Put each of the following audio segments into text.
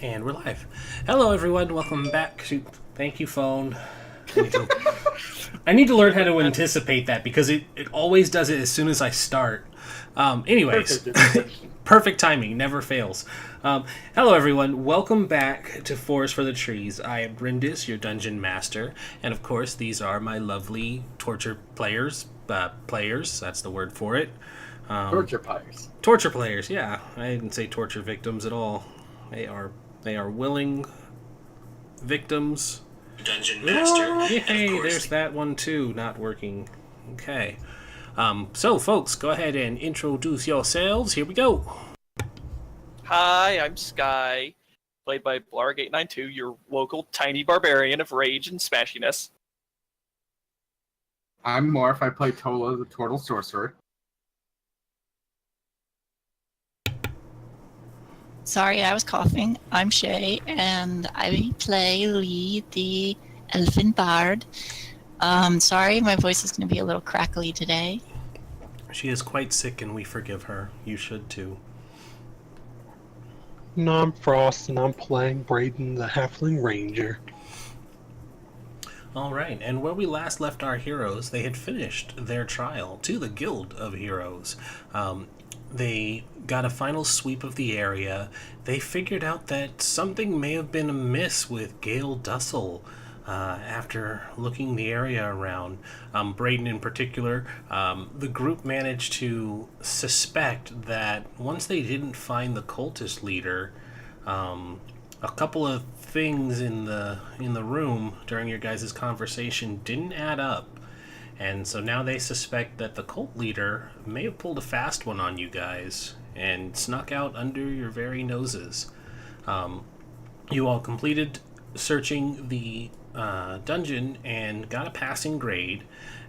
And we're live. Hello, everyone. Welcome back. Thank you, phone. I need to learn how to anticipate that because it always does it as soon as I start. Anyways, perfect timing, never fails. Hello, everyone. Welcome back to Forest for the Trees. I am Rindis, your dungeon master, and of course, these are my lovely torture players. Players, that's the word for it. Torture players. Torture players, yeah. I didn't say torture victims at all. They are willing victims. Dungeon Master. Yay, there's that one too, not working. Okay. So, folks, go ahead and introduce yourselves. Here we go. Hi, I'm Sky, played by Blarg892, your local tiny barbarian of rage and smashiness. I'm Morph. I play Tola, the Turtle Sorcerer. Sorry, I was coughing. I'm Shay, and I lead the Elfin Bard. Sorry, my voice is going to be a little crackly today. She is quite sick, and we forgive her. You should too. No, I'm Frost, and I'm playing Braden, the Halfling Ranger. All right, and where we last left our heroes, they had finished their trial to the Guild of Heroes. They got a final sweep of the area. They figured out that something may have been amiss with Gale Dussel after looking the area around. Braden in particular, the group managed to suspect that once they didn't find the cultist leader, a couple of things in the room during your guys' conversation didn't add up. And so now they suspect that the cult leader may have pulled a fast one on you guys and snuck out under your very noses. You all completed searching the dungeon and got a passing grade.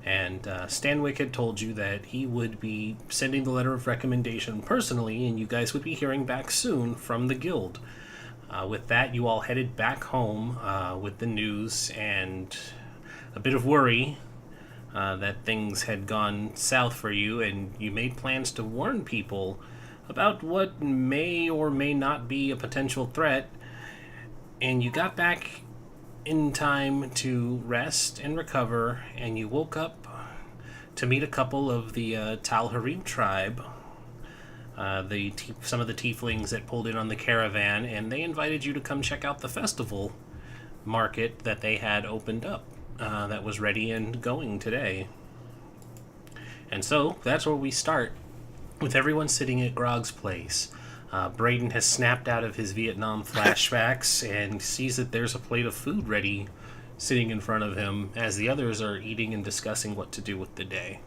And Stanwyck had told you that he would be sending the letter of recommendation personally, and you guys would be hearing back soon from the guild. With that, you all headed back home with the news and a bit of worry that things had gone south for you, and you made plans to warn people about what may or may not be a potential threat. And you got back in time to rest and recover, and you woke up to meet a couple of the Talharim tribe, some of the tieflings that pulled in on the caravan, and they invited you to come check out the festival market that they had opened up. That was ready and going today. And so, that's where we start, with everyone sitting at Grog's place. Braden has snapped out of his Vietnam flashbacks and sees that there's a plate of food ready sitting in front of him, as the others are eating and discussing what to do with the day.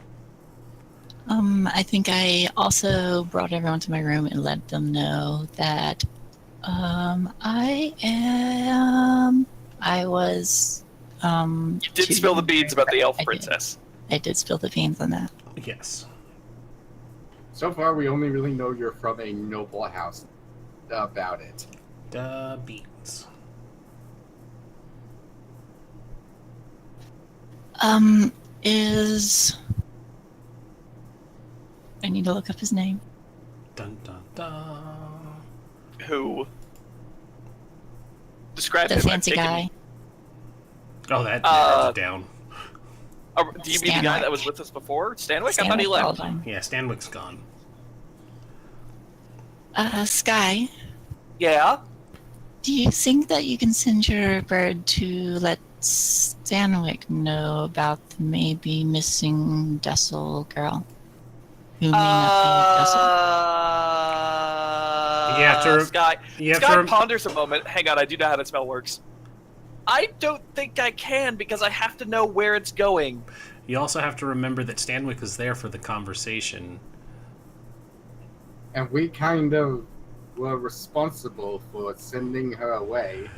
I think I also brought everyone to my room and let them know that You did spill the beans about the elf princess. I did spill the beans on that. Yes. So far, we only really know you're from a noble house about it. The beans. I need to look up his name. Dun dun dun. Who? Describe The him. fancy guy. Oh, that's down. Do you mean the guy that was with us before? Stanwyck? I thought he left. Yeah, Stanwyck's gone. Sky, Yeah? do you think that you can send your bird to let Stanwyck know about the maybe missing Dussel girl? Who may not You have to Sky. you have Sky to ponders a moment. Hang on, I do know how that spell works. I don't think I can because I have to know where it's going. You also have to remember that Stanwyck was there for the conversation. And we kind of were responsible for sending her away.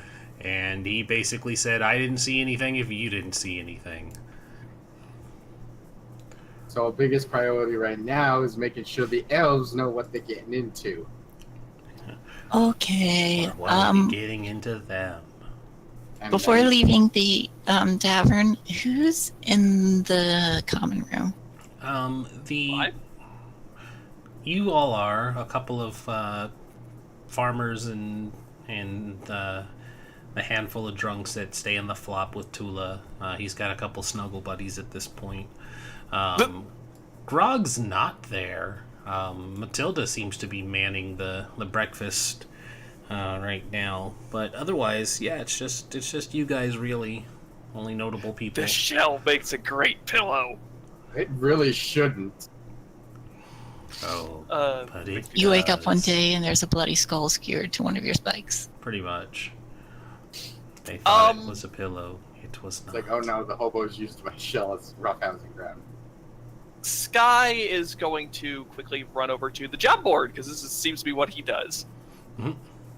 And he basically said, I didn't see anything if you didn't see anything. So our biggest priority right now is making sure the elves know what they're getting into. Okay. Or what are we getting into them? And Before then- leaving the tavern, who's in the common room? What? You all are a couple of farmers and and the handful of drunks that stay in the flop with Tula. He's got a couple snuggle buddies at this point. Grog's not there. Matilda seems to be manning the breakfast right now, but otherwise, yeah, it's just you guys really, only notable people. This shell makes a great pillow. It really shouldn't. Oh, but it You wake up one does. day and there's a bloody skull skewered to one of your spikes. Pretty much. They thought it Um, was a pillow. It was It's not. like, oh no, the hobos used my shell as roughhousing ground. Sky is going to quickly run over to the job board because seems to be what he does. Mhm.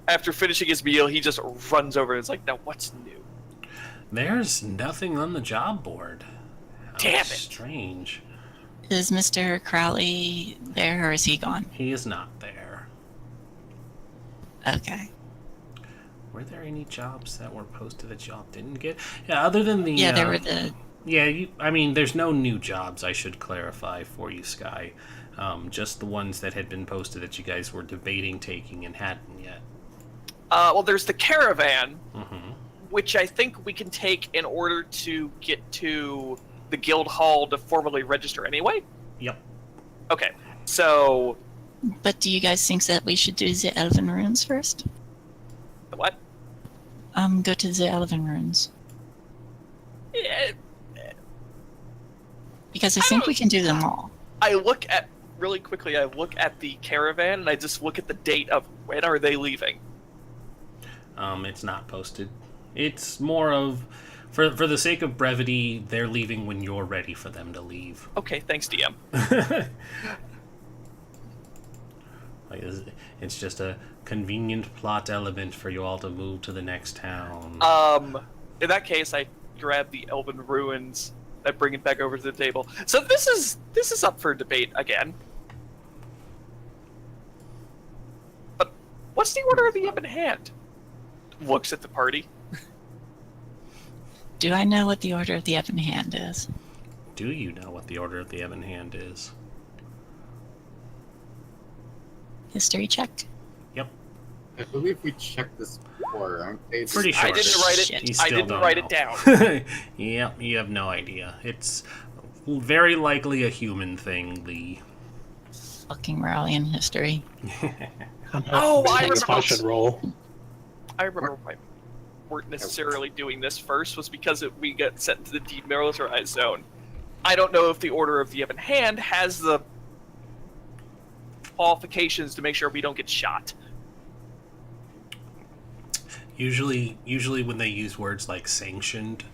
After finishing his meal, he just runs over and is like, "Now what's new?" There's nothing on the job board. How Damn it. strange. Is Mr. Crowley there or is he gone? He is not there. Okay. Were there any jobs that were posted that y'all didn't get? Yeah, other than the... Yeah, there were the... Yeah, I mean, there's no new jobs, I should clarify for you, Sky. Just the ones that had been posted that you guys were debating taking and hadn't yet. Well, there's the caravan, Mm-hmm. which I think we can take in order to get to the guild hall to formally register anyway. Yep. Okay, so But do you guys think that we should do the Elven Runes first? the what? Go to the Elven Runes. Eh, Because I think we can do them all. I look at really quickly. I look at the caravan and I just look at the date of when are they leaving. It's not posted. It's more of... For the sake of brevity, they're leaving when you're ready for them to leave. Okay, thanks, DM. Like, it's just a convenient plot element for you all to move to the next town. In that case, I grab the Elven Ruins. I bring it back over to the table. So this is up for debate again. But what's the order of the Ebon Hand? Looks at the party. Do I know what the Order of the Ebon Hand is? Do you know what the Order of the Ebon Hand is? History check? Yep. I believe we checked this before, aren't they? Pretty sure. I didn't write Shit. it. You I still didn't don't write know. it down. Yep, you have no idea. It's very likely a human thing, Lee. Fucking Moralian history. Oh, I If I remember. should roll. I remember why we weren't necessarily doing this first was because we got sent to the demilitarized zone. I don't know if the Order of the Ebon Hand has the qualifications to make sure we don't get shot. Usually when they use words like sanctioned,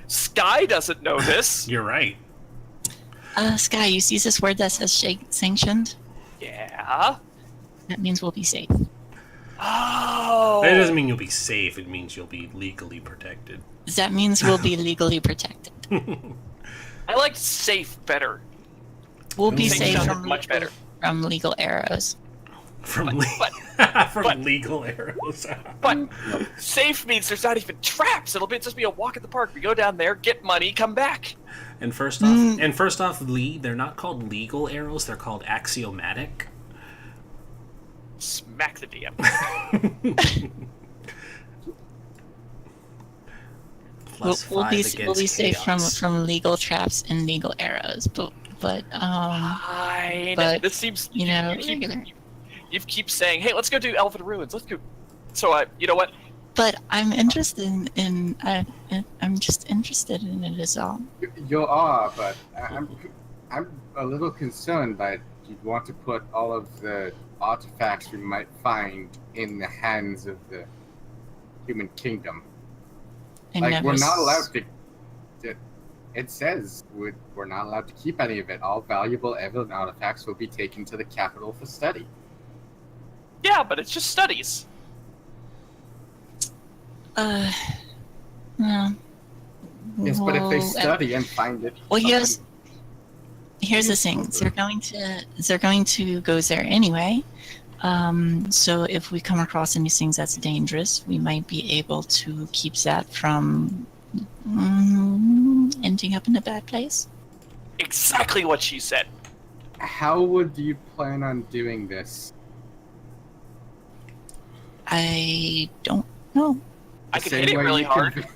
Sky doesn't know this. you're right. Sky, you see this word that says sanctioned? Yeah. That means we'll be safe. Oh. That doesn't mean you'll be safe, it means you'll be legally protected. That means we'll be legally protected. I like safe better. We'll be Safe safe sounded from much better. from legal arrows. From but- legal arrows. But safe means there's not even traps. Just be a walk in the park. We go down there, get money, come back. And first off, Lee, they're not called legal arrows, they're called axiomatic. Smack the DM. Plus We'll five be against safe chaos. from legal traps and legal arrows, but Fine. But, This seems you know, keep, regular. you keep saying, "Hey, let's go do Elven Ruins. Let's go." So you know what? But I'm interested in I'm just interested in it as all. You are, but I'm a little concerned that you'd want to put all of the artifacts we might find in the hands of the human kingdom. I Like, never we're not s- allowed to. It says we're not allowed to keep any of it. All valuable Evelyn artifacts will be taken to the capital for study. Yeah, but it's just studies. Well, Yes, but if they well, study and find it, well, here's the thing. They're going to go there anyway. So if we come across anything that's dangerous, we might be able to keep that from ending up in a bad place. Exactly what she said. how would you plan on doing this? I don't know. I The can same hit it way really you hard.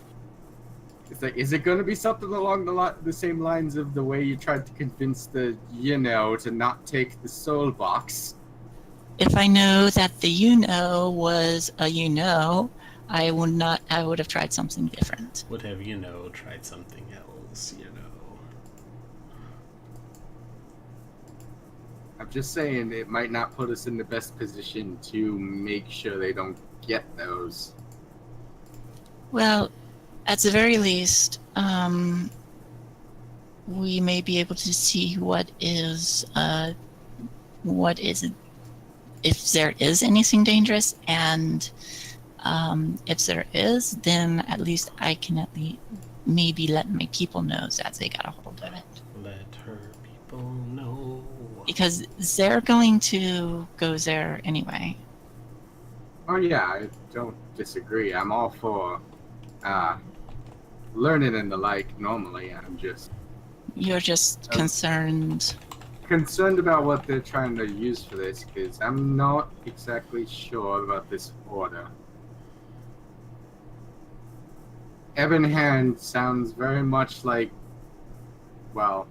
It's like, is it going to be something along the same lines of the way you tried to convince the to not take the soul box? If I know that the was a I would not. I would have tried something different. Would have tried something else, I'm just saying it might not put us in the best position to make sure they don't get those. Well, at the very least, we may be able to see what is if there is anything dangerous, and if there is, then at least I can maybe let my people know that they got a hold of it. Let her people know. Because they're going to go there anyway. Oh yeah, I don't disagree. I'm all for learning and the like normally. You're just concerned. Concerned about what they're trying to use for this, because I'm not exactly sure about this order. Ebon Hand sounds very much like, well,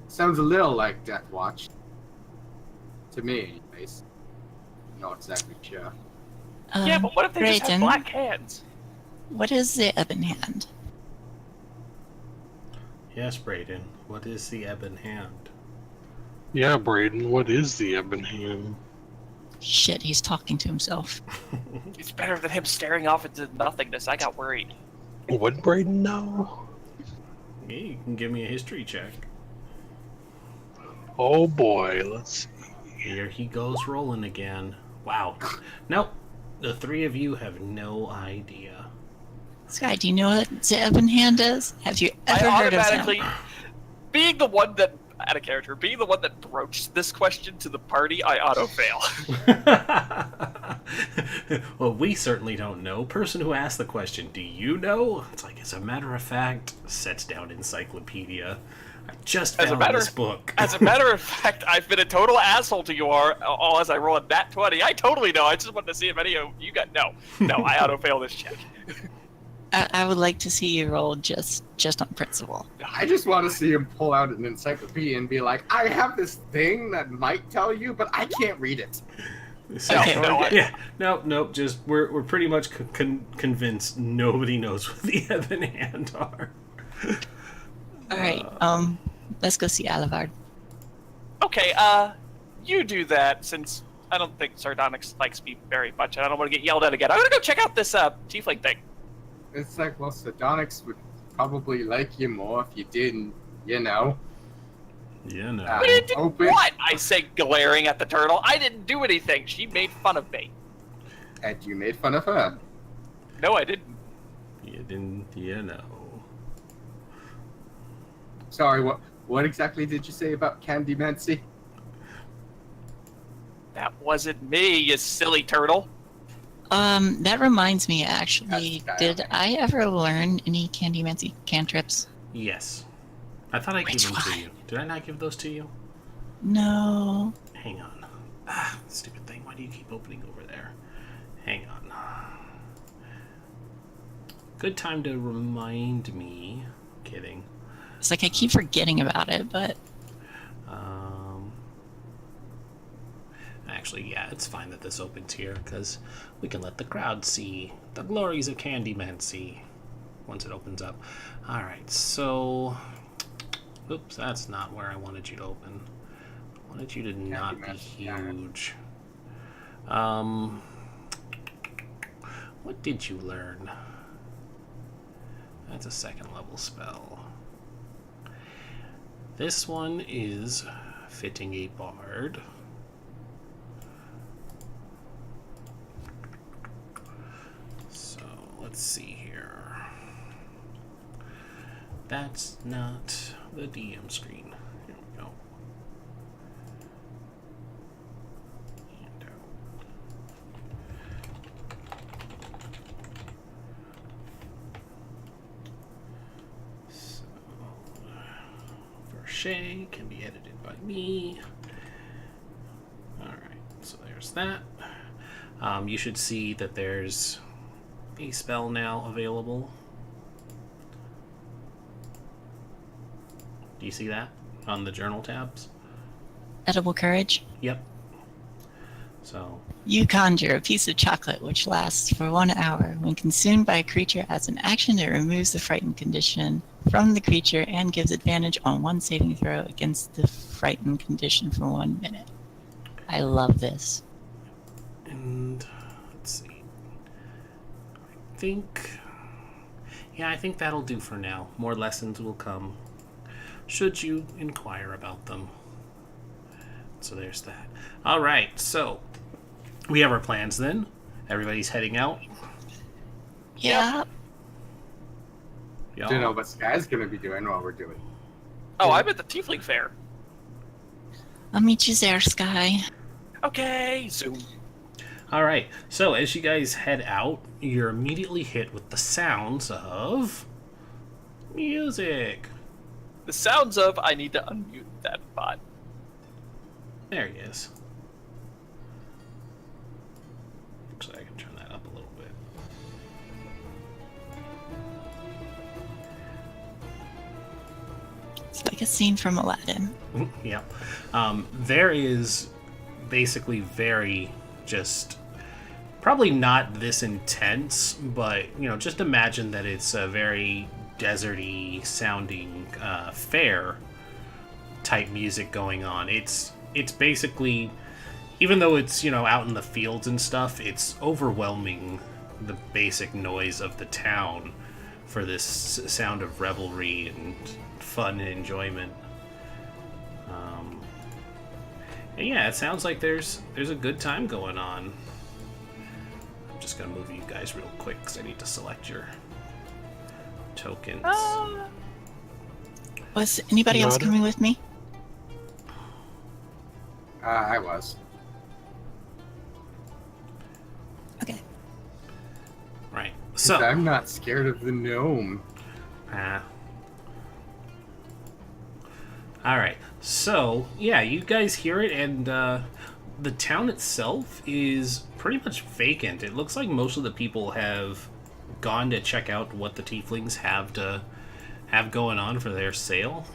sounds a little like Death Watch. To me, anyways. Not exactly sure. Yeah, but what if they just have Brayden, black hands? what is the Ebon Hand? Yes, Brayden. What is the Ebon Hand? Yeah, Braden, what is the Ebon Hand? Shit, he's talking to himself. It's better than him staring off into nothingness. I got worried. Would Braden know? Yeah, you can give me a history check. Oh boy, let's see. Here he goes rolling again. Wow. Nope. The three of you have no idea. Sky, do you know what the Ebon Hand is? Have you ever I heard of automatically, him? being the one that broached this question to the party, I auto-fail. Well, we certainly don't know. Person who asked the question, do you know? It's like, as a matter of fact, sets down encyclopedia. I just found this book. As a matter of fact, I've been a total asshole to you all as I roll a nat 20. I totally know. I just wanted to see if any of you got... No, I auto-fail this check. I would like to see you roll just on principle. I just want to see him pull out an encyclopedia and be like, I have this thing that might tell you, but I can't read it. Nope. Just we're pretty much convinced nobody knows what the Ebon Hand are. All right, let's go see Alivard. Okay, you do that, since I don't think Sardonyx likes me very much, and I don't want to get yelled at again. I'm gonna go check out this tiefling thing. It's like, well, Sardonyx would probably like you more if you didn't, Yeah, no. Open. What? I say, glaring at the turtle. I didn't do anything. She made fun of me. And you made fun of her. No, I didn't. You didn't, Sorry, what exactly did you say about Candy Mancy? That wasn't me, you silly turtle. That reminds me, actually, That's did I ever learn any Candymancy cantrips? Yes. I thought I gave Which them to one? you. Did I not give those to you? No. Hang on. Stupid thing. Why do you keep opening over there? Hang on. Good time to remind me. Kidding. It's like I keep forgetting about it, but Actually, yeah, it's fine that this opens here, because we can let the crowd see the glories of Candymancy once it opens up. Alright, so... Oops, that's not where I wanted you to open. I wanted you to not be huge. What did you learn? That's a second level spell. This one is fitting a bard. So let's see here. That's not the DM screen. Here we go. So, Shay can be edited by me. Alright, so there's that. You should see that there's a spell now available. Do you see that on the journal tabs? Edible courage. Yep. So, You conjure a piece of chocolate which lasts for 1 hour. When consumed by a creature as an action, it removes the frightened condition from the creature and gives advantage on one saving throw against the frightened condition for 1 minute. I love this. and let's see. I think that'll do for now. More lessons will come, should you inquire about them. So there's that. All right, so we have our plans then. Everybody's heading out. Yeah. Don't know what Sky's gonna be doing while we're doing. Oh, I'm at the Tiefling Fair. I'll meet you there, Sky. Okay, zoom. All right, so as you guys head out, you're immediately hit with the sounds of music. The sounds of I need to unmute that bot. There he is. So I can turn that up a little bit. It's like a scene from Aladdin. Yeah. There is basically very just probably not this intense, but just imagine that it's a very deserty sounding fair type music going on. It's basically, even though it's out in the fields and stuff, it's overwhelming the basic noise of the town for this sound of revelry and fun and enjoyment. And yeah, it sounds like there's a good time going on. I'm just gonna move you guys real quick because I need to select your tokens. Was anybody else Nada? coming with me? I was. Okay. Right. So I'm not scared of the gnome. All right. So yeah, you guys hear it, and the town itself is pretty much vacant. It looks like most of the people have gone to check out what the tieflings have going on for their sale.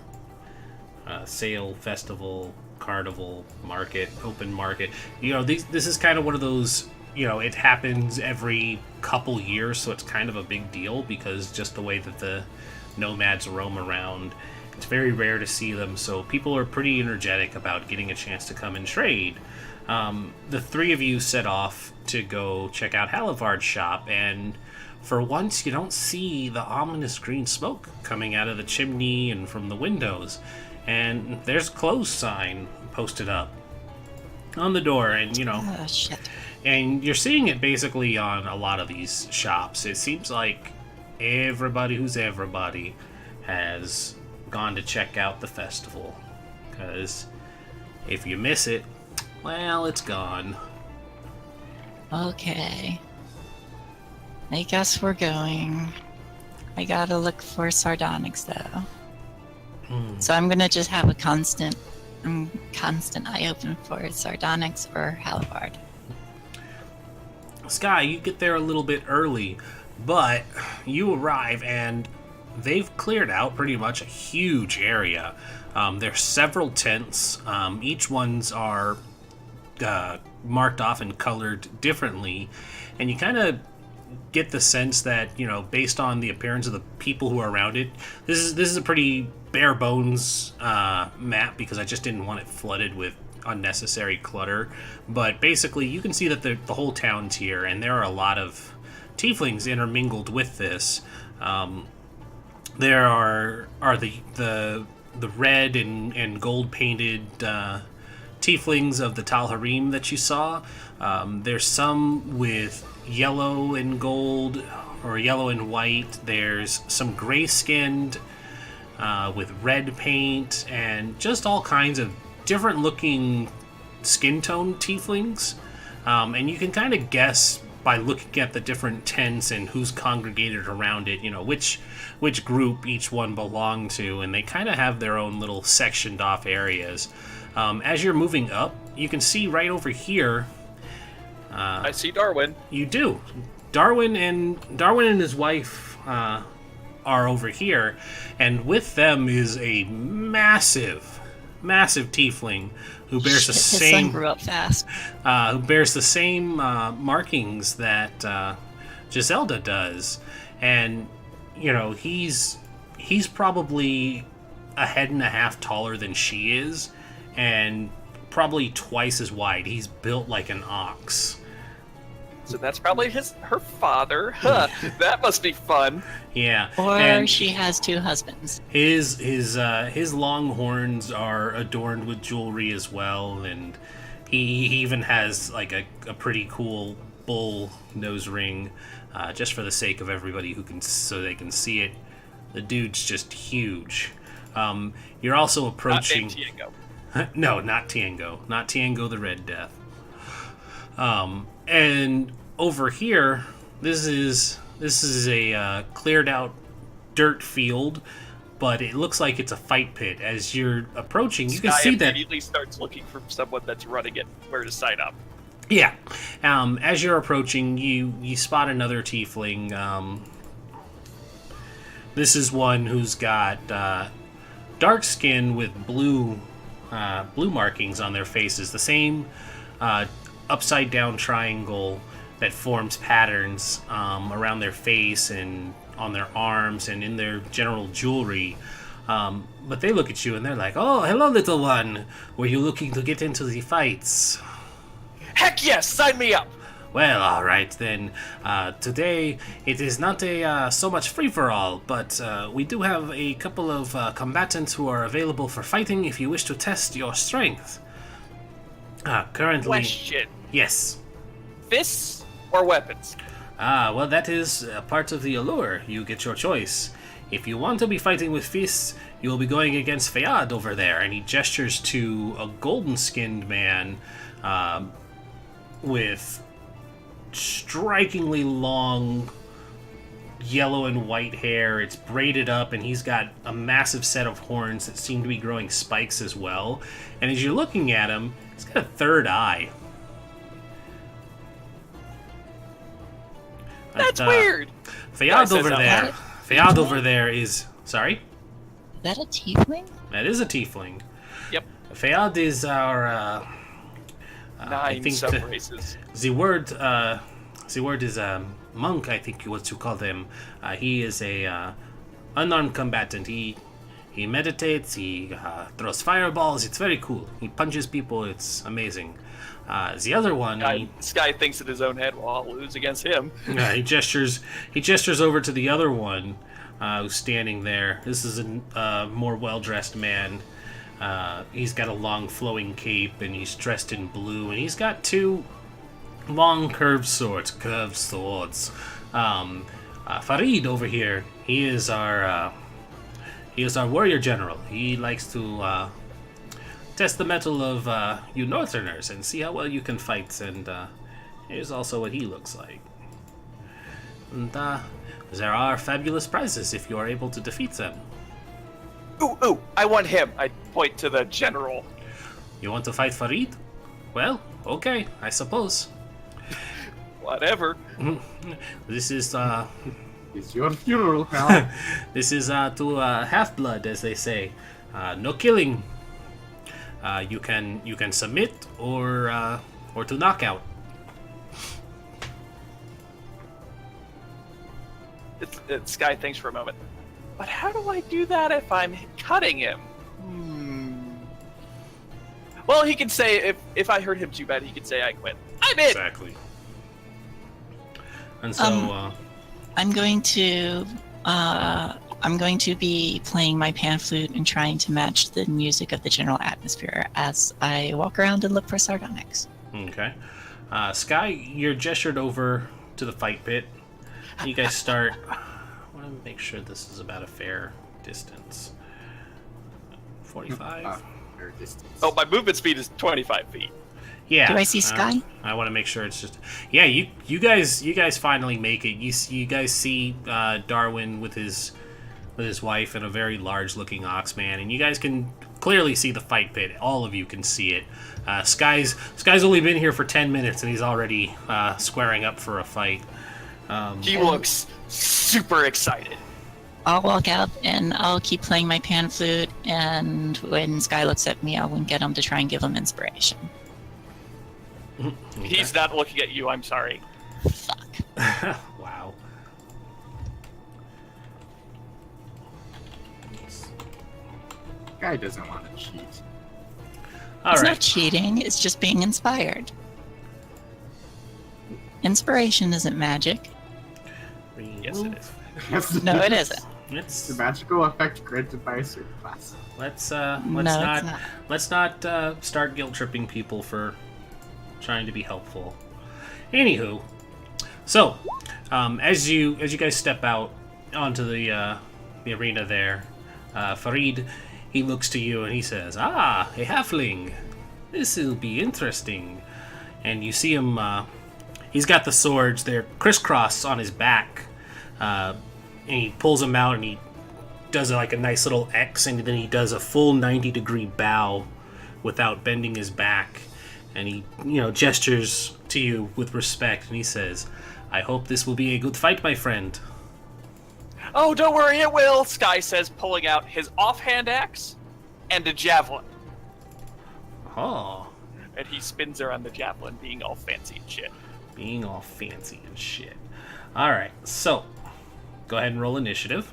Sale, festival, carnival, market, open market. This is kind of one of those. It happens every couple years, so it's kind of a big deal because just the way that the nomads roam around. It's very rare to see them, so people are pretty energetic about getting a chance to come and trade. The three of you set off to go check out Halivard's shop, and for once you don't see the ominous green smoke coming out of the chimney and from the windows. And there's a closed sign posted up on the door, and Oh, shit. and you're seeing it basically on a lot of these shops. It seems like everybody who's everybody has gone to check out the festival, because if you miss it, well, it's gone. Okay. I guess we're going. I gotta look for sardonyx, though. So I'm gonna just have a constant eye open for sardonyx or halibard. Sky, you get there a little bit early, but you arrive and they've cleared out pretty much a huge area. There's several tents. Each ones are marked off and colored differently, and you kind of get the sense that based on the appearance of the people who are around it, this is a pretty bare bones map, because I just didn't want it flooded with unnecessary clutter. But basically you can see that the whole town's here, and there are a lot of tieflings intermingled with this. There are the red and gold painted tieflings of the Tal Harim that you saw. There's some with yellow and gold, or yellow and white. There's some gray skinned with red paint, and just all kinds of different looking skin tone tieflings. And you can kind of guess by looking at the different tents and who's congregated around it, which group each one belonged to, and they kind of have their own little sectioned off areas. As you're moving up, you can see right over here, I see Darwin. You do. Darwin and his wife are over here, and with them is a massive tiefling who bears the His son same grew up fast. markings that Giselda does, and he's probably a head and a half taller than she is, and probably twice as wide. He's built like an ox. So that's probably her father. Huh. That must be fun. Yeah. Or and she has two husbands. his long horns are adorned with jewelry as well, and he even has like a pretty cool bull nose ring, just for the sake of everybody so they can see it. The dude's just huge. You're also approaching. Not Tiengo. No, not Tiengo. Not Tiengo the Red Death. And over here, this is a cleared out dirt field, but it looks like it's a fight pit. As you're approaching, you can Sky see that. immediately starts looking for someone that's running it, where to sign up. Yeah. As you're approaching, you spot another tiefling. This is one who's got dark skin with blue markings on their faces. The same upside down triangle that forms patterns around their face and on their arms and in their general jewelry. But they look at you and they're like, "Oh, hello, little one. Were you looking to get into the fights?" Heck yes! Sign me up! Well, all right then. Today it is not a so much free-for-all, but we do have a couple of combatants who are available for fighting if you wish to test your strength. Currently... Question. Yes. Fists or weapons? Well, that is part of the allure. You get your choice. If you want to be fighting with fists, you will be going against Fayad over there, and he gestures to a golden-skinned man with strikingly long yellow and white hair. It's braided up, and he's got a massive set of horns that seem to be growing spikes as well. And as you're looking at him, he's got a third eye. That's weird. Fayad over out there. loud. Fayad over there is... Sorry? Is that a tiefling? That is a tiefling. Yep. Fayad is our... I 9 think sub-races. the word is monk, I think you want to call them. He is a unarmed combatant. He meditates, he throws fireballs. It's very cool. He punches people. It's amazing. The other one, This guy thinks in his own head, well, I'll lose against him. he gestures over to the other one who's standing there. This is a more well-dressed man. He's got a long flowing cape, and he's dressed in blue, and he's got 2 long curved swords. Farid over here, he is our warrior general. He likes to test the mettle of you northerners and see how well you can fight, and here's also what he looks like. And there are fabulous prizes if you are able to defeat them. Ooh, I want him. I point to the general. You want to fight Farid? Well, okay, I suppose. Whatever. This is It's your funeral, pal. this is to half-blood, as they say. No killing. You can submit or to knockout. Sky thinks for a moment. But how do I do that if I'm cutting him? Well, he could say, if I hurt him too bad, he could say I quit. I'm in! Exactly. And so, I'm going to be playing my pan flute and trying to match the music of the general atmosphere as I walk around and look for sardonyx. okay. Sky, you're gestured over to the fight pit. You guys start... I want to make sure this is about a fair distance. 45? Fair distance. Oh, my movement speed is 25 feet. Yeah. Do I see Sky? I want to make sure it's just... Yeah, you guys finally make it. You guys see Darwin with his with his wife and a very large-looking Oxman, and you guys can clearly see the fight pit. All of you can see it. Sky's only been here for 10 minutes, and he's already squaring up for a fight. He looks super excited. I'll walk out and I'll keep playing my pan flute, and when Sky looks at me, I'll wink at him to try and give him inspiration. Okay. He's not looking at you, I'm sorry. Fuck. Wow. Guy doesn't want to cheat. All It's right. not cheating, it's just being inspired. Inspiration isn't magic. Yes, it is. No, it isn't. It's The magical effect granted by a certain class. let's No, not it's not. let's not start guilt tripping people for trying to be helpful. Anywho, so as you guys step out onto the arena there, Farid, he looks to you and he says, "Ah, a halfling. This will be interesting." And you see him. He's got the swords. They're crisscross on his back. And he pulls them out and he does like a nice little X, and then he does a full 90-degree bow without bending his back. And he, gestures to you with respect, and he says, "I hope this will be a good fight, my friend." Oh, don't worry, it will, Sky says, pulling out his offhand axe and a javelin. Oh, And he spins around the javelin, being all fancy and shit. being all fancy and shit. All right, so go ahead and roll initiative.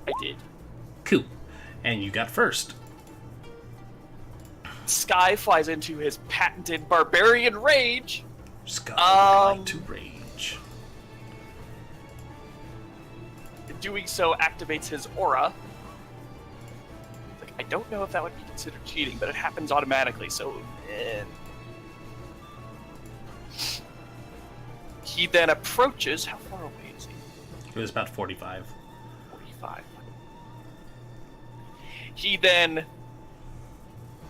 I did. Cool. And you got first. Sky flies into his patented barbarian rage. Scott would like to rage. Doing so activates his aura. Like, I don't know if that would be considered cheating, but it happens automatically, so... He then approaches... How far away is he? It was about 45. 45. He then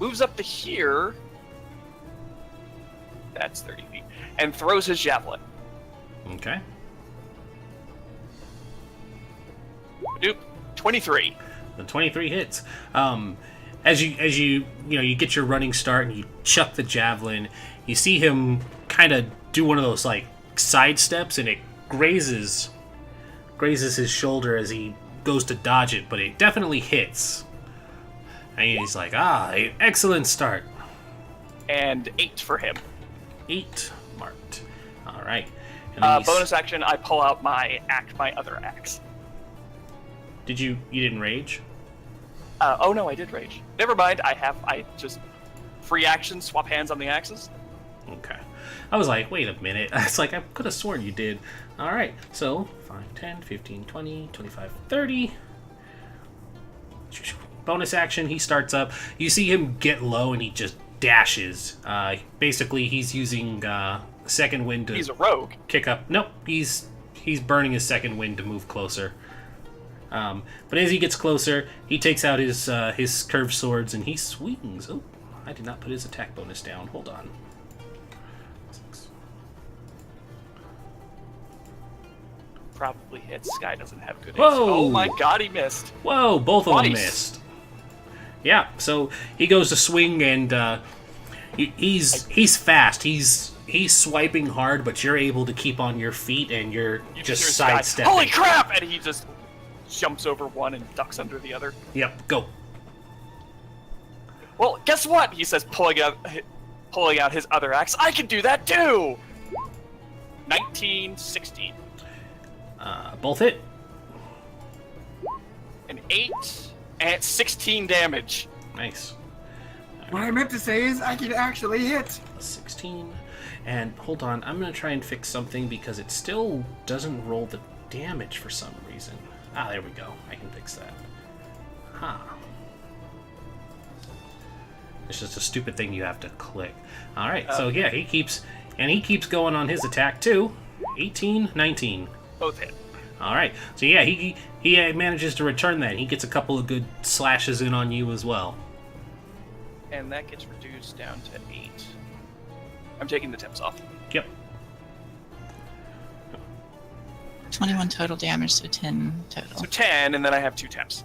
moves up to here. That's 30 feet. And throws his javelin. Okay. Nope. 23. The 23 hits. As you get your running start and you chuck the javelin, you see him kind of do one of those like side steps, and it grazes his shoulder as he goes to dodge it, but it definitely hits. And he's like, excellent start. And 8 for him. 8 marked. All right. And then Bonus action, I pull out my other axe. You didn't rage? Oh no, I did rage. Never mind, I just free action, swap hands on the axes. Okay. I was like, wait a minute. It's like, I could have sworn you did. All right. So, 5, 10, 15, 20, 25, 30. Bonus action, he starts up. You see him get low and he just dashes. Basically, he's using second wind to He's a rogue. kick up. Nope, he's burning his second wind to move closer. But as he gets closer, he takes out his curved swords and he swings. Oh, I did not put his attack bonus down. Hold on. 6. Probably hits. Sky doesn't have good ace. Whoa! Oh my god, he missed. Whoa, both of them Twice. missed. Yeah, so he goes to swing and he's fast. He's swiping hard, but you're able to keep on your feet and you're You just hear Sky, sidestepping. holy crap! And he just jumps over one and ducks under the other. Yep, go. Well, guess what? He says, pulling out his other axe. I can do that too. 19, 16. Both hit. An 8 and 16 damage. Nice. What I meant to say is I can actually hit. 16. And hold on, I'm going to try and fix something because it still doesn't roll the damage for some reason. There we go. I can fix that. It's just a stupid thing you have to click. Alright, so yeah, he keeps going on his attack too. 18, 19. Both hit. Alright, so yeah, he manages to return that. He gets a couple of good slashes in on you as well. And that gets reduced down to 8. I'm taking the temps off. Yep. 21 total damage, so 10 total. So 10, and then I have 2 temps.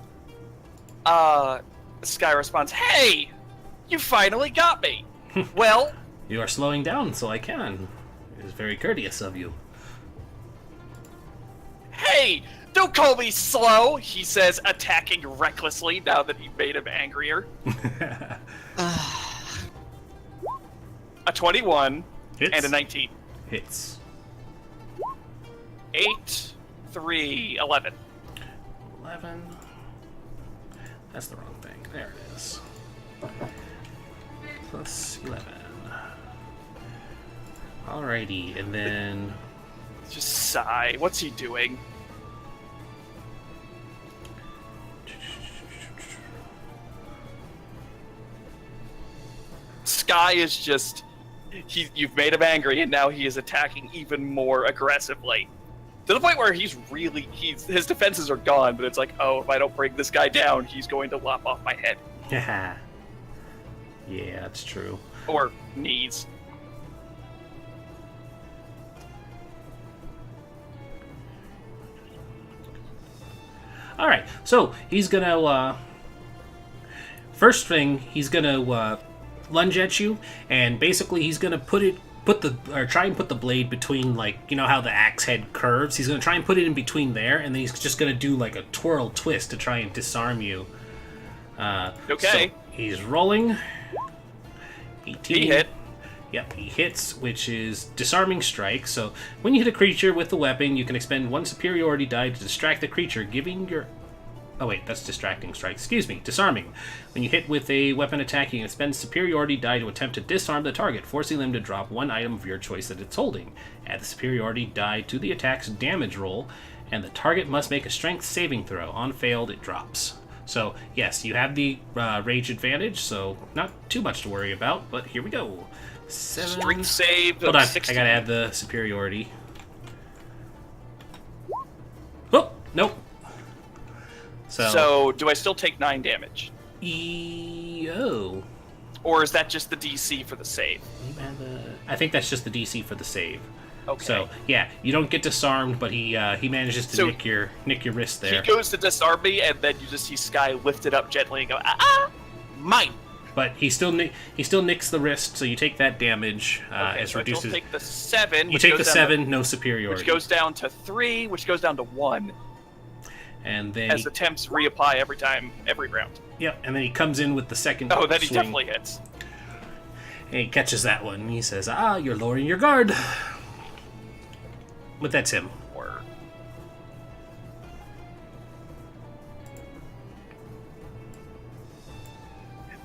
Sky responds, "Hey! You finally got me! Well, You are slowing down, so I can. It is very courteous of you. hey! Don't call me slow!" he says, attacking recklessly now that he made him angrier. A 21 Hits. and a 19. Hits. 8, 3, 11. 11. That's the wrong thing. There it is. Plus 11. Alrighty, and then... Just sigh. What's he doing? Sky is just... You've made him angry, and now he is attacking even more aggressively. To the point where his defenses are gone, but it's like, oh, if I don't bring this guy down, he's going to lop off my head. Yeah, that's true. Or knees. Alright, so he's gonna, first thing, he's gonna, lunge at you, and basically he's gonna try and put the blade between, like, you know how the axe head curves? He's gonna try and put it in between there, and then he's just gonna do, like, a twirl twist to try and disarm you. Okay. So he's rolling. 18. He hit. Yep, he hits, which is Disarming Strike. So when you hit a creature with the weapon, you can expend 1 superiority die to distract the creature, giving your... Oh wait, that's Distracting Strike. Excuse me, Disarming. When you hit with a weapon attack, you can expend superiority die to attempt to disarm the target, forcing them to drop 1 item of your choice that it's holding. Add the superiority die to the attack's damage roll, and the target must make a strength saving throw. On failed, it drops. So, yes, you have the rage advantage, so not too much to worry about, but here we go. 7. Strength save Hold of on, 16. I gotta add the superiority. Oh, nope. So, do I still take 9 damage? Oh. Or is that just the DC for the save? I think that's just the DC for the save. Okay. So, yeah, you don't get disarmed, but he manages to So nick your wrist there. He goes to disarm me, and then you just see Sky lift it up gently and go, mine! But he still nicks the wrist, so you take that damage. Okay, as so reduces. you'll take the 7. You which take goes the down 7, no superiority. which goes down to 3, which goes down to 1. And then As attempts reapply every round. Yep, and then he comes in with the second Oh, then he swing, definitely hits. and he catches that one. And he says, you're lowering your guard. But that's him. Or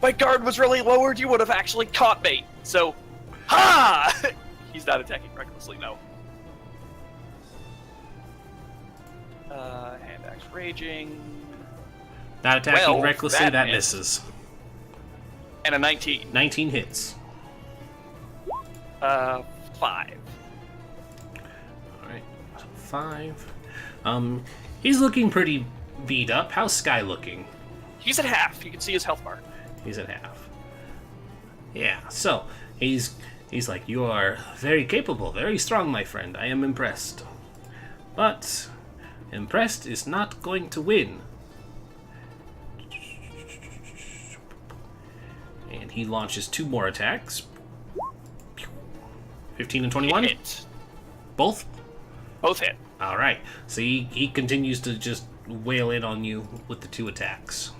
my guard was really lowered, you would have actually caught me. So, ha! He's not attacking recklessly, no. Hand axe raging. Not attacking Well, recklessly, that missed. misses. And a 19. 19 hits. 5. Alright, so 5. He's looking pretty beat up. How's Sky looking? He's at half. You can see his health bar. He's at half. Yeah, so he's like, you are very capable, very strong, my friend. I am impressed. But impressed is not going to win. And he launches 2 more attacks. 15 and 21? Hit. Both? Both hit. Alright, so he continues to just wail in on you with the 2 attacks.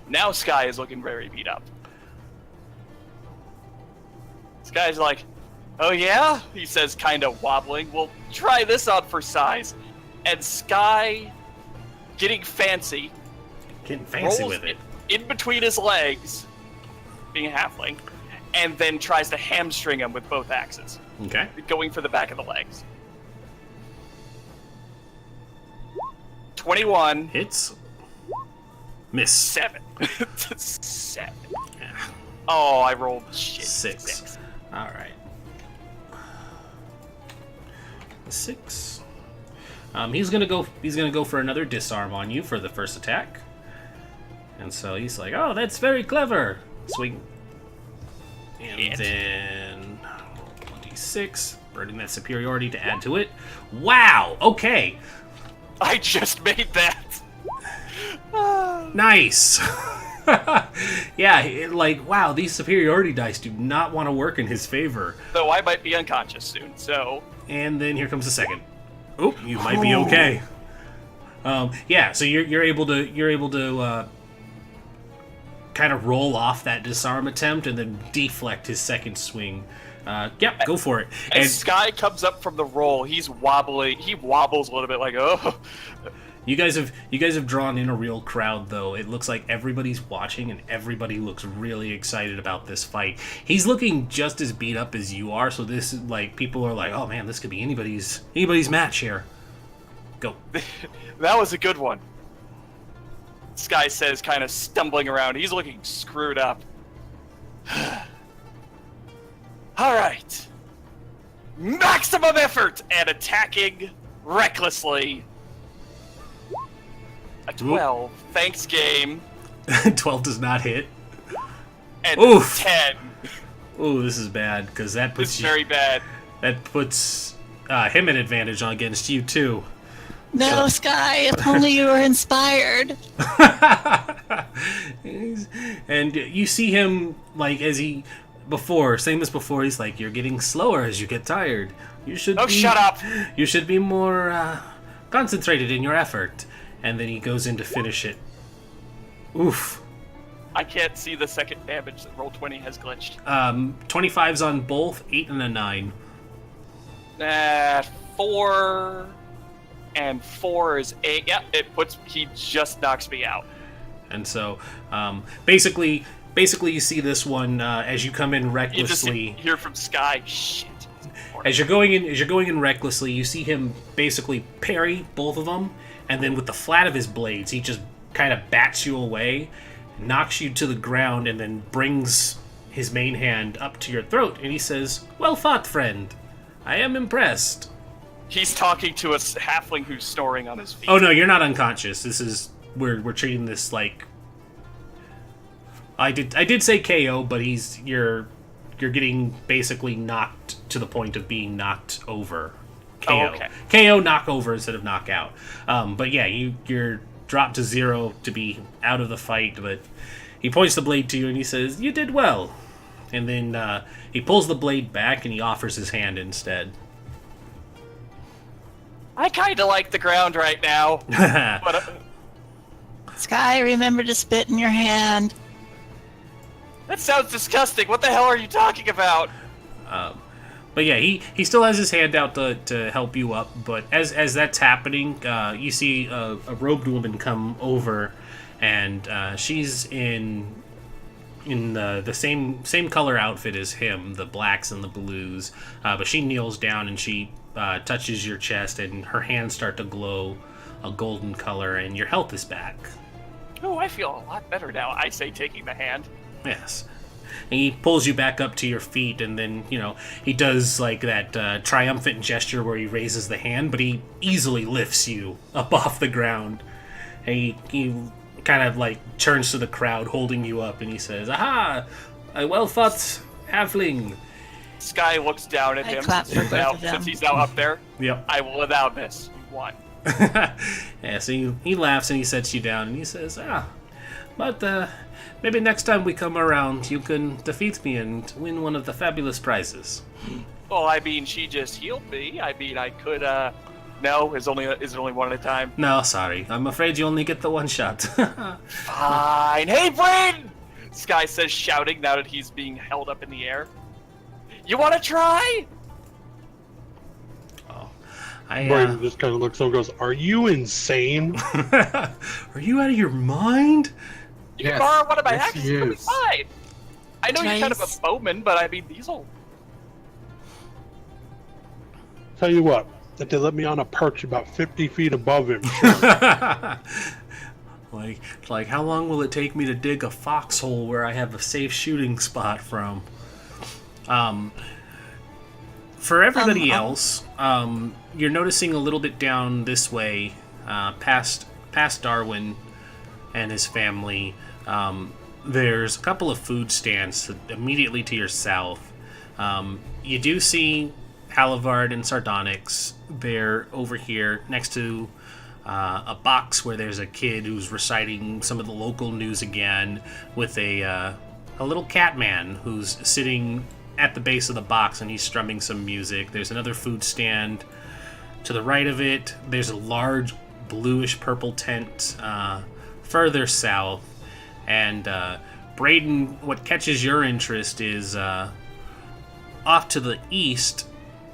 Now Sky is looking very beat up. Sky's like, oh yeah? He says, kind of wobbling. Well, try this out for size. And Sky, getting fancy, Getting fancy rolls with it. in between his legs, being a halfling, and then tries to hamstring him with both axes, Okay. going for the back of the legs. 21. Hits. Miss. 7. 7. Oh, I rolled shit. 6. Alright. 6. He's gonna go for another disarm on you for the first attack. And so he's like, oh, that's very clever. Swing. And Hit. then 26. burning that superiority to add to it. Wow, okay. I just made that. Nice. Yeah, wow, these superiority dice do not want to work in his favor. Though I might be unconscious soon, so... And then here comes the second. Oh, you might be okay. Yeah, so you're able to kind of roll off that disarm attempt and then deflect his second swing. Yep, go for it. And Sky comes up from the roll. He's wobbling. He wobbles a little bit, like, oh. You guys have drawn in a real crowd, though. It looks like everybody's watching, and everybody looks really excited about this fight. He's looking just as beat up as you are, so this is like people are like, "Oh man, this could be anybody's match here." Go. That was a good one. Sky says, kind of stumbling around. He's looking screwed up. All right. Maximum effort and attacking recklessly. A 12. Thanks, game. 12 does not hit. And Oof. 10. Oh, this is bad because that puts It's very bad. That puts him at advantage against you too. No, Sky, if only you were inspired. And you see him same as before. He's like, "You're getting slower as you get tired. You should." Oh, shut up! You should be more concentrated in your effort. And then he goes in to finish it. Oof. I can't see the second damage. That Roll20 has glitched. 25's on both, 8 and a 9. 4 and 4 is 8. Yeah, he just knocks me out. And so, basically you see this one as you come in recklessly. You just hear from Sky. Shit. As you're going in recklessly, you see him basically parry both of them, and then with the flat of his blades, he just kind of bats you away, knocks you to the ground, and then brings his main hand up to your throat, and he says, "Well fought, friend. I am impressed." He's talking to a halfling who's snoring on his feet. Oh no, you're not unconscious. This is we're treating this like I did say KO, but you're getting basically knocked to the point of being knocked over. KO. Oh, okay. KO, knock over instead of knock out. But yeah, you're dropped to 0 to be out of the fight, but he points the blade to you and he says, "You did well." And then he pulls the blade back and he offers his hand instead. I kind of like the ground right now. But Sky, remember to spit in your hand. that sounds disgusting. What the hell are you talking about? But yeah, he still has his hand out to help you up. But as that's happening, you see a robed woman come over, and she's in the same color outfit as him, the blacks and the blues. But she kneels down and she touches your chest, and her hands start to glow a golden color, and your health is back. Oh, I feel a lot better now. I say, taking the hand. Yes. And he pulls you back up to your feet, and then, he does like that triumphant gesture where he raises the hand, but he easily lifts you up off the ground. And he kind of turns to the crowd holding you up, and he says, "Aha! A well-fought halfling." Sky looks down at I him clap for both of them. since he's now up there. Yep. I will allow this. You won. Yeah, so he laughs and he sets you down, and he says, but maybe next time we come around, you can defeat me and win one of the fabulous prizes. Well, I mean, she just healed me. I mean, I could, no, is it only one at a time? No, sorry. I'm afraid you only get the one shot. Fine. Hey, Brain! Sky says, shouting now that he's being held up in the air. You want to try? Oh, Brayden just kind of looks over and goes, "Are you insane?" Are you out of your mind? You can borrow one of my Yes, axes. he It'll be is. fine. I know you're kind of a Nice. bowman, but I mean, these'll... Tell you what, if they let me on a perch about 50 feet above him, like how long will it take me to dig a foxhole where I have a safe shooting spot from? For everybody else, you're noticing a little bit down this way, past Darwin and his family. There's a couple of food stands immediately to your south. You do see Halivard and Sardonyx, they're over here next to a box where there's a kid who's reciting some of the local news again with a little cat man who's sitting at the base of the box and he's strumming some music. There's another food stand to the right of it. There's a large bluish purple tent further south. And Braden, what catches your interest is off to the east,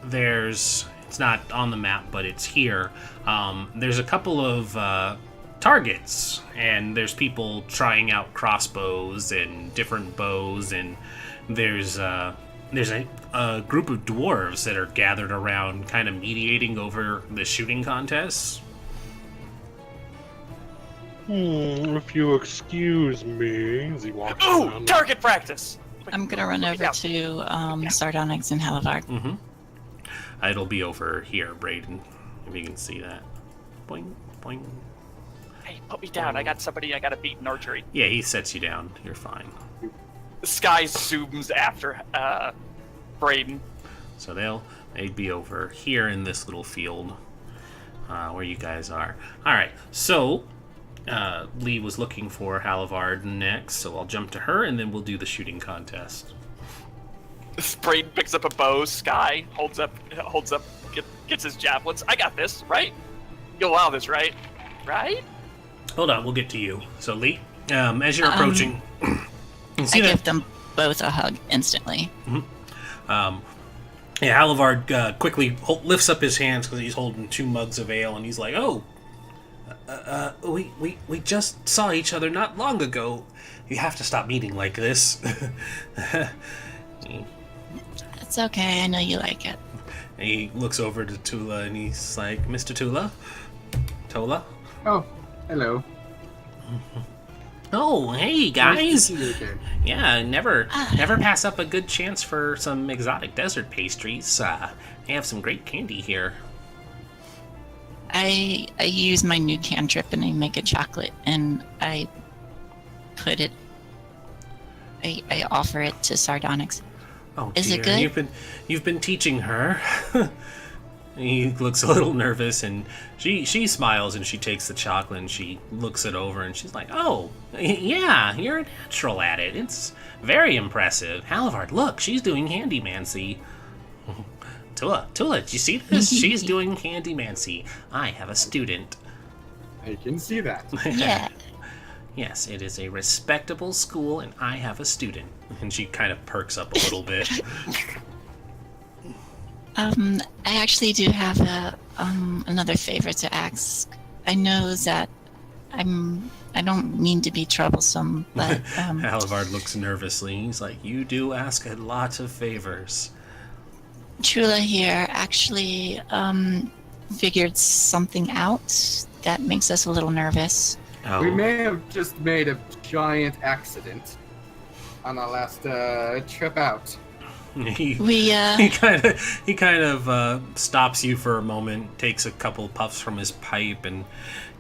it's not on the map, but it's here. There's a couple of targets, and there's people trying out crossbows and different bows, and there's a group of dwarves that are gathered around, kind of mediating over the shooting contests. If you excuse me, as he walks Ooh, around. target practice. I'm gonna run over to Sardonyx and Halivard. Mm-hmm. It'll be over here, Braden, if you can see that. Boing, boing. Hey, put me down. I got somebody I gotta beat in archery. Yeah, he sets you down. You're fine. The sky zooms after Braden. So they'd be over here in this little field where you guys are. All right, so Lee was looking for Halivard next, so I'll jump to her, and then we'll do the shooting contest. Braden picks up a bow. Sky holds up, gets his javelins. I got this, right? You'll allow this, right? Right? Hold on, we'll get to you. So Lee, as you're approaching, you see I that. give them both a hug instantly. Halivard quickly lifts up his hands because he's holding 2 mugs of ale, and he's like, "Oh, we just saw each other not long ago. You have to stop meeting like this." It's okay, I know you like it. And he looks over to Tula, and he's like, "Mr. Tula? Tola? Oh, hello. Oh, hey, Nice guys. to see you again. Yeah, never pass up a good chance for some exotic desert pastries. They have some great candy here." I use my new cantrip and I make a chocolate and I put it. I offer it to Sardonyx. Oh, Is it dear. good? You've been teaching her. He looks a little nervous, and she smiles, and she takes the chocolate, and she looks it over, and she's like, "Oh, yeah, you're a natural at it. It's very impressive. Halivard, look, she's doing handymancy." Tula, did you see this? She's doing handymancy. I have a student. I can see that. Yeah. Yes, it is a respectable school, and I have a student. And she kind of perks up a little bit. I actually do have another favor to ask. I know that I don't mean to be troublesome, but Halivard looks nervously. He's like, "You do ask a lot of favors." Trula here actually figured something out that makes us a little nervous. Oh. We may have just made a giant accident on our last trip out. He We kind of stops you for a moment, takes a couple puffs from his pipe, and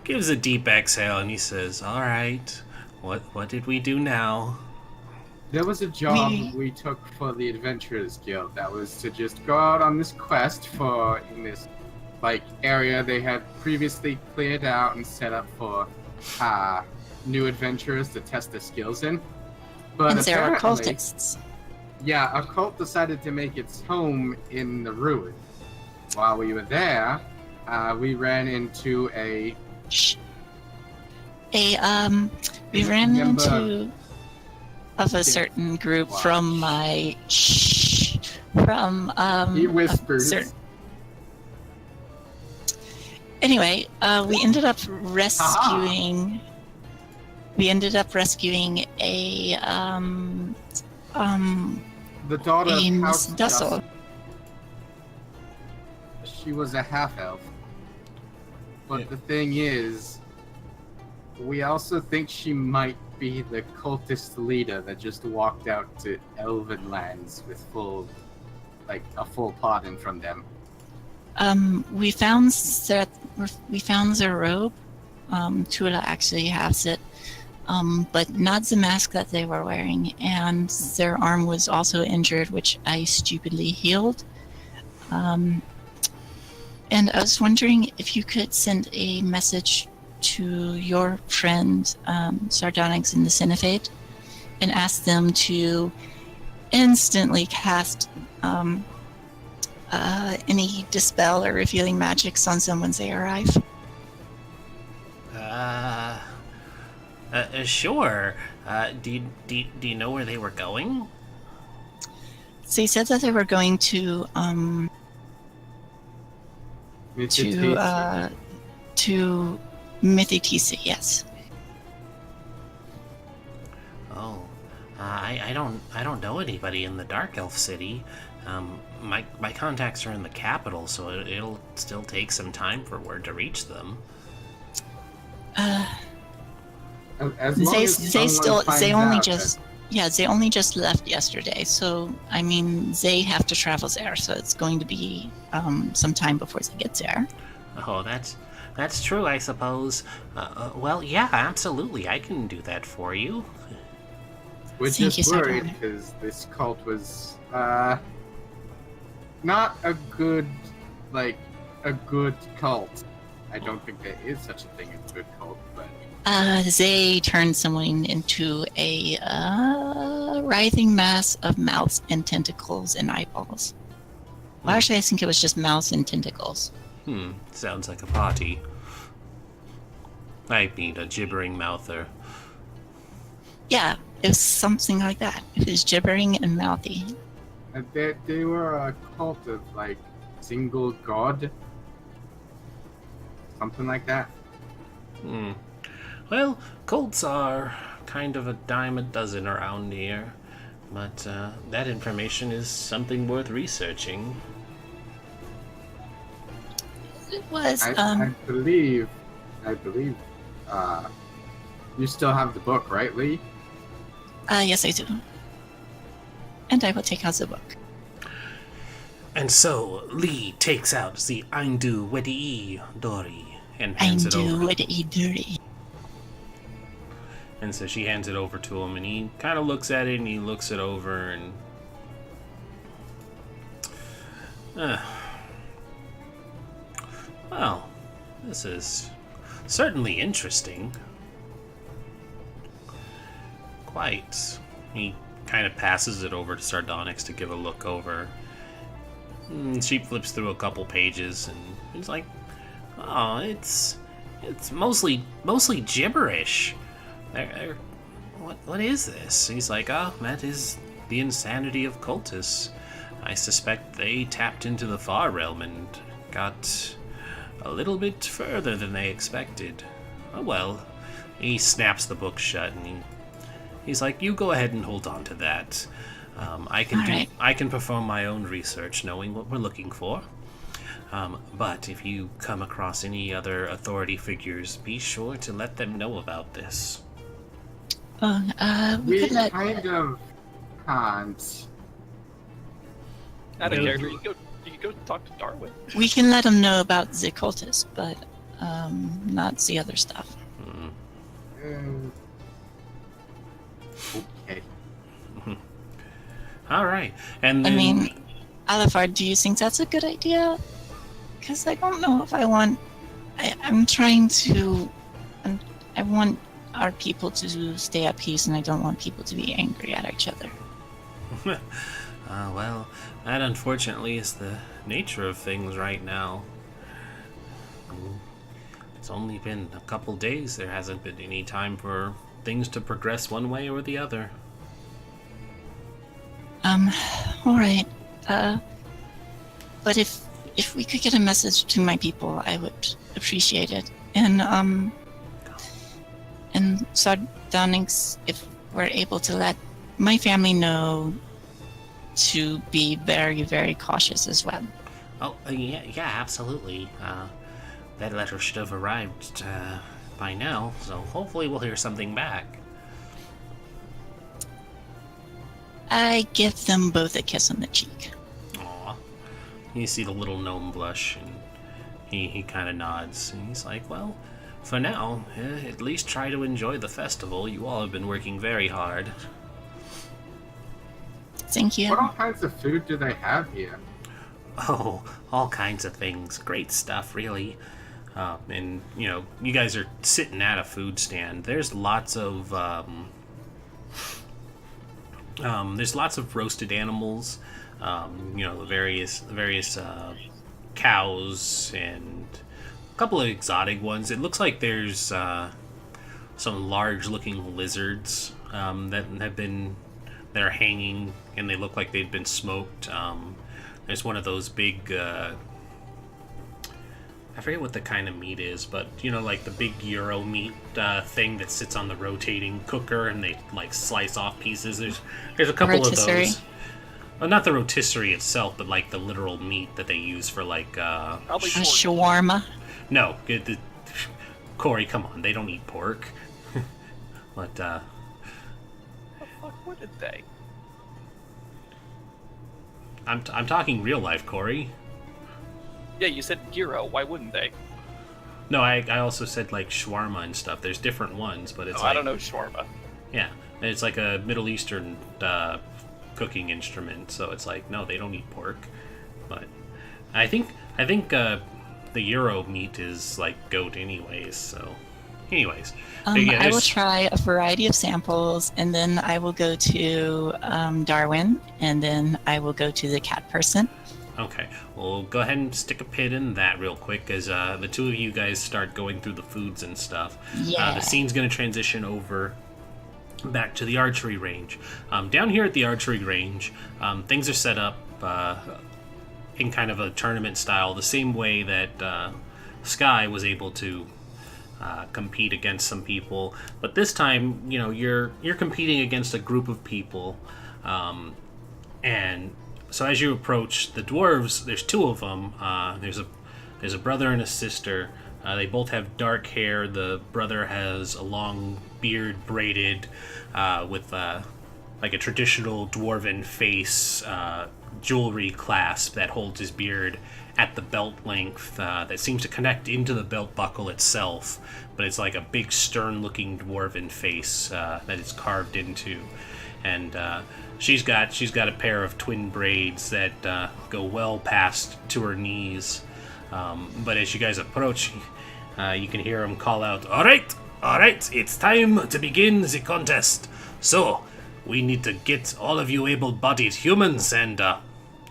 gives a deep exhale, and he says, "All right, what did we do now?" There was a job we took for the Adventurers Guild that was to just go out on this quest in this area they had previously cleared out and set up for new adventurers to test their skills in. But and there are apparently, cultists. yeah, a cult decided to make its home in the ruin. While we were there, we ran into we ran Member- into of a certain group Wow. from my He whispers. Anyway, we ended up rescuing. We ended up rescuing a The daughter of Miss House Dussel. Dussel. She was a half-elf. But Yeah. the thing is, we also think she might be the cultist leader that just walked out to Elven lands with a full pardon from them. We found their robe. Tula actually has it, but not the mask that they were wearing, and their arm was also injured, which I stupidly healed. And I was wondering if you could send a message to your friend Sardonyx in the Cinefate and ask them to instantly cast any dispel or revealing magics on someone as they arrive. Sure. Do you know where they were going? So he said that they were going to Mythitisi, yes. Oh, I don't know anybody in the Dark Elf City. My contacts are in the capital, so it'll still take some time for word to reach them. As long as someone finds out they only just left yesterday. So I mean, they have to travel there, so it's going to be some time before they get there. Oh, that's true, I suppose. Well, yeah, absolutely, I can do that for you. We're Thank you, just worried Sardonyx. because this cult was not a good cult. I don't think there is such a thing as a good cult, but They turned someone into a writhing mass of mouths and tentacles and eyeballs. Well, actually, I think it was just mouths and tentacles. Sounds like a party. I mean, a gibbering mouther. Yeah, it was something like that. It was gibbering and mouthy. they were a cult of like single god, something like that. Well, cults are kind of a dime a dozen around here, but that information is something worth researching. It was, I believe, you still have the book, right, Lee? yes, I do. And I will take out the book. And so Lee takes out the Aindu Wedi Dori and hands it over. Dirty. And so she hands it over to him, and he kind of looks at it, and he looks it over, and well, this is certainly interesting. Quite. He kind of passes it over to Sardonyx to give a look over. She flips through a couple pages, and he's like, "Oh, it's mostly gibberish. What is this?" He's like, "Oh, that is the insanity of cultists. I suspect they tapped into the far realm and got a little bit further than they expected. Oh well." He snaps the book shut, and he's like, "You go ahead and hold on to that. I can perform my own research, knowing what we're looking for. But if you come across any other authority figures, be sure to let them know about this." We could let... kind of can't. Out of character, you can go talk to Darwin. We can let them know about the cultists, but not the other stuff. Okay. All right, and I then, mean, Alifard, do you think that's a good idea? Because I don't know if I want... I'm trying to... I want our people to stay at peace, and I don't want people to be angry at each other. well, that unfortunately is the nature of things right now. It's only been a couple days. There hasn't been any time for things to progress one way or the other. Alright. But if we could get a message to my people, I would appreciate it. And Sardonyx, if we're able to let my family know to be very, very cautious as well. Oh, yeah, absolutely. That letter should have arrived by now, so hopefully we'll hear something back. I give them both a kiss on the cheek. Aw. You see the little gnome blush, and he kind of nods, and he's like, "Well, for now, at least try to enjoy the festival. You all have been working very hard." Thank you. What all kinds of food do they have here? Oh, all kinds of things. Great stuff, really. And you guys are sitting at a food stand. There's lots of roasted animals. The various cows and a couple of exotic ones. It looks like there's some large-looking lizards that are hanging, and they look like they've been smoked. There's one of those big. I forget what the kind of meat is, but like the big gyro meat thing that sits on the rotating cooker, and they like slice off pieces. There's a couple Rotisserie? of those. Well, not the rotisserie itself, but like the literal meat that they use for like. Probably A pork. shawarma? No, Corey, come on, they don't eat pork. But What the fuck wouldn't they? I'm talking real life, Corey. Yeah, you said gyro. Why wouldn't they? No, I also said like shawarma and stuff. There's different ones, but it's Oh, like I don't know shawarma. yeah, it's like a Middle Eastern cooking instrument. So it's like no, they don't eat pork. But I think the gyro meat is like goat anyways. So anyways, but yeah, I will there's- try a variety of samples, and then I will go to Darwin, and then I will go to the cat person. Okay, well, go ahead and stick a pin in that real quick as the two of you guys start going through the foods and stuff. Yeah. The scene's going to transition over back to the archery range. Down here at the archery range, things are set up in kind of a tournament style, the same way that Sky was able to compete against some people. But this time, you're competing against a group of people, and so as you approach the dwarves, there's two of them. There's a brother and a sister. They both have dark hair. The brother has a long beard braided with like a traditional dwarven face jewelry clasp that holds his beard at the belt length that seems to connect into the belt buckle itself. But it's like a big stern-looking dwarven face that it's carved into. And she's got a pair of twin braids that go well past to her knees. But as you guys approach, you can hear him call out, all right, it's time to begin the contest. So, we need to get all of you able-bodied humans and,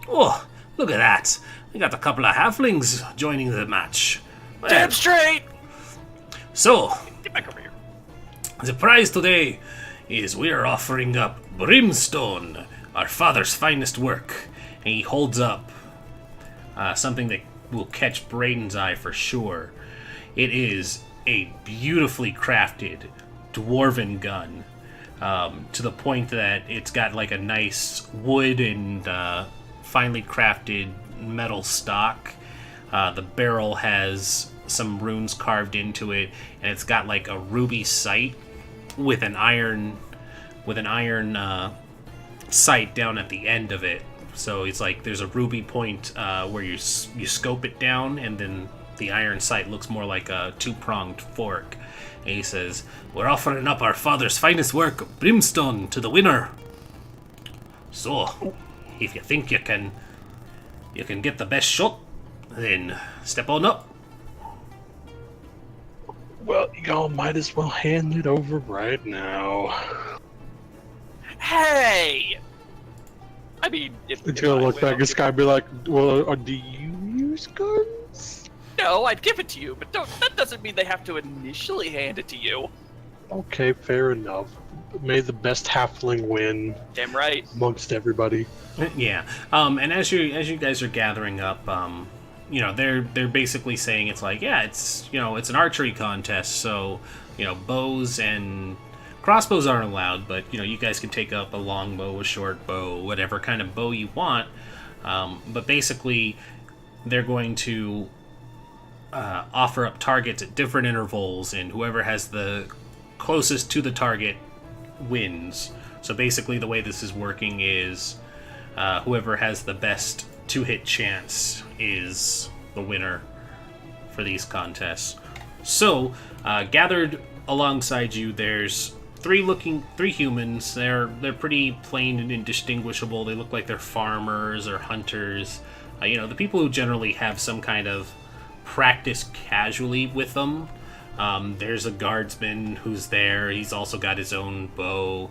oh, look at that. We got a couple of halflings joining the match. Well, Damn straight! so, Get back over here. the prize today is we are offering up Brimstone, our father's finest work. And he holds up something that will catch Braden's eye for sure. It is a beautifully crafted dwarven gun, to the point that it's got like a nice wood and finely crafted metal stock. The barrel has some runes carved into it, and it's got like a ruby sight with an iron sight down at the end of it. So it's like there's a ruby point where you scope it down, and then the iron sight looks more like a two-pronged fork. And he says, "We're offering up our father's finest work, Brimstone, to the winner. So, if you think you can get the best shot, then step on up." Well, y'all might as well hand it over right now. Hey! I mean, if It's if gonna I look win, back I'll at Sky give and be like, well, do you use guns? it- No, I'd give it to you, but that doesn't mean they have to initially hand it to you. Okay, fair enough. May the best halfling win Damn right. amongst everybody. Yeah. And as you guys are gathering up, they're basically saying it's like, yeah, it's it's an archery contest, so bows and crossbows aren't allowed, but you guys can take up a long bow, a short bow, whatever kind of bow you want. But basically, they're going to offer up targets at different intervals, and whoever has the closest to the target wins. So basically, the way this is working is whoever has the best two-hit chance is the winner for these contests. So, gathered alongside you, there's three humans. They're pretty plain and indistinguishable. They look like they're farmers or hunters. The people who generally have some kind of practice casually with them. There's a guardsman who's there. He's also got his own bow.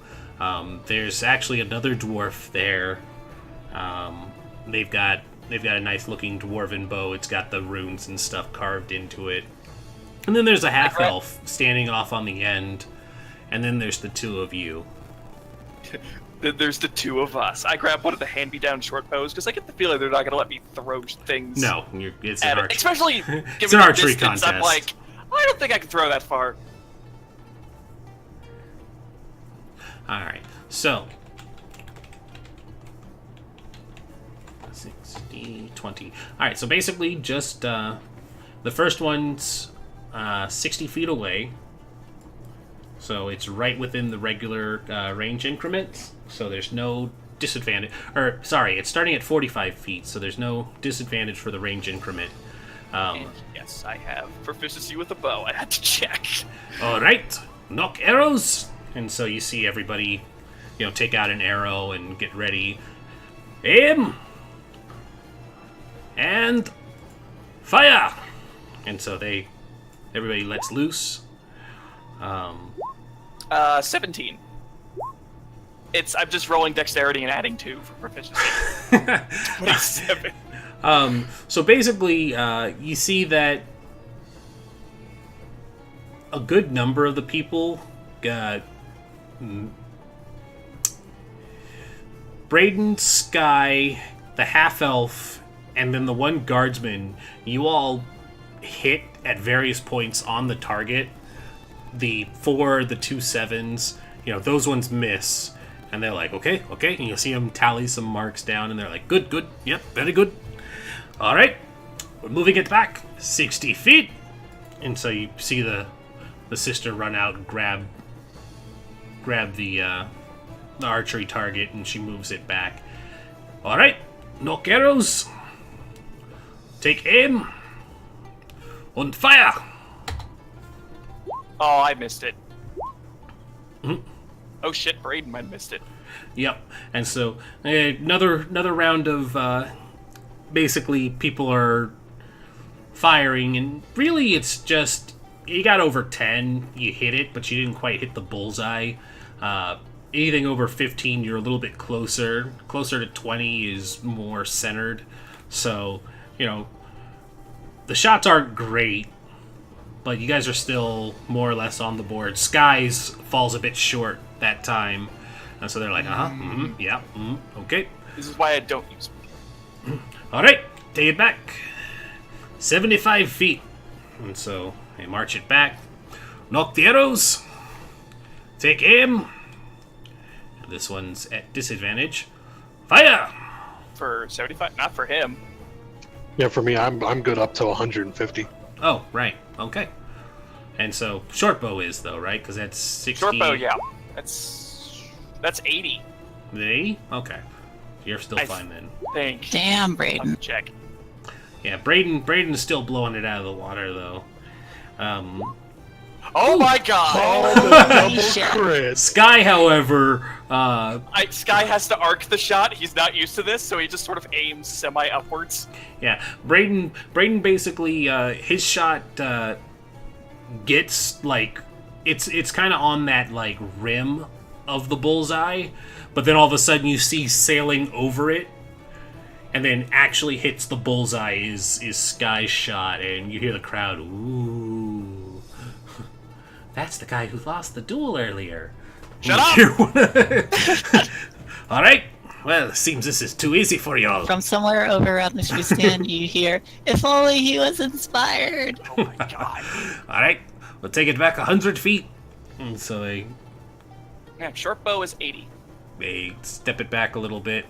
There's actually another dwarf there. They've got a nice looking dwarven bow. It's got the runes and stuff carved into it. And then there's a half elf standing off on the end. And then there's the two of you. There's the two of us. I grab one of the hand-me-down short bows because I get the feeling they're not going to let me throw things. No, it's an archery. Especially given it's an the archery distance, contest. I'm like, I don't think I can throw that far. Alright, so 60, 20. Alright, so basically just the first one's 60 feet away. So it's right within the regular range increments. So there's no disadvantage. Or, sorry, it's starting at 45 feet, so there's no disadvantage for the range increment. And yes, I have proficiency with a bow. I had to check. Alright, knock arrows! And so you see everybody, take out an arrow and get ready. Aim! And fire! And so everybody lets loose. 17. I'm just rolling dexterity and adding 2 for proficiency. 27. So basically, you see that a good number of the people got Braden, Sky, the half-elf, and then the one guardsman. You all hit at various points on the target. The 4, the 2 7s, those ones miss. And they're like, okay. And you'll see them tally some marks down, and they're like, good, yep, very good. All right, we're moving it back 60 feet. And so you see the sister run out and grab the archery target, and she moves it back. All right, knock arrows. Take aim. And fire. Oh, I missed it. Mm-hmm. Oh shit, Braden might have missed it. Yep. And so another round of basically people are firing, and really it's just you got over 10, you hit it, but you didn't quite hit the bullseye. Anything over 15, you're a little bit closer. Closer to 20 is more centered. So, the shots aren't great, but you guys are still more or less on the board. Sky's falls a bit short that time. And so they're like, okay. This is why I don't use it. All right, take it back. 75 feet. And so they march it back. Knock the arrows. Take aim. This one's at disadvantage. Fire! For 75? Not for him. Yeah, for me, I'm good up to 150. Oh, right. Okay. And so short bow is, though, right? Because that's 60. Short bow, yeah. That's 80. 80? Okay. You're still fine then. Think. Damn, Braden. Check. Yeah, Braden's still blowing it out of the water, though. Oh my god! Oh, the double crit. Sky, however, Sky has to arc the shot. He's not used to this, so he just sort of aims semi-upwards. yeah, Braden basically, his shot gets like it's kind of on that like rim of the bullseye, but then all of a sudden you see sailing over it, and then actually hits the bullseye is Sky's shot, and you hear the crowd, ooh. That's the guy who lost the duel earlier. Shut up! All right. Well, it seems this is too easy for y'all. From somewhere over on the street stand, you hear, "If only he was inspired." Oh my god. All right. We'll take it back 100 feet. And so Man, short bow is 80. they step it back a little bit.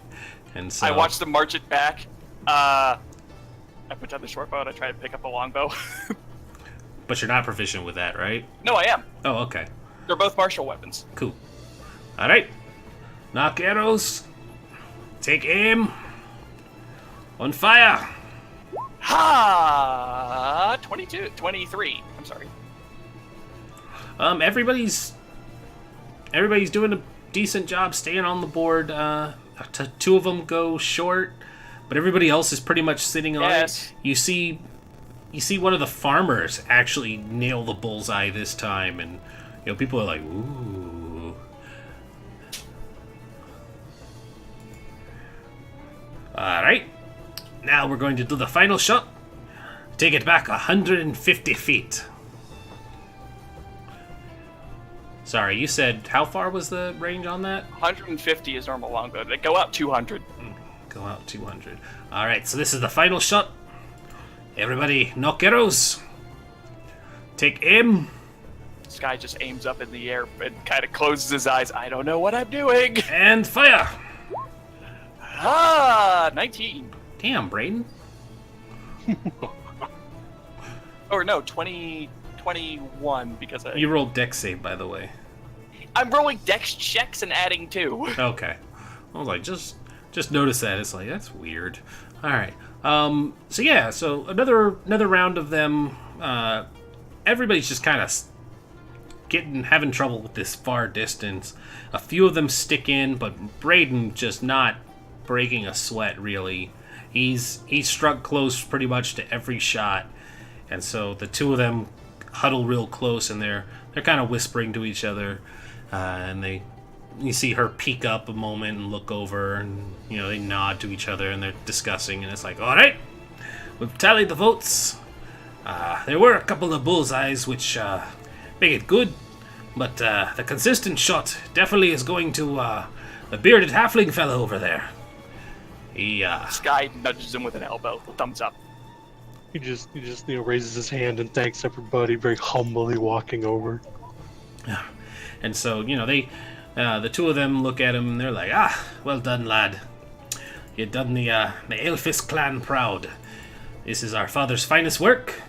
And so I watch them march it back. I put down the short bow and I try to pick up a longbow. But you're not proficient with that, right? No, I am. Oh, okay. They're both martial weapons. Cool. All right. Knock arrows. Take aim. On fire. Ha! 23. I'm sorry. Everybody's doing a decent job staying on the board. Two of them go short. but everybody else is pretty much sitting on Yes. it. You see one of the farmers actually nail the bullseye this time, and people are like, ooh. All right, now we're going to do the final shot. Take it back 150 feet. Sorry, you said how far was the range on that? 150 is normal longbow. They go out 200. Go out 200. All right, so this is the final shot. Everybody, knock arrows. Take aim. This guy just aims up in the air and kind of closes his eyes. I don't know what I'm doing. And fire. 19. Damn, Braden. Or no, 21 because You rolled dex save, by the way. I'm rolling dex checks and adding 2. Okay. I was like, just notice that. It's like, that's weird. All right. So another round of them. Everybody's just kind of having trouble with this far distance. A few of them stick in, but Braden just not breaking a sweat, really. He's struck close pretty much to every shot, and so the two of them huddle real close, and they're kind of whispering to each other, and you see her peek up a moment and look over, and they nod to each other, and they're discussing, and it's like, all right, we've tallied the votes. There were a couple of bullseyes, which make it good, but the consistent shot definitely is going to the bearded halfling fellow over there. He This guy nudges him with an elbow. Thumbs up. He just raises his hand and thanks everybody, very humbly walking over. And so, the two of them look at him and they're like, well done, lad. You done the Elfis clan proud. This is our father's finest work,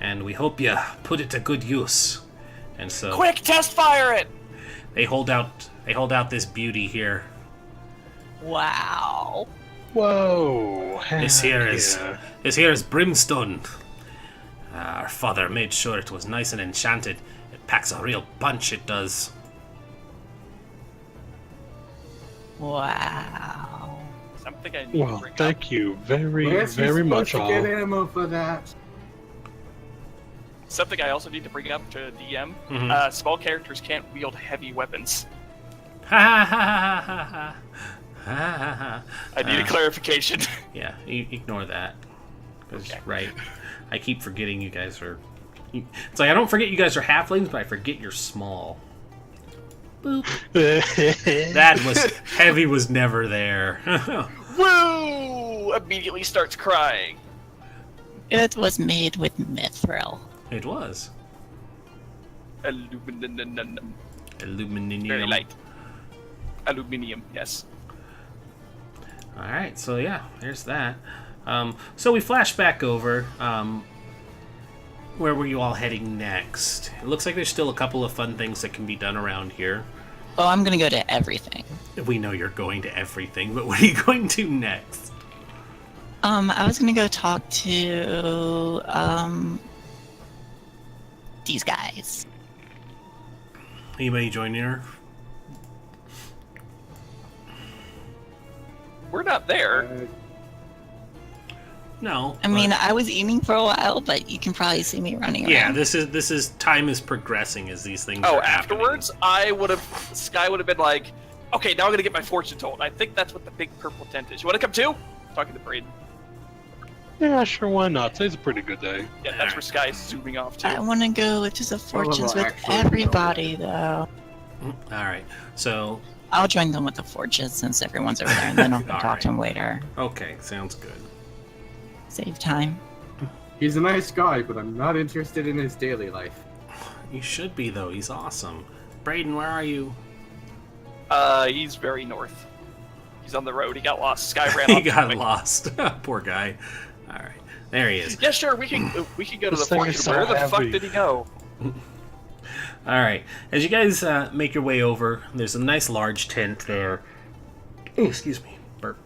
and we hope you put it to good use. And so, Quick, test fire it! they hold out this beauty here. Wow. Whoa! This here yeah. is brimstone. Our father made sure it was nice and enchanted. It packs a real punch, it does. Wow. Something I need to Well, bring up. thank you very, Where's he very supposed much, to all. get ammo for that? Something I also need to bring up to DM. Mhm. Small characters can't wield heavy weapons. Ha ha ha ha ha ha ha. I need a clarification. Yeah, ignore that. 'Cause, Okay. right, I keep forgetting you guys are. It's like I don't forget you guys are halflings, but I forget you're small. Boop. That was heavy. Was never there. Woo! Immediately starts crying. It was made with mithril. It was Aluminum. aluminium. Very light. Aluminium, yes. All right, so yeah, there's that. So we flash back over. Where were you all heading next? It looks like there's still a couple of fun things that can be done around here. Oh, I'm gonna go to everything. We know you're going to everything, but what are you going to next? I was gonna go talk to these guys. Anybody join her? We're not there. No. I mean, I was eating for a while, but you can probably see me running yeah, around. this is time is progressing as these things. Oh, are happening. afterwards, Sky would have been like, okay, now I'm gonna get my fortune told. I think that's what the big purple tent is. You wanna come too? Talking to Braden. Yeah, sure, why not? Today's a pretty good day. Yeah, that's where Sky's zooming off to. I want to go to the fortunes with actually everybody, though. All right. So I'll join them with the fortunes since everyone's over there, and then I'll All talk right. to them later. okay, sounds good. Save time. He's a nice guy, but I'm not interested in his daily life. You should be though. He's awesome. Braden, where are you? He's very north. He's on the road. He got lost. Sky ran He off. got quick. lost. Poor guy. All right, there he is. Yeah, sure. We can go to the This thing fortune. is so Where the fuck heavy. did he go? All right. As you guys make your way over, there's a nice large tent there. Oh, excuse me, burp.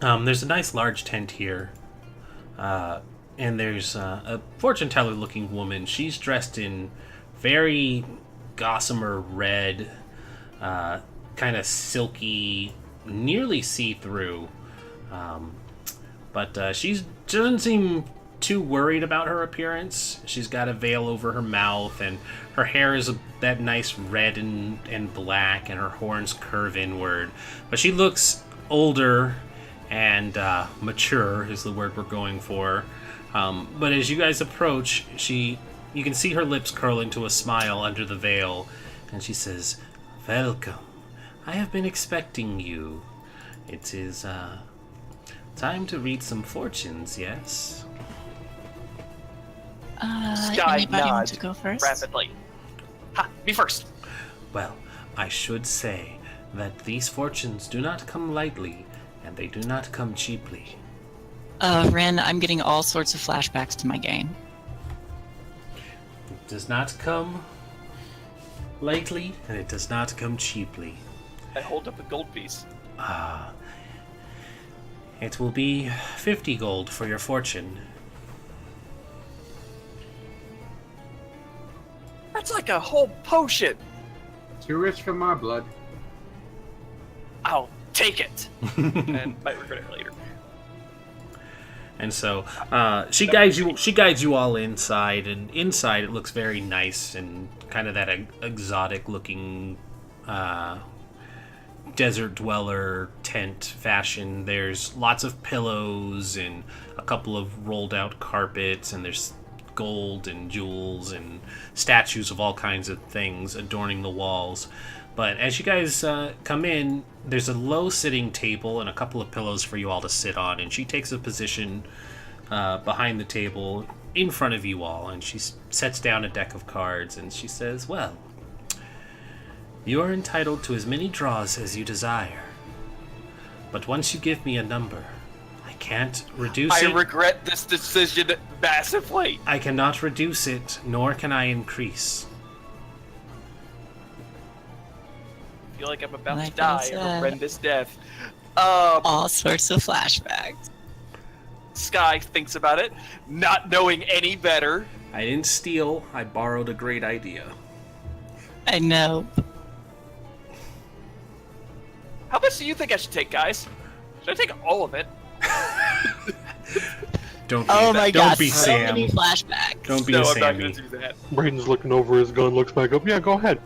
There's a nice large tent here, and there's a fortune teller-looking woman. She's dressed in very gossamer red, kind of silky, nearly see-through But she doesn't seem too worried about her appearance. She's got a veil over her mouth, and her hair is that nice red and black, and her horns curve inward. But she looks older and mature is the word we're going for. But as you guys approach, you can see her lips curl into a smile under the veil, and she says, "Welcome. I have been expecting you. It is time to read some fortunes, yes?" Sky Anybody want nods to go first? rapidly. Ha! Me first. Well, I should say that these fortunes do not come lightly, and they do not come cheaply. Ren, I'm getting all sorts of flashbacks to my game. It does not come lightly, and it does not come cheaply. I hold up a gold piece. It will be 50 gold for your fortune. That's like a whole potion. Too rich for my blood. I'll take it. And might regret it later. And so she guides you all inside, and inside it looks very nice and kind of that exotic looking desert dweller tent fashion. There's lots of pillows and a couple of rolled out carpets, and there's gold and jewels and statues of all kinds of things adorning the walls. But as you guys come in, there's a low sitting table and a couple of pillows for you all to sit on, and she takes a position behind the table in front of you all, and she sets down a deck of cards, and she says, "Well, you are entitled to as many draws as you desire, but once you give me a number, I can't reduce it. I regret this decision massively. I cannot reduce it, nor can I increase." I feel like I'm about Like to die I a said. horrendous death. All sorts of flashbacks. Sky thinks about it, not knowing any better. I didn't steal, I borrowed a great idea. I know. How much do you think I should take, guys? Should I take all of it? Don't be, Oh my don't god, be so Sam. many flashbacks. Don't be No, a I'm not Sammy. going to do that. Brayden's looking over his gun, looks back up. Yeah, go ahead.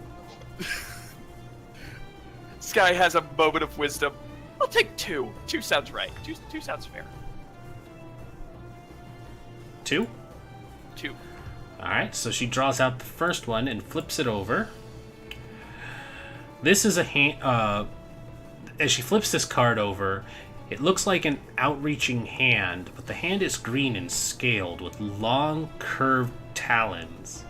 Sky has a moment of wisdom. I'll take two. Two sounds right. Two sounds fair. 2? Two. Alright, so she draws out the first one and flips it over. This is a hand. As she flips this card over, it looks like an outreaching hand, but the hand is green and scaled with long, curved talons.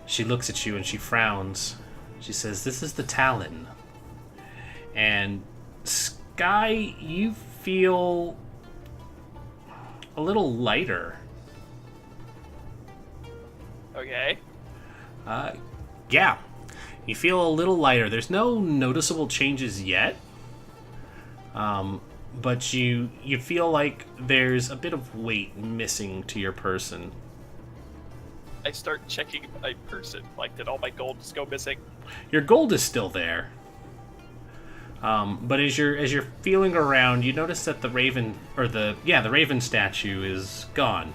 She looks at you and she frowns. She says, "This is the talon." And Sky, you feel a little lighter. Okay. Yeah, you feel a little lighter. There's no noticeable changes yet, but you feel like there's a bit of weight missing to your person. I start checking my person. Like, did all my gold just go missing? Your gold is still there, but as you're feeling around, you notice that the raven the raven statue is gone.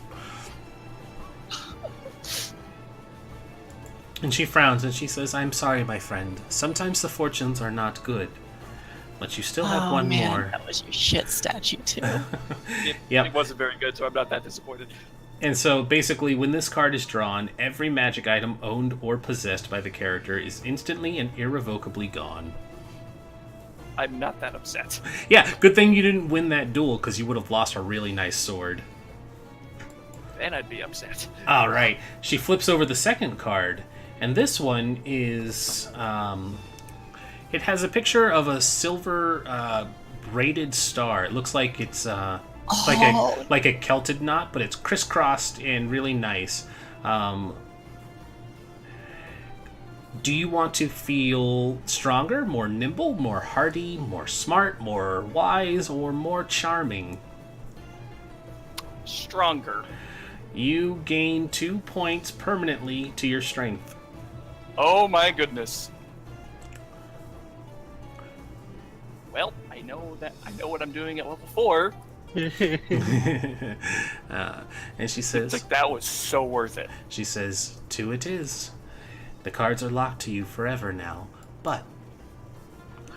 And she frowns and she says, "I'm sorry, my friend. Sometimes the fortunes are not good. But you still have one man, more." That was your shit statue too. Yep. It wasn't very good, so I'm not that disappointed. And so basically, when this card is drawn, every magic item owned or possessed by the character is instantly and irrevocably gone. I'm not that upset. Yeah, good thing you didn't win that duel, because you would have lost a really nice sword. Then I'd be upset. Alright, she flips over the second card, and this one is, it has a picture of a silver braided star. It looks like it's like a Celtic knot, but it's crisscrossed and really nice. Do you want to feel stronger, more nimble, more hardy, more smart, more wise, or more charming? Stronger. You gain 2 points permanently to your strength. Oh my goodness. Well, I know what I'm doing at level 4. And she It's says, like, that was so worth it. she says, "Two it is. The cards are locked to you forever now, but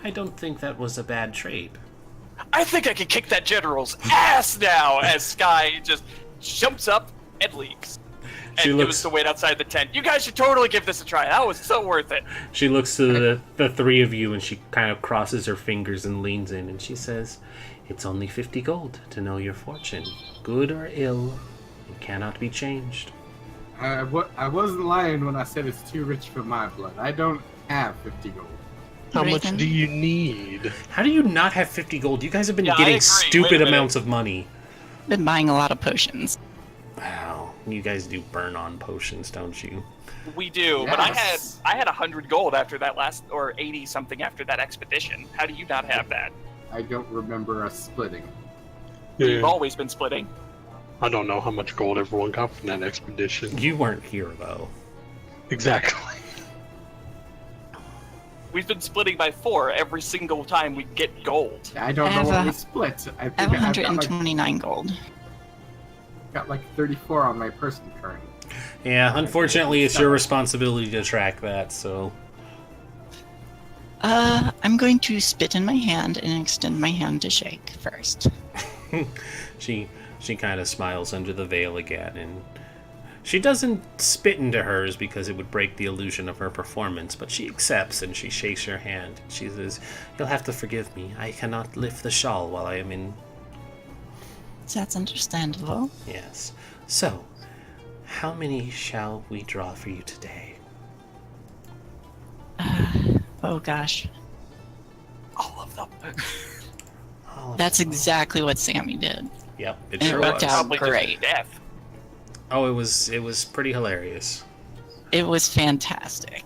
I don't think that was a bad trade." I think I can kick that general's ass now as Sky just jumps up and leaves. She And looks- gives us to wait outside the tent. You guys should totally give this a try. That was so worth it. She looks to the three of you and she kind of crosses her fingers and leans in and she says, "It's only 50 gold to know your fortune. Good or ill, it cannot be changed." I wasn't lying when I said it's too rich for my blood. I don't have 50 gold. How much Reason? do you need? How do you not have 50 gold? You guys have been Yeah, I getting agree. stupid Wait a minute. amounts of money. Been buying a lot of potions. Wow, you guys do burn on potions, don't you? We do, but Yes. I had 100 gold after that last, or 80 something after that expedition. How do you not have that? I don't remember us splitting. We've Yeah, always been splitting. I don't know how much gold everyone got from that expedition. You weren't here, though. Exactly. We've been splitting by 4 every single time we get gold. I don't I know have what a- we split. I I have think I've got 129 gold. like 34 on my person currently. Yeah, unfortunately, it's your responsibility to track that, so... I'm going to spit in my hand and extend my hand to shake first. She kind of smiles under the veil again, and she doesn't spit into hers because it would break the illusion of her performance, but she accepts and she shakes your hand. She says, "You'll have to forgive me. I cannot lift the shawl while I am in..." That's understandable. Yes. So, how many shall we draw for you today? Oh gosh. All of them. All of That's them. exactly what Sammy did. Yep, it And it sure worked was. out. Probably just Great. death. Oh, it was pretty hilarious. It was fantastic.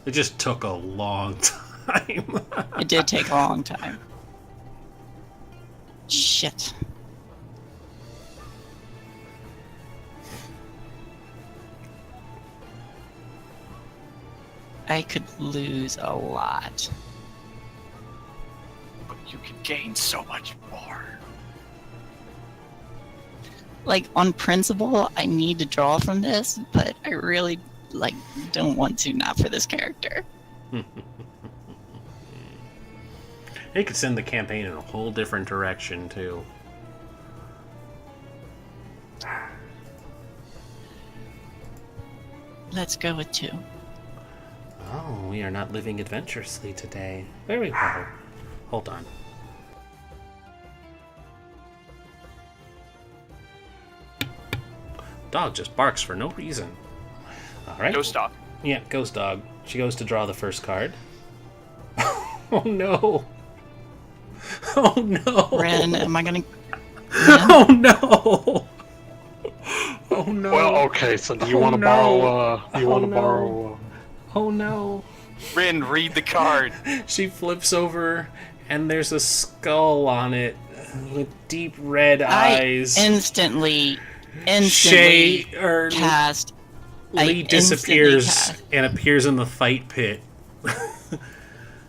It just took a long time. It did take a long time. Shit. I could lose a lot. But you can gain so much more. Like, on principle, I need to draw from this, but I really, don't want to, not for this character. It could send the campaign in a whole different direction, too. Let's go with 2. Oh, we are not living adventurously today. Very well. Hold on. Dog just barks for no reason. Alright. Ghost dog. Yeah, ghost dog. She goes to draw the first card. Oh no. Oh no. Ren, am I gonna... Oh no. Oh no. Well, okay. So do you Oh, want to no. borrow? You Oh, want to no. borrow? Oh no. Rin, read the card. She flips over and there's a skull on it with deep red I eyes. instantly Shay or cast... I Lee instantly disappears cast. and appears in the fight pit.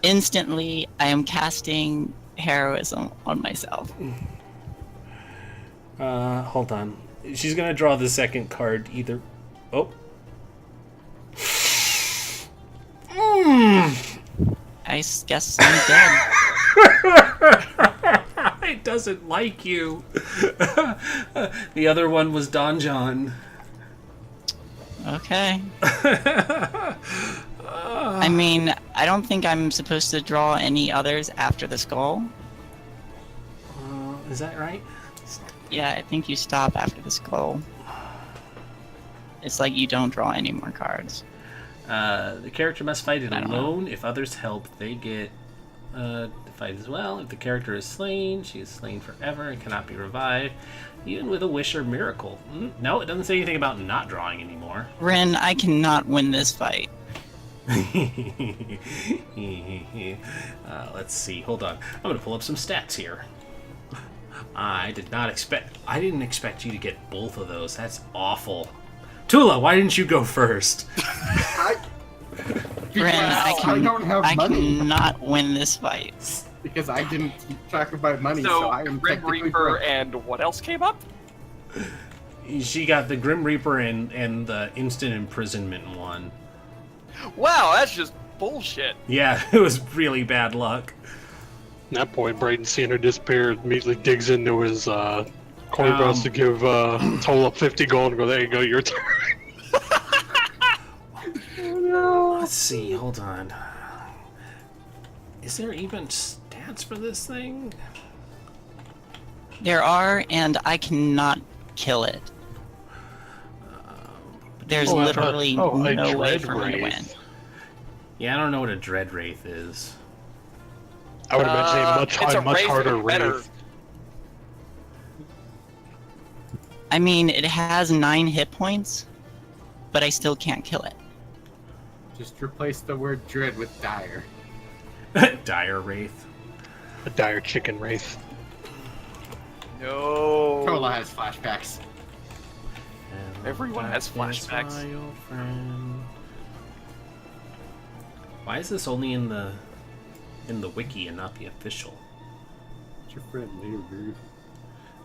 Instantly, I am casting heroism on myself. Hold on. She's gonna draw the second card either. Oh. I guess I'm dead. It doesn't like you. The other one was Don John. Okay. I mean, I don't think I'm supposed to draw any others after the skull. Is that right? Yeah, I think you stop after the skull. It's like you don't draw any more cards. The character must fight it I don't know. alone. If others help, they get to fight as well. If the character is slain, she is slain forever and cannot be revived, even with a wish or miracle. No, it doesn't say anything about not drawing anymore. Ren, I cannot win this fight. Let's see. Hold on. I'm gonna pull up some stats here. I didn't expect you to get both of those. That's awful. Tula, why didn't you go first? Bryn, I don't have I money. cannot win this fight. Because I didn't keep track of my money, so, So I am Grim technically Reaper broke. and what else came up? She got the Grim Reaper and the instant imprisonment one. Wow, that's just bullshit. Yeah, it was really bad luck. At that point, Brayden, seeing her disappear, immediately digs into his coin belts to give Tola 50 gold and go, there you go, your turn. Let's see, hold on. Is there even stats for this thing? There are, and I cannot kill it. There's literally a no way Dread for me to win. Wraith. Yeah, I don't know what a Dread Wraith is. I would imagine it's a much Wraith harder with better- Wraith. I mean, it has 9 hit points, but I still can't kill it. Just replace the word dread with dire. Dire Wraith. A dire chicken Wraith. No. Tola has flashbacks. Everyone has flashbacks. Why is this only in the wiki and not the official? It's your friend, later, dude.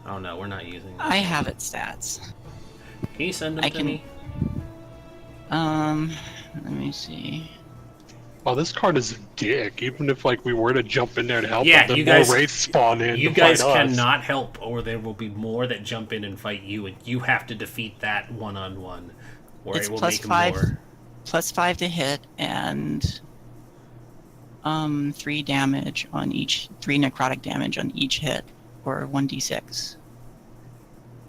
Oh no, we're not using that. I have its stats. Can you send them I to can- me? Let me see. Well, this card is a dick. Even if like we were to jump in there to help, Yeah, them, you then more guys- Wraiths spawn in. You to guys fight us. cannot help, or there will be more that jump in and fight you, and you have to defeat that one-on-one, or It's it will plus make 5. more. Plus 5 to hit, and 3 damage on each, 3 necrotic damage on each hit, or 1d6.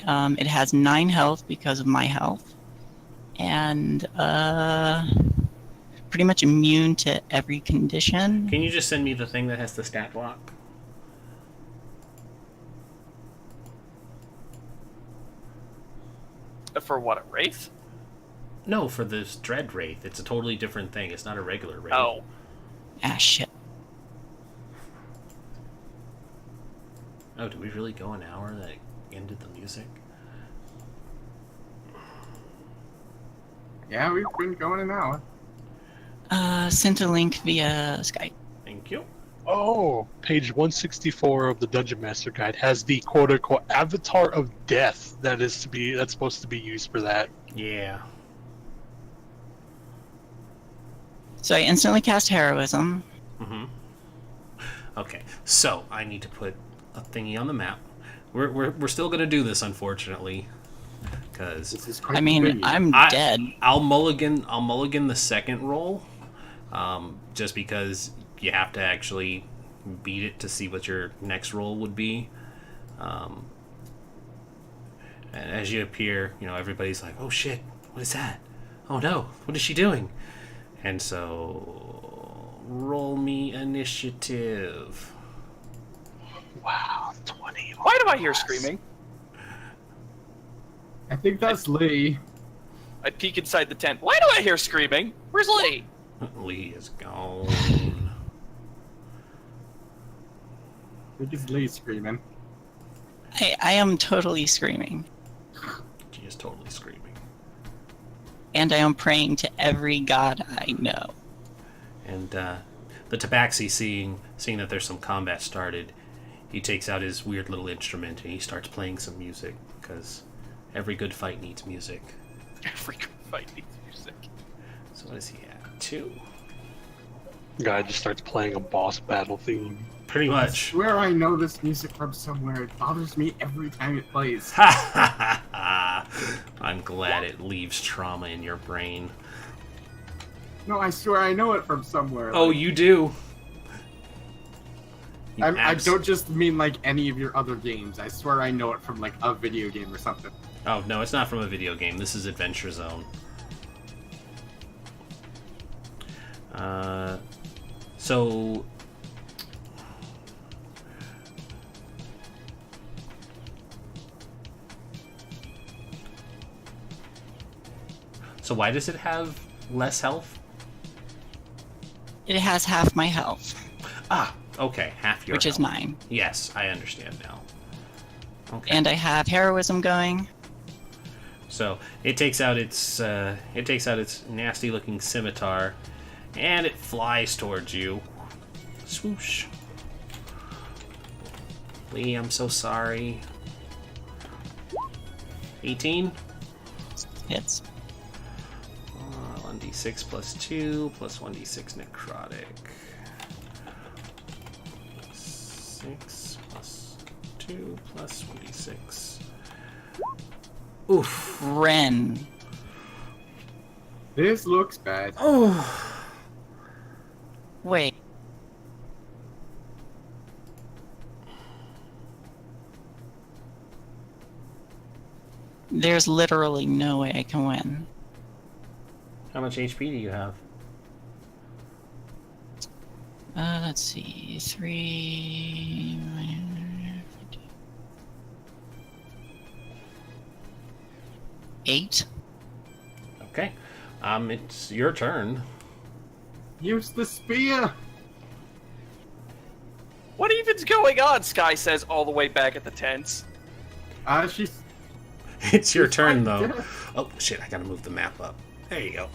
It has 9 health because of my health, and pretty much immune to every condition. Can you just send me the thing that has the stat block? For what, a Wraith? No, for this Dread Wraith. It's a totally different thing. It's not a regular Wraith. Oh. Ah, shit. Oh, did we really go an hour that ended the music? Yeah, we've been going an hour. Sent a link via Skype. Thank you. Oh, page 164 of the Dungeon Master Guide has the quote-unquote Avatar of Death that's supposed to be used for that. Yeah. So I instantly cast Heroism. Mm-hmm. Okay, so I need to put a thingy on the map. We're still gonna do this, unfortunately, because This is quite I mean, convenient. I'm dead. I'll mulligan the second roll, just because you have to actually beat it to see what your next roll would be. And as you appear, everybody's like, "Oh shit, what is that? Oh no, what is she doing?" And so, roll me initiative. Wow, 20. Why do I hear screaming? I think that's Lee. I peek inside the tent. Why do I hear screaming? Where's Lee? Lee is gone. I think it's Lee screaming. I am totally screaming. She is totally screaming. And I am praying to every god I know. And the Tabaxi, seeing that there's some combat started, he takes out his weird little instrument and he starts playing some music, because every good fight needs music. Every good fight needs music. So what does he have? 2. Guy just starts playing a boss battle theme. Pretty I much. swear I know this music from somewhere. It bothers me every time it plays. Ha ha ha ha! I'm glad it leaves trauma in your brain. No, I swear I know it from somewhere. Oh, you do? You I don't just mean like any of your other games. I swear I know it from like a video game or something. Oh, no, it's not from a video game. This is Adventure Zone. So... So why does it have less health? It has half my health, Ah, okay, half your which is health. 9. Yes, I understand now. Okay. And I have Heroism going. So it takes out its nasty-looking scimitar, And it flies towards you. Swoosh. Lee, I'm so sorry. 18? Hits. 1d6 plus 2 plus 1d6 necrotic. 6 plus 2 plus 1d6. Oof. Ren. This looks bad. Oh. Wait. There's literally no way I can win. How much HP do you have? Let's see. 3. 8. Okay. It's your turn. Use the spear. What even's going on? Sky says all the way back at the tents. She's. It's your She's turn, right though. there. Oh, shit, I gotta move the map up. There you go.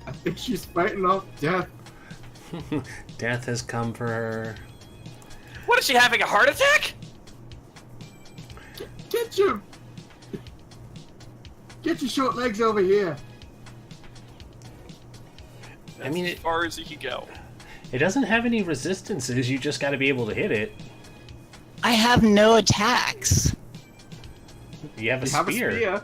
I think she's fighting off death. Death has come for her. What is she having, a heart attack? Get your short legs over here. I mean, as far as he can go. It doesn't have any resistances, you just gotta be able to hit it. I have no attacks. You have a You have a spear. spear.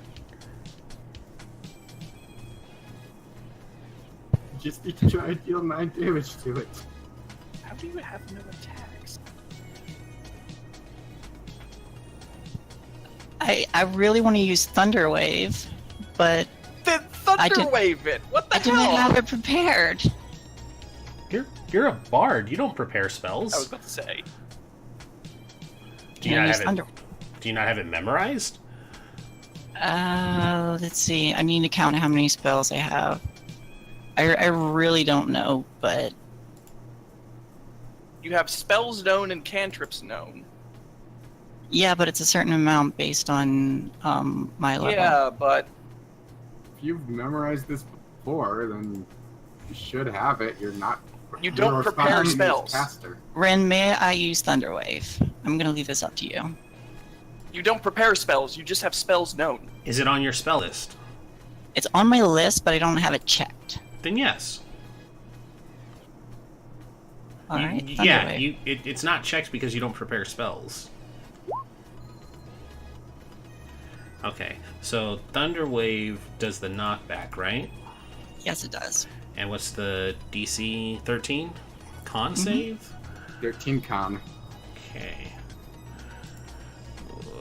You just need to try and deal 9 damage to it. How do you have no attacks? I really want to use Thunder Wave, but Then I did- Thunderwave it! What the I didn't hell? have it prepared. You're a bard. You don't prepare spells. I was about to say. Do you Can't not use have Thunder. it? Do you not have it memorized? Let's see. I need to count how many spells I have. I really don't know, but You have spells known and cantrips known. yeah, but it's a certain amount based on my level. Yeah, but If you've memorized this before, then you should have it. You're not. You don't you're a prepare fine spells. caster. Ren, may I use Thunder Wave? I'm gonna leave this up to you. you don't prepare spells, you just have spells known. Is it on your spell list? It's on my list, but I don't have it checked. Then yes. All right. Thunder Yeah, Wave. it's not checked because you don't prepare spells. Okay, so Thunder Wave does the knockback, right? Yes, it does. And what's the DC 13? Con Mm-hmm. save? 13 con. Okay.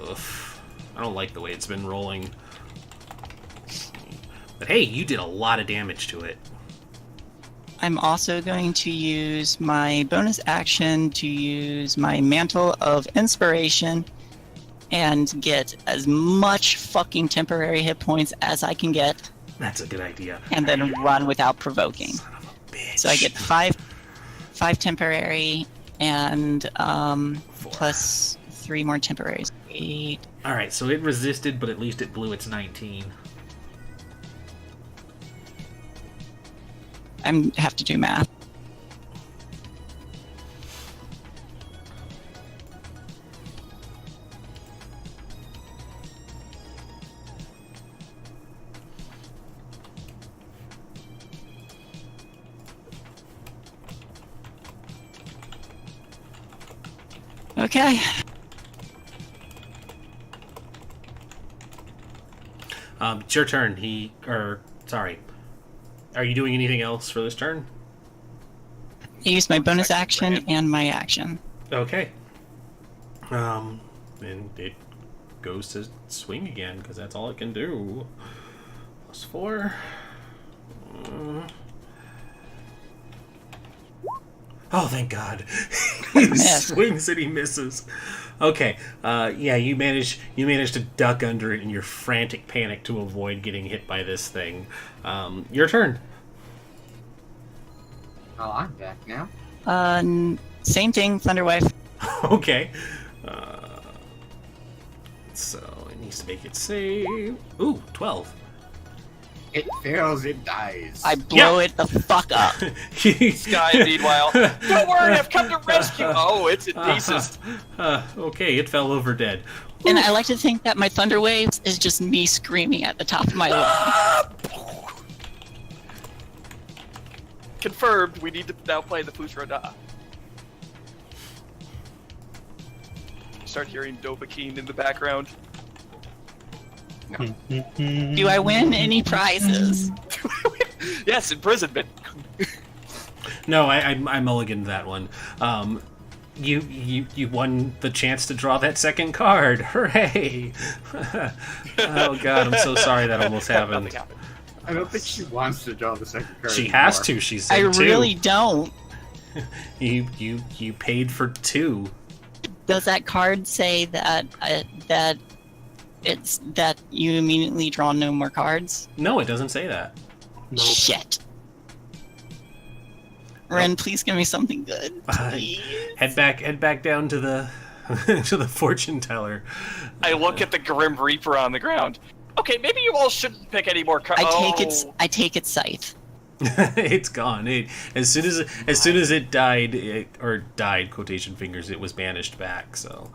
Oof. I don't like the way it's been rolling. But hey, you did a lot of damage to it. I'm also going to use my bonus action to use my Mantle of Inspiration and get as much fucking temporary hit points as I can get, That's a good idea. and then run without provoking. Son of a bitch. So I get five temporary and plus 3 more temporaries. 8. Alright, so it resisted, but at least it blew its 19. I have to do math. Okay. It's your turn. Sorry. Are you doing anything else for this turn? I used my bonus Second action round. and my action. Okay. And it goes to swing again, because that's all it can do. +4. Oh, thank God. He Miss. swings and he misses. Okay. Yeah, you manage to duck under it in your frantic panic to avoid getting hit by this thing. Your turn. Oh, I'm back now. Same thing, Thunderwave. Okay. So It needs to make it save. Ooh, 12. It fails, it dies. I blow it the fuck up. Sky, meanwhile, don't worry, I've come to rescue. Oh, it's in pieces. Okay, it fell over dead. And I like to think that my thunder waves is just me screaming at the top of my lungs. Confirmed, we need to now play the Fushroda. Start hearing Dovahkiin in the background. Do I win any prizes? Yes, imprisonment. No, I mulliganed that one. You won the chance to draw that second card. Hooray! Oh god, I'm so sorry that almost Nothing happened. happened. I don't think she wants to draw the second card. She has anymore. to. She said I two. really don't. You paid for 2. Does that card say that that you immediately draw no more cards? No, it doesn't say that. No. Shit. Ren, please give me something good. Please. Head back down to the to the fortune teller. I look at the Grim Reaper on the ground. Okay, maybe you all shouldn't pick any more cards. I take its scythe. It's gone. As soon as it died, died quotation fingers, it was banished back. So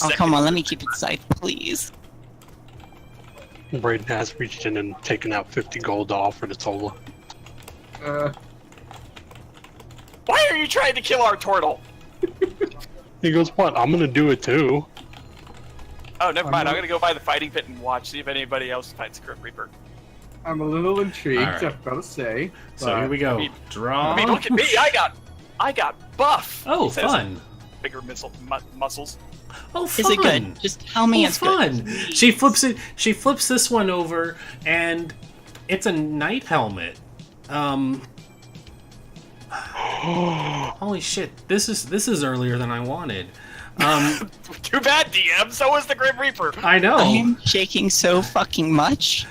Oh, come on, let me keep its scythe, please. Braden has reached in and taken out 50 gold to offer to Tola. Why are you trying to kill our turtle? He goes, what? I'm gonna do it too. Oh, never mind. I'm gonna go by the fighting pit and watch, see if anybody else fights the Grim Reaper. I'm a little intrigued, All right. I've got to say. so here we go. Draw. I mean, look at me. I got buff. Oh, He says, fun. Bigger muscles. Oh, Is fun. it good? Just tell me it's fun. good. She flips it. She flips this one over, and it's a knight helmet. Holy shit! This is earlier than I wanted. Too bad, DM. So was the Grim Reaper. I know. I am shaking so fucking much.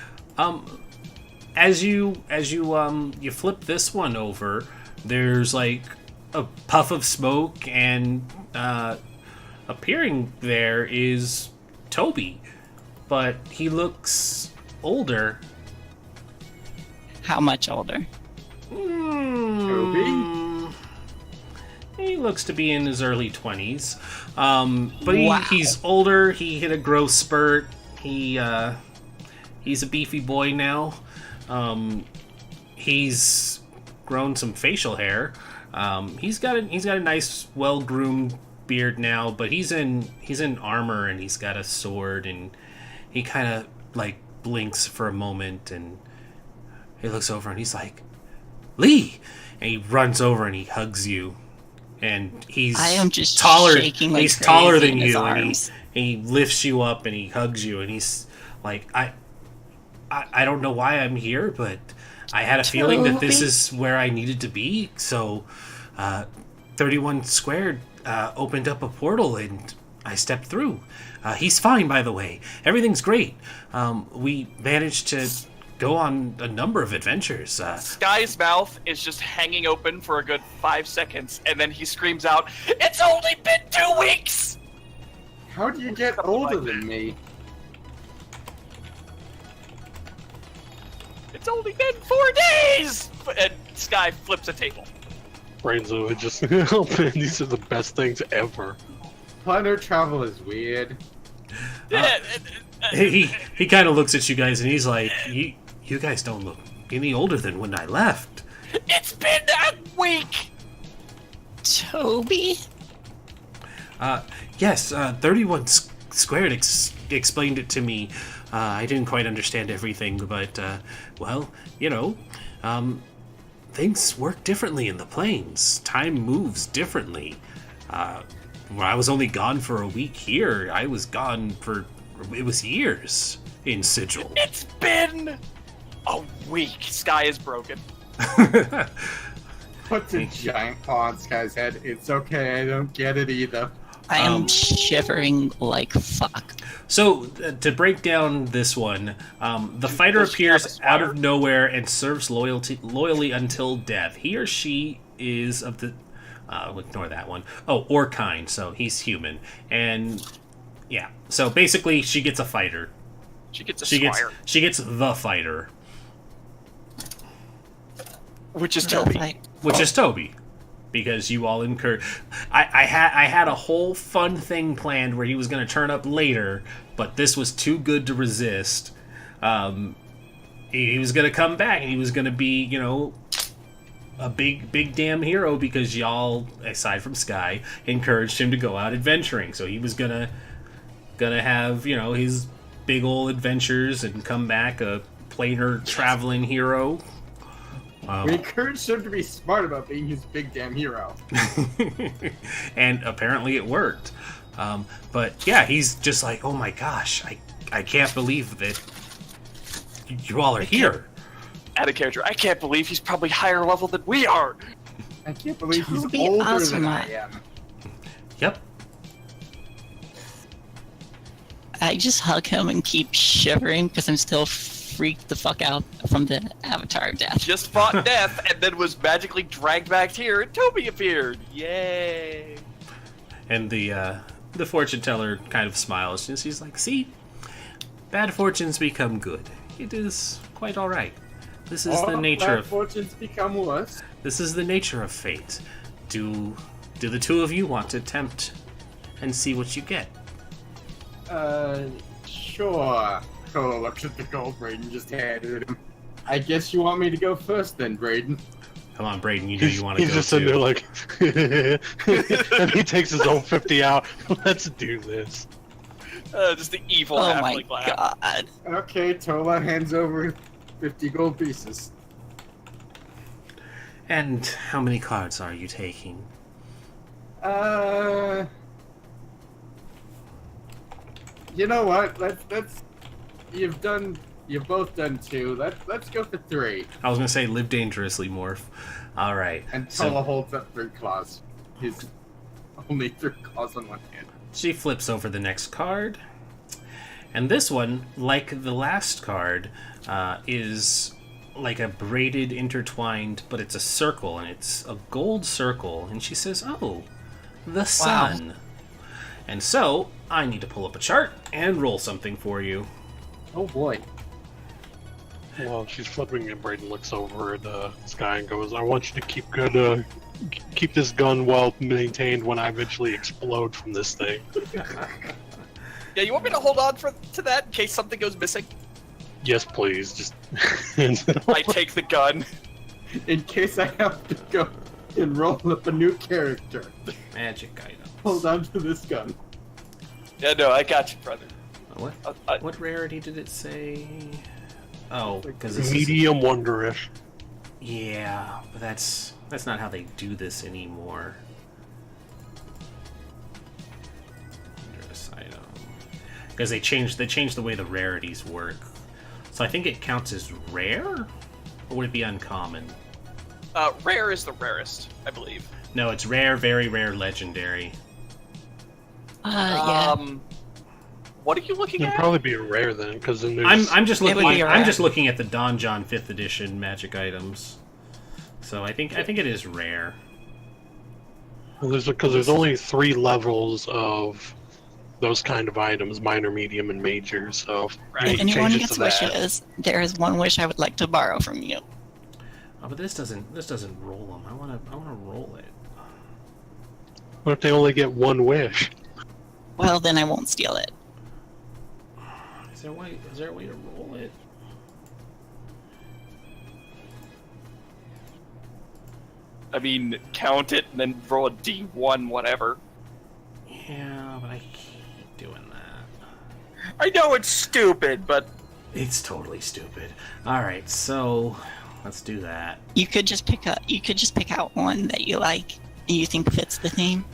As you you flip this one over, there's like a puff of smoke, and appearing there is Toby, but he looks older. How much older? Toby? He looks to be in his early 20s. But Wow. he's older. He hit a growth spurt. He's a beefy boy now. He's grown some facial hair. He's got a nice, well-groomed beard now, but he's in armor, and he's got a sword, and he kind of like blinks for a moment, and he looks over and he's like, Lee, and he runs over and he hugs you, and he's I am just taller. shaking like He's taller crazy than in his you, and arms. he lifts you up and he hugs you, and he's like, I don't know why I'm here, but I had a feeling that this Toby. is where I needed to be. So 31 Squared opened up a portal and I stepped through. He's fine, by the way. Everything's great. We managed to go on a number of adventures. Sky's mouth is just hanging open for a good 5 seconds, and then he screams out, "It's only been 2 weeks!" How do you get older than me? It's only been 4 days! And Sky flips a table. Braden's would just, oh man, these are the best things ever. Plunder travel is weird. he kind of looks at you guys and he's like, you guys don't look any older than when I left. It's been a week! Toby? Yes, 31 Squared explained it to me. I didn't quite understand everything, but, well, you know, things work differently in the planes. Time moves differently. When I was only gone for a week here, I was gone for, it was years in Sigil. It's been a week. Sky is broken. Puts a giant paw on Sky's head. It's okay, I don't get it either. I am shivering like fuck. So, to break down this one, the fighter Does she have appears a sword? out of nowhere and serves loyally until death. He or she is of the... ignore that one. Oh, Orkine, so he's human. And Yeah. So basically, she gets a fighter. She gets a She squire, gets the fighter, which is Toby. which is Toby, because you all incurred. I had a whole fun thing planned where he was going to turn up later, but this was too good to resist. He was going to come back, and he was going to be, a big damn hero because y'all, aside from Sky, encouraged him to go out adventuring. So he was gonna have, his big old adventures and come back a planar traveling hero. We encouraged him to be smart about being his big damn hero. And apparently it worked. But yeah, he's just like, oh my gosh, I can't believe that you all are here. Out of character. I can't believe he's probably higher level than we are. I can't believe he's Toby older also than I might. am. Yep. I just hug him and keep shivering because I'm still freaked the fuck out from the avatar of death. Just fought death and then was magically dragged back here, and Toby appeared. Yay! And the fortune teller kind of smiles, and she's like, "See, bad fortunes become good. It is quite all right. This is the nature bad of fortunes become worse. this is the nature of fate. Do the two of you want to tempt and see what you get?" Sure. Tola looks at the gold Brayden just handed him. I guess you want me to go first then, Brayden. Come on, Brayden, you know you want to He's go just sitting there too. like, and he takes his own 50 out. Let's do this. Just the evil Oh my halfling laugh. god. Okay, Tola hands over 50 gold pieces. And how many cards are you taking? You know what? Let's. You've both done 2. Let's go for 3. I was gonna say live dangerously, Morph. All right. And So- Tola holds up 3 claws. His only 3 claws on one hand. She flips over the next card. And this one, like the last card, is like a braided, intertwined, but it's a circle, and it's a gold circle. And she says, "Oh, the sun." And so, I need to pull up a chart and roll something for you. Oh boy. Well, she's flipping, and Brayden looks over at Sky and goes, "I want you to keep good. Keep this gun well maintained when I eventually explode from this thing." Yeah, you want me to hold on to that in case something goes missing? Yes, please. Just. I take the gun. In case I have to go and roll up a new character, Magic item. hold on to this gun. Yeah, no, I got you, brother. What? What rarity did it say? Oh, because this is... Medium wonderish. Yeah, but that's not how they do this anymore. Dangerous item. Because they changed the way the rarities work. So I think it counts as rare? Or would it be uncommon? Rare is the rarest, I believe. No, it's rare, very rare, legendary. Yeah. What are you looking It'd at? probably be rare then, because then there's. I'm just It would looking be I'm rare. just looking at the Don John 5th edition magic items. So I think it is rare. Well, because there's only 3 levels of those kind of items: minor, medium, and major. So Right. If anyone changes gets to that. wishes, there is one wish I would like to borrow from you. Oh, but this doesn't roll them. I wanna roll it. What if they only get 1 wish? Well, then I won't steal it. Is there a way to roll it? I mean, count it and then roll a D1, whatever. Yeah, but I hate doing that. I know it's stupid, but It's totally stupid. All right, so let's do that. You could just pick out one that you like and you think fits the theme.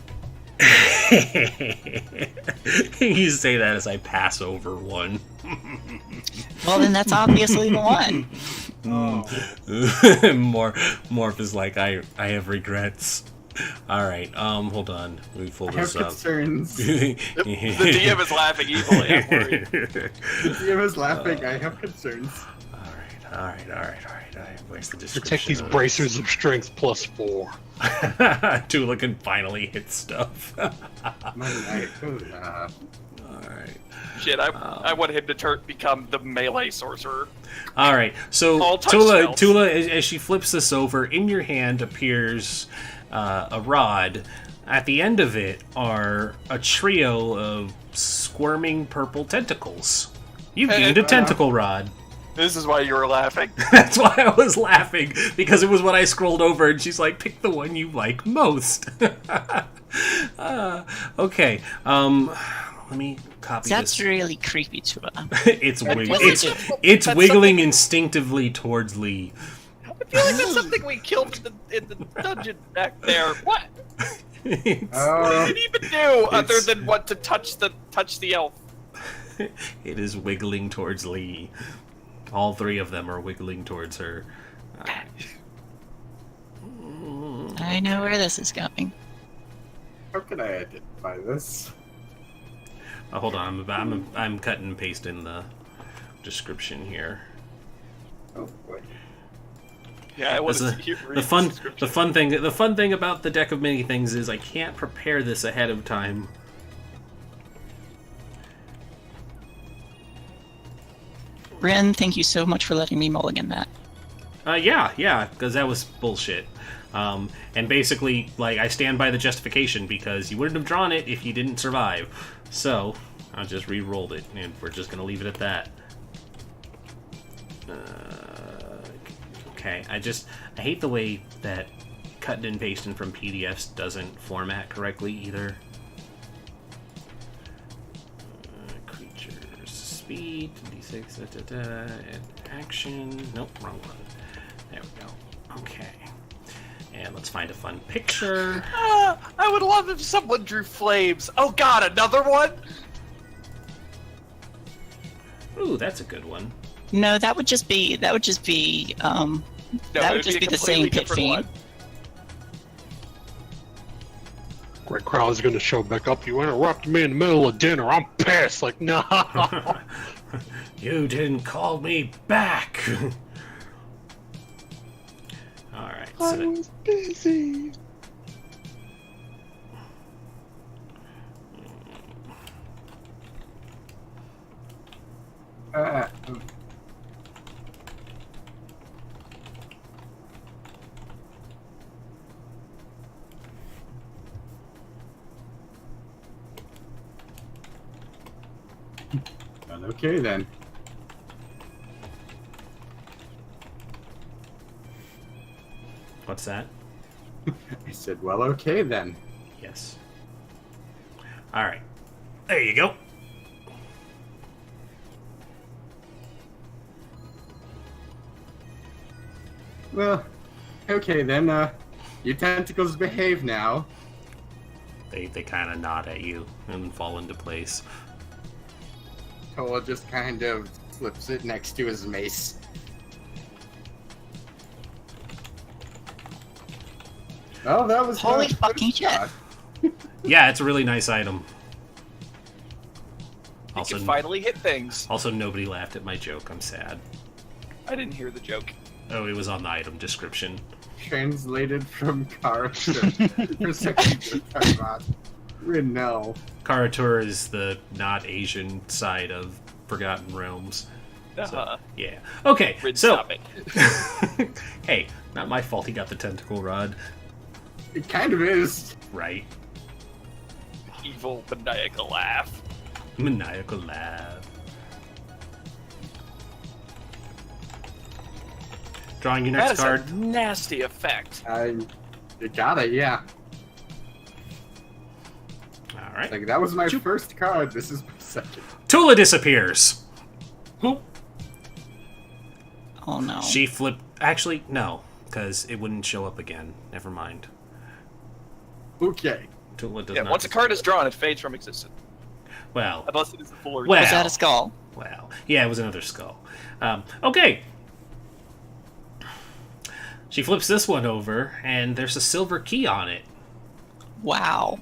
You say that as I pass over one. Well, then that's obviously the one. Morph is like, I have regrets. All right, hold on. Let me pull I have this up. concerns. the DM is laughing evilly. I'm worried. The DM is laughing. I have concerns. All right. Where's the description? Protect these of this? bracers of strength +4. Tula can finally hit stuff. My knife. right. Shit, I want him to become the melee sorcerer. All right. So All touch Tula, spells. as she flips this over, in your hand appears a rod. At the end of it are a trio of squirming purple tentacles. You've gained a tentacle rod. This is why you were laughing. That's why I was laughing, because it was when I scrolled over and she's like, pick the one you like most. Okay. Let me copy That's this. really creepy to her. It's wiggling instinctively towards Lee. I feel like that's something we killed in the dungeon back there. What? What did it even do other than want to touch the elf? It is wiggling towards Lee. All three of them are wiggling towards her. I know where this is going. How can I identify this? Hold on, I'm cutting and pasting the description here. Oh boy. Yeah, I want to The fun thing about the deck of many things is I can't prepare this ahead of time. Ren, thank you so much for letting me mulligan that. Yeah, because that was bullshit. And basically, like, I stand by the justification because you wouldn't have drawn it if you didn't survive. So, I just re-rolled it, and we're just gonna leave it at that. Okay, I hate the way that cutting and pasting from PDFs doesn't format correctly either. Creatures, speed, d6, and action. Nope, wrong one. There we go. Okay. And let's find a fun picture. I would love if someone drew flames. Oh god, another one? Ooh, that's a good one. No, that would just be the same pit fiend. Great Crow's gonna show back up. You interrupted me in the middle of dinner. I'm pissed. Like, no. You didn't call me back. Alright, I so was busy. Well, okay then. what's that? I said, well, okay then. Yes. Alright. There you go. Well, okay then. Your tentacles behave now. They kind of nod at you and fall into place. Tola just kind of slips it next to his mace. Oh, that was Holy not a fucking shit. shot. Yeah, it's a really nice item. You can finally hit things. Also, nobody laughed at my joke. I'm sad. I didn't hear the joke. Oh, it was on the item description. Translated from Karatur. Perception to Renell. Karatur is the not Asian side of Forgotten Realms. Uh-huh. Yeah. Okay, Rid, so... stop it. Hey, not my fault he got the tentacle rod. It kind of is. Right. Evil maniacal laugh. Maniacal laugh. Drawing your That next is card. a nasty effect. You got it, yeah. Alright. Like, that was my first card. This is my second. Tula disappears. Oh no. She flipped... Actually, no. Because it wouldn't show up again. Never mind. Okay. Tula does Yeah, not once a card is drawn, it fades from existence. Well... Unless it is the full or Well... Was that a skull? Well, yeah, it was another skull. Okay. She flips this one over, and there's a silver key on it. Wow.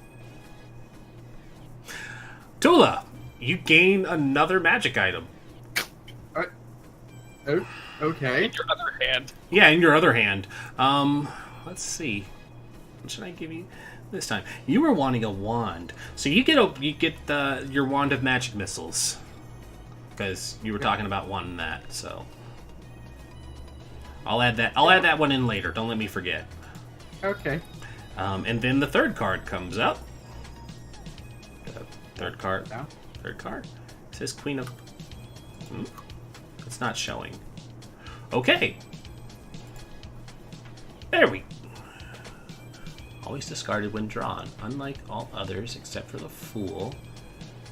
Tula, you gain another magic item. Oh, okay. in your other hand. Yeah, in your other hand. Let's see. What should I give you? This time. You were wanting a wand. So you get your wand of magic missiles. Because you were talking about wanting that, so. I'll add that one in later. Don't let me forget. Okay. And then the third card comes up. Third card. Yeah. Third card. It says Queen of... It's not showing. Okay. There we... Always discarded when drawn. Unlike all others except for the Fool,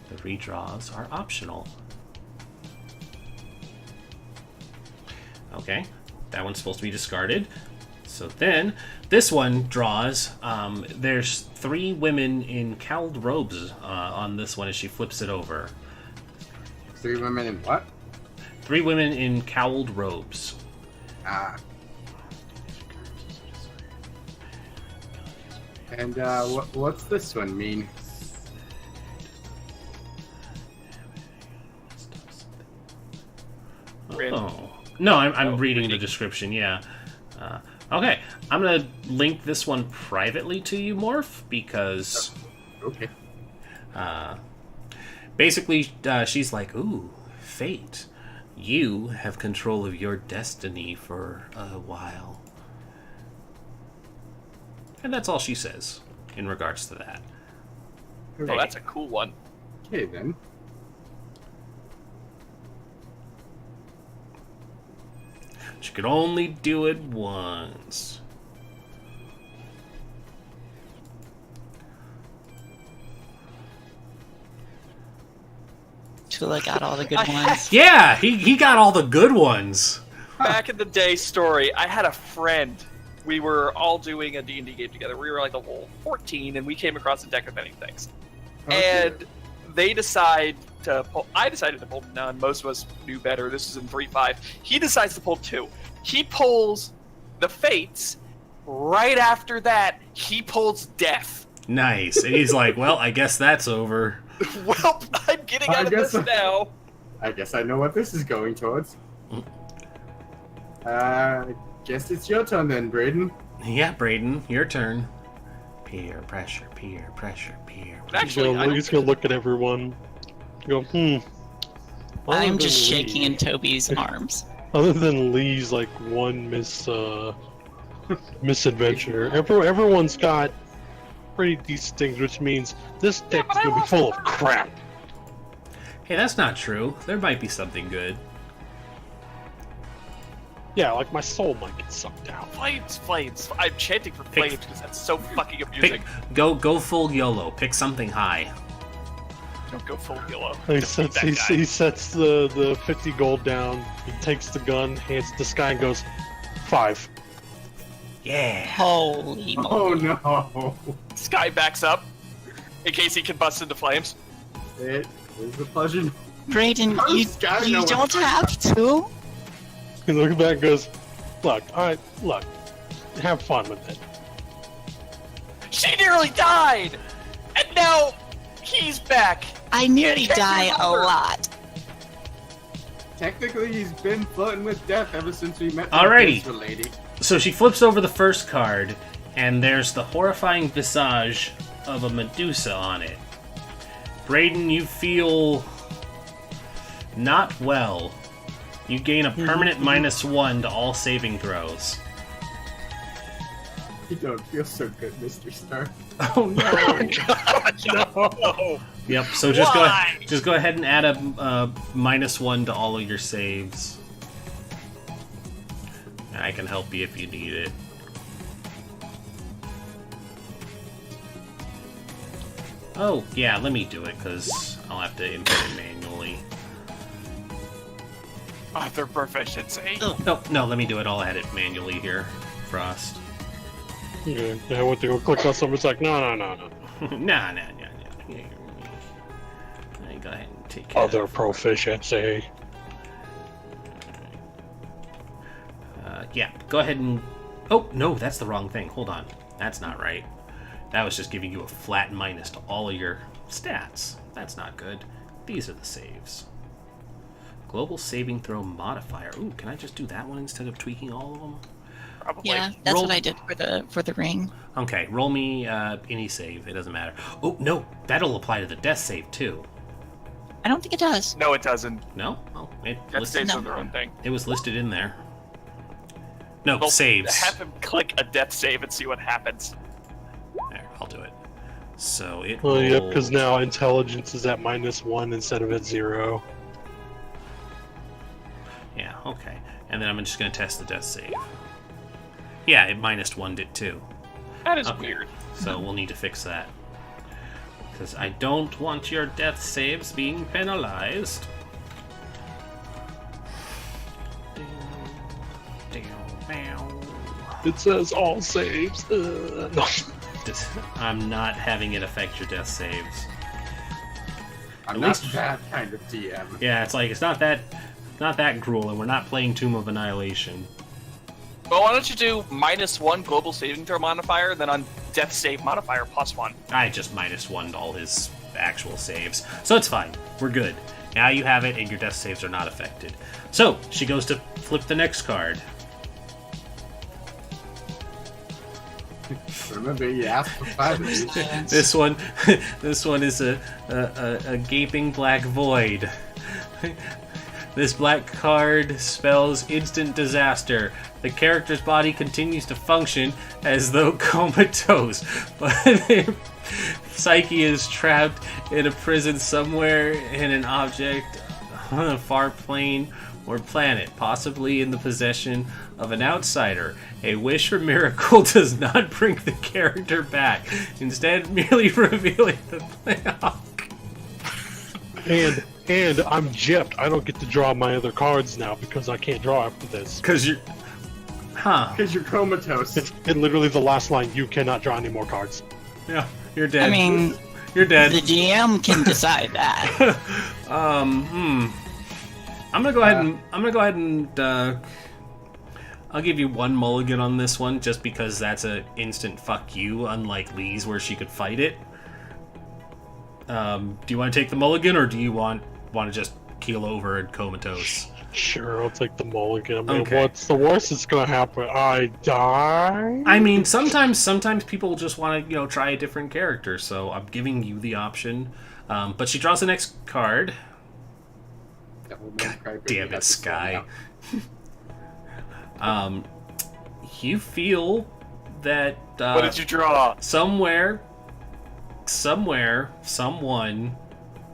the redraws are optional. Okay. That one's supposed to be discarded. So then, this one draws. There's 3 women in cowled robes on this one as she flips it over. 3 women in what? 3 women in cowled robes. Ah. And what's this one mean? Oh. No, I'm reading the description, yeah. Okay, I'm going to link this one privately to you, Morph, because... Okay. Basically, she's like, ooh, fate. You have control of your destiny for a while. And that's all she says in regards to that. Oh, that's a cool one. Okay, then. She could only do it once. Tula got all the good ones. Yeah, he got all the good ones. Back in the day story, I had a friend. We were all doing a D&D game together. We were like level 14, and we came across a deck of many things. Okay. And they decide to pull... I decided to pull none. Most of us knew better. This is in 3.5. He decides to pull 2. He pulls the Fates. Right after that, he pulls Death. Nice. And he's like, well, I guess that's over. Well, I'm getting out of this now. I guess I know what this is going towards. Guess it's your turn then, Braden. Yeah, Braden, your turn. Peer pressure, peer pressure, peer pressure. Actually, He's gonna look at everyone. Go, Other I'm than just Lee- shaking in Toby's arms. Other than Lee's like one misadventure, everyone's got pretty decent things, which means this deck's gonna be full of crap. Hey, that's not true. There might be something good. Yeah, like my soul might get sucked out. Flames. I'm chanting for flames because that's so fucking amusing. Go full YOLO. Pick something high. Don't go full yellow. He sets the 50 gold down, he takes the gun, hands it to Sky and goes, 5. Yeah. Holy moly. Oh no! Sky backs up in case he can bust into flames. It was a pleasure. Brayden, How you, does Sky know you what don't to- have to. He looks back and goes, look, have fun with it. She nearly died! And now he's back! I nearly Can't die a remember. lot. Technically, he's been flirting with death ever since we met. Alrighty. The lady. So she flips over the first card, and there's the horrifying visage of a Medusa on it. Braden, you feel not well. You gain a permanent -1 to all saving throws. You don't feel so good, Mr. Stark. Oh no! No! Yep. So just go ahead and add a -1 to all of your saves. I can help you if you need it. Oh yeah, let me do it because I'll have to input it manually. Author proficiency. No, let me do it. I'll add it manually here, Frost. Yeah, I went to go click on something, it's like, no. Nah. Go ahead and take care Other of it. proficiency. Yeah, go ahead and... Oh, no, that's the wrong thing. Hold on. That's not right. That was just giving you a flat minus to all of your stats. That's not good. These are the saves. Global saving throw modifier. Ooh, can I just do that one instead of tweaking all of them? probably. Yeah, that's Roll- what I did for the ring. Okay, roll me any save. It doesn't matter. Oh, no, that'll apply to the death save, too. I don't think it does. No, it doesn't. No? Oh, it, Death listed, saves No. are their own thing. it was listed in there. No, They'll saves. Have him click a death save and see what happens. There, I'll do it. So it Well, yep, rolled- because now intelligence is at -1 instead of at 0. Yeah, okay. And then I'm just going to test the death save. Yeah, it -1 it too. That is Okay. weird. So we'll need to fix that. Because I don't want your death saves being penalized. It says all saves. No. I'm not having it affect your death saves. I'm At not least- that kind of DM. Yeah, it's like it's not that cruel, and we're not playing Tomb of Annihilation. Well, why don't you do -1 global saving throw modifier, then on death save modifier +1. I just -1'd all his actual saves, so it's fine. We're good. Now you have it, and your death saves are not affected. So she goes to flip the next card. Remember, you asked for 5 of each. This one, this one is a gaping black void. This black card spells instant disaster. The character's body continues to function as though comatose, but their psyche is trapped in a prison somewhere in an object on a far plane or planet, possibly in the possession of an outsider. A wish or miracle does not bring the character back, instead merely revealing the playoff. And I'm gypped. I don't get to draw my other cards now because I can't draw after this. Because you're... Huh. Because you're comatose. It's literally the last line. You cannot draw any more cards. Yeah, you're dead. I mean, you're dead. the GM can decide that. I'm gonna go ahead and I'll give you one mulligan on this one, just because that's a instant fuck you, unlike Lee's where she could fight it. Do you want to take the mulligan, or do you want to just keel over and comatose? Sure, I'll take the mulligan. I mean, Okay. what's the worst that's gonna happen? I die? I mean, sometimes people just want to try a different character, so I'm giving you the option. But she draws the next card. God damn it, Sky. You feel that What did you draw? somewhere, someone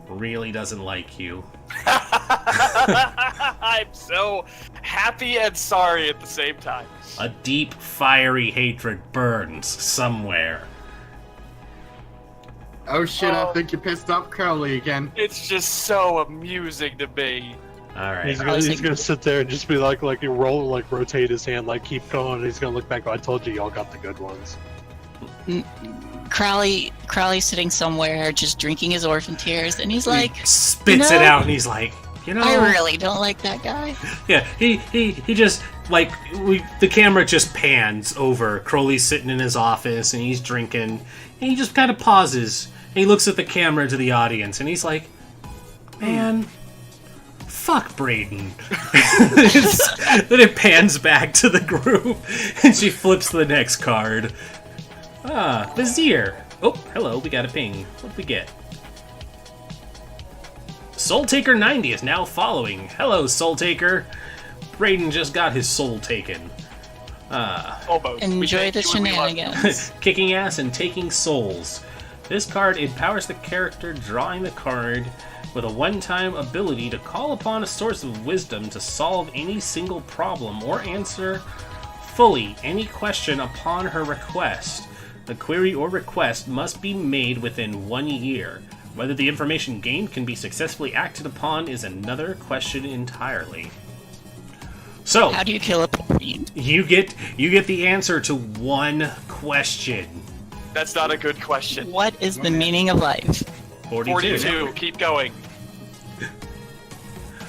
really doesn't like you. I'm so happy and sorry at the same time. A deep, fiery hatred burns somewhere. Oh shit, Oh. I think you pissed off Crowley again. It's just so amusing to me. All right. He's gonna sit there and just be like rotate his hand, like keep going. And he's gonna look back. I told you, y'all got the good ones. Crowley's sitting somewhere just drinking his orphan tears, and he's like, He spits it out, and he's like, I really don't like that guy. Yeah, he just the camera just pans over. Crowley's sitting in his office and he's drinking, and he just kind of pauses. And he looks at the camera to the audience, and he's like, "Man, fuck Braden." Then it pans back to the group, and she flips the next card. Vizier. Oh, hello, we got a ping. What'd we get? Soul Taker 90 is now following. Hello, Soul Taker. Braden just got his soul taken. Almost. We Enjoy thank the you and we love you. shenanigans. Kicking ass and taking souls. This card empowers the character drawing the card with a one-time ability to call upon a source of wisdom to solve any single problem or answer fully any question upon her request. The query or request must be made within 1 year. Whether the information gained can be successfully acted upon is another question entirely. So, How do you kill a fiend? you get the answer to one question. That's not a good question. What is the meaning of life? 42. Keep going.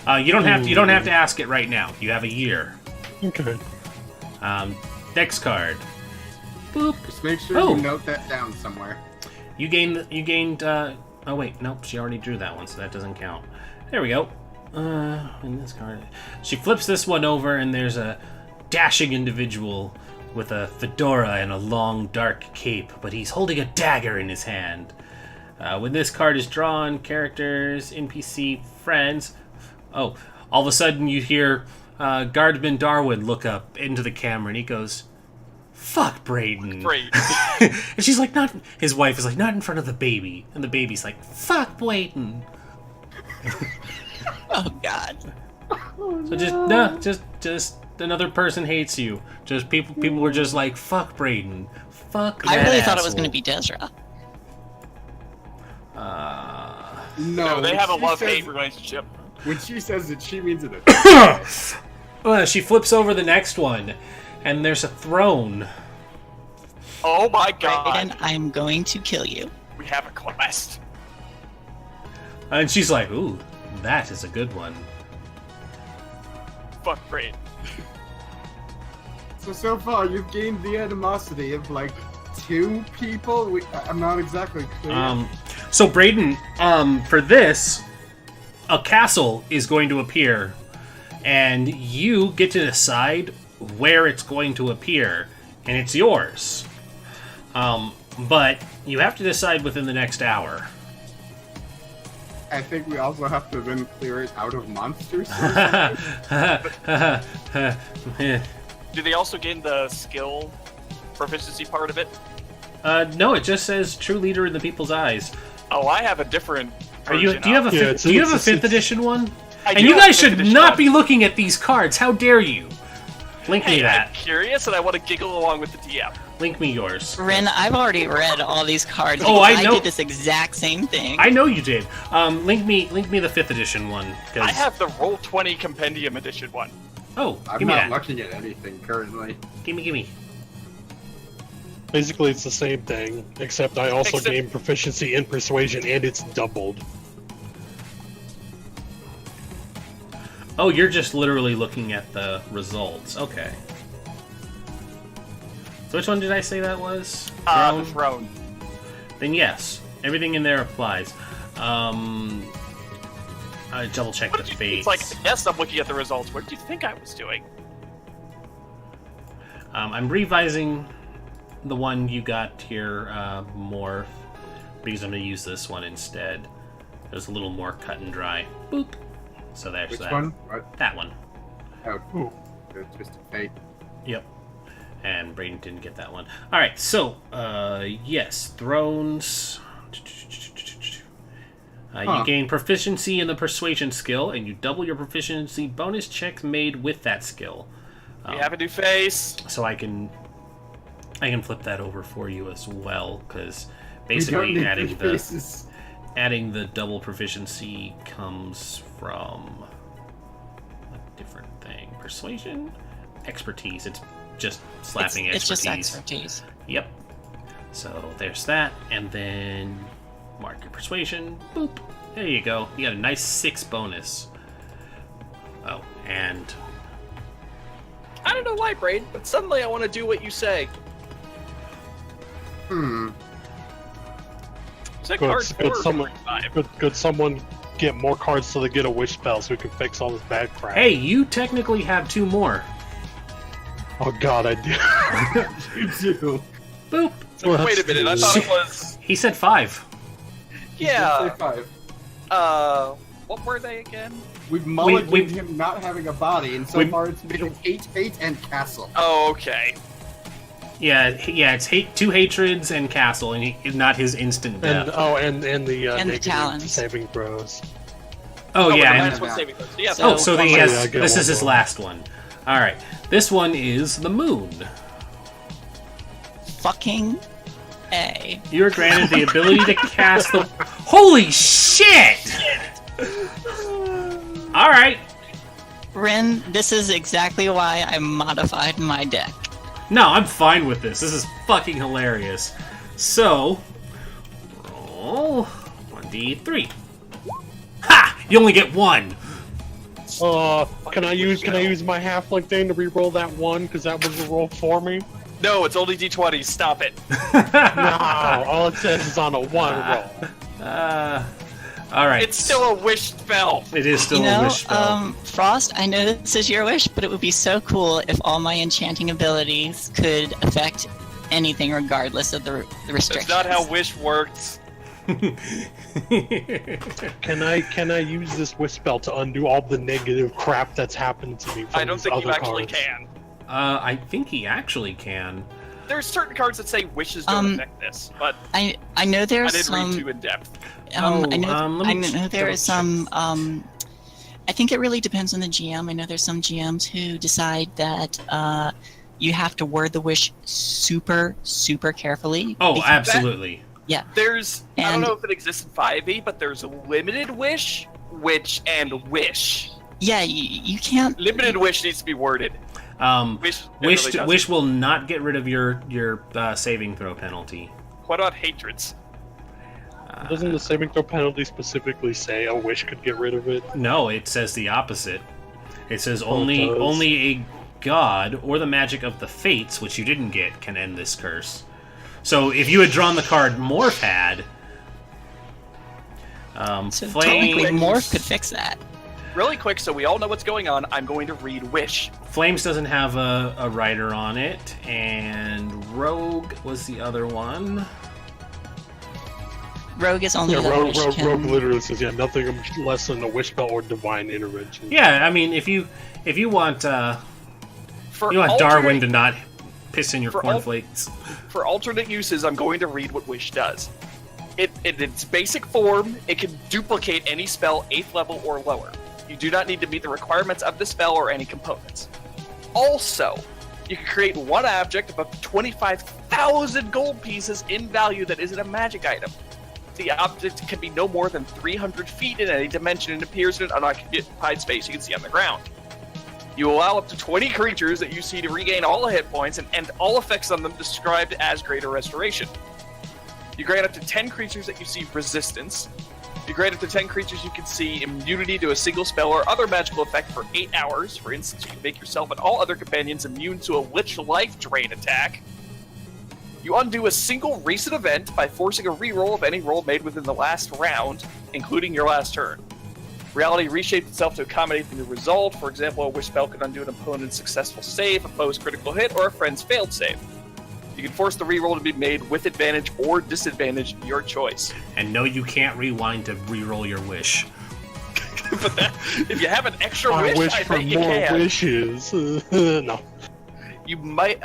You don't have to ask it right now. You have a year. Okay. Next card. Boop. Just make sure Oh. you note that down somewhere. You gained. Oh wait, nope. She already drew that one, so that doesn't count. There we go. In this card, she flips this one over, and there's a dashing individual with a fedora and a long dark cape, but he's holding a dagger in his hand. When this card is drawn, characters, NPC, friends... Oh, all of a sudden you hear Guardsman Darwin look up into the camera, and he goes, "Fuck Brayden." And she's like, "Not..." His wife is like, "Not in front of the baby." And the baby's like, "Fuck Brayden." Oh God. So just another person hates you. Just people were just like, "Fuck Brayden. Fuck that I really thought it asshole." was going to be Desra. No, they when have a she love-hate says- relationship. When she says it, she means it. She flips over the next one, and there's a throne. Oh my god. Brayden, I'm going to kill you. We have a quest. And she's like, "Ooh, that is a good one." Fuck Braid. So far, you've gained the animosity of, like, 2 people? I'm not exactly clear. So Brayden, for this, a castle is going to appear, and you get to decide where it's going to appear, and it's yours. But you have to decide within the next hour. I think we also have to then clear it out of monsters. Do they also gain the skill proficiency part of it? No, it just says "True Leader in the People's Eyes." Oh, I have a different. Do you have a Yeah, fifth, do you have a it's- 5th edition one? I And do you have a guys 5th should edition not one. be looking at these cards. How dare you? Link me Hey, that. I'm curious, and I want to giggle along with the DM. Link me yours. Ren, I've already read all these cards. Oh, because I know. did this exact same thing. I know you did. Link me the 5th edition one. 'Cause... I have the Roll20 Compendium Edition one. Oh, I'm give me not that. looking at anything currently. Gimme. Basically, it's the same thing, except I also Except- gain proficiency in persuasion, and it's doubled. Oh, you're just literally looking at the results. Okay. So which one did I say that was? The Throne. Then yes, everything in there applies. I double check What the did you, face. it's like, yes, I'm looking at the results. What did you think I was doing? I'm revising the one you got here, Morph, because I'm going to use this one instead. It's a little more cut and dry. Boop. So there's Which that. one? What? That one. Oh, Ooh. the Twisted Fate. Yep. And Brayden didn't get that one. Alright, so, yes, thrones. You gain proficiency in the persuasion skill, and you double your proficiency bonus checks made with that skill. We have a new face. So I can flip that over for you as well, because We don't basically need adding three the faces. double proficiency comes from a different thing. Persuasion, expertise. It's just slapping it's expertise. just expertise. Yep. So there's that, and then mark your persuasion. Boop. There you go. You got a nice 6 bonus. Oh, and I don't know why, Braid, but suddenly I want to do what you say. Is that card 4 or someone, 5? could someone get more cards so they get a wish spell so we can fix all this bad crap? hey, you technically have 2 more. Oh god, I do. You do. Boop. Wait a minute, I thought it was... He said 5. Say Yeah, 5. what were they again? We've mulliganed we- him not having a body, and so we- far it's been hate, and castle. Oh, okay. Yeah, it's 2 hatreds and castle, and not his instant death. And the And the negative talons. saving throws. Oh wait, yeah. the and- minus 1 saving throws. Yeah, So- oh, so he Yeah, has. I get This one is his more. last one. All right. This one is the moon. Fucking A. You are granted the ability to cast the. Holy shit! All right. Ren, this is exactly why I modified my deck. No, I'm fine with this. This is fucking hilarious. So, roll 1d3. Ha! You only get 1. Can I use my halfling thing to re-roll that one because that was the roll for me? no, it's only D20. Stop it. No, all it says is on a 1 roll. All right. It's still a wish spell. It is still a wish spell. Frost, I know this is your wish, but it would be so cool if all my enchanting abilities could affect anything regardless of the restrictions. That's not how wish works. Can I use this wish spell to undo all the negative crap that's happened to me? From I don't these think you other actually cards? can. I think he actually can. There's certain cards that say wishes don't affect this, but I know I there's didn't some. read too in depth. Oh, I know, let I me know there is double some. I think it really depends on the GM. I know there's some GMs who decide that you have to word the wish super, super carefully. Oh, because- absolutely. There's I don't And- know if it exists in 5e, but there's a limited wish, and wish. Yeah, you can't. Limited wish needs to be worded. Wish generally Wish doesn't. will not get rid of your saving throw penalty. What about hatreds? Doesn't the saving throw penalty specifically say a wish could get rid of it? No, it says the opposite. It says it only does? a god or the magic of the fates, which you didn't get, can end this curse. So if you had drawn the card Morph had, So Flames, technically, Morph could fix that. Really quick, so we all know what's going on, I'm going to read wish. Flames doesn't have a rider on it, and Rogue was the other one. Rogue is only Yeah, the Rogue, wish Rogue, can. Rogue literally says, yeah, nothing less than a wish spell or divine intervention. Yeah, I mean, if you want For Darwin alternate- to not piss in your For al- cornflakes. For alternate uses, I'm going to read what wish does. In its basic form, it can duplicate any spell 8th level or lower. You do not need to meet the requirements of the spell or any components. Also, you can create one object of up to 25,000 gold pieces in value that isn't a magic item. The object can be no more than 300 feet in any dimension and appears in an unoccupied space you can see on the ground. You allow up to 20 creatures that you see to regain all the hit points and end all effects on them described as Greater Restoration. You grant up to 10 creatures that you see resistance. You grant up to 10 creatures you can see immunity to a single spell or other magical effect for 8 hours. For instance, you can make yourself and all other companions immune to a Lich Life Drain attack. You undo a single recent event by forcing a reroll of any roll made within the last round, including your last turn. Reality reshaped itself to accommodate the new result. For example, a wish spell can undo an opponent's successful save, a foe's critical hit, or a friend's failed save. You can force the reroll to be made with advantage or disadvantage, your choice. And no, you can't rewind to reroll your wish. But if you have an extra I wish, wish I for bet you more can. wishes. No. You might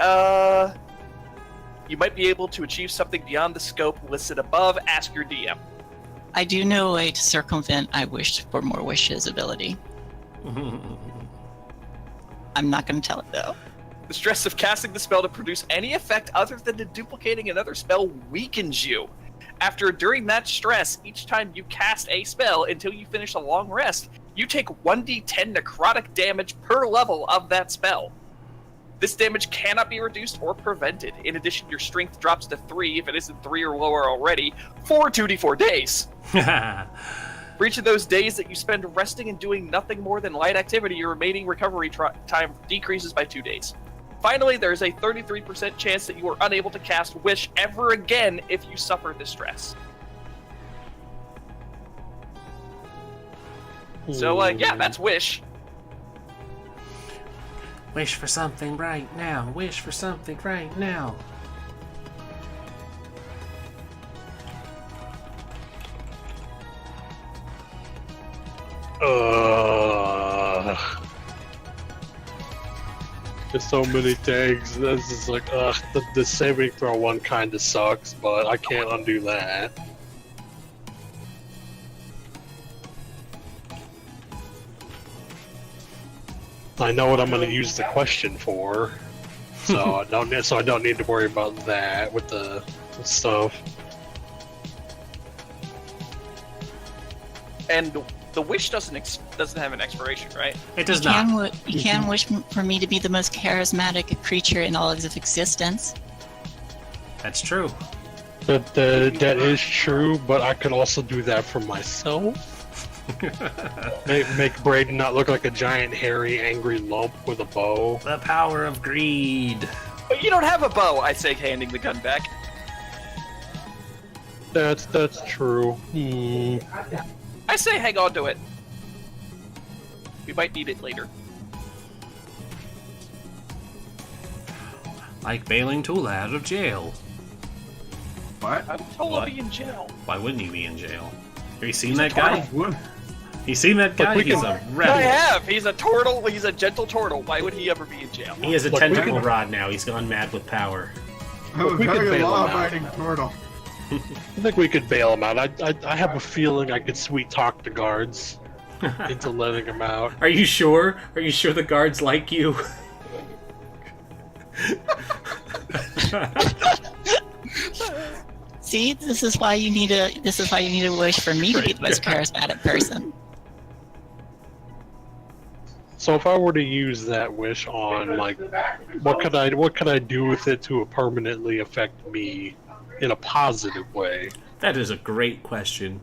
be able to achieve something beyond the scope listed above. Ask your DM. I do know a way to circumvent I wish for more wishes ability. I'm not going to tell it though. The stress of casting the spell to produce any effect other than to duplicating another spell weakens you. During that stress, each time you cast a spell until you finish a long rest, you take 1d10 necrotic damage per level of that spell. This damage cannot be reduced or prevented. In addition, your strength drops to 3 if it isn't 3 or lower already for 2d4 days. For each of those days that you spend resting and doing nothing more than light activity, your remaining recovery time decreases by 2 days. Finally, there is a 33% chance that you are unable to cast Wish ever again if you suffer this stress. So, yeah, that's Wish. Wish for something right now. Wish for something right now. There's so many things. This is like, the saving throw one kind of sucks, but I can't undo that. I know what I'm going to use the question for, so I don't need to worry about that with the stuff. And the Wish doesn't have an expiration, right? It does not. You can wish for me to be the most charismatic creature in all of existence. That's true. That is true, but I could also do that for myself. Make Braden not look like a giant, hairy, angry lump with a bow. The power of greed. But you don't have a bow, I say, handing the gun back. That's true. I say hang on to it. We might need it later. Like bailing Tula out of jail. What? I'm told What? I'll be in jail. Why wouldn't he be in jail? Have you seen that guy? What? You seen that guy? we He's can- a I rebel. have. He's a turtle. He's a gentle turtle. Why would he ever be in jail? He has a Look, we tentacle can- rod now. He's gone mad with power. I'm a we could very bail him out. law-abiding turtle. I think we could bail him out. I have a feeling I could sweet talk the guards into letting him out. Are you sure? Are you sure the guards like you? See, this is why you need a wish for me to be the most charismatic person. So if I were to use that wish on, like, what could I do with it to permanently affect me in a positive way? That is a great question.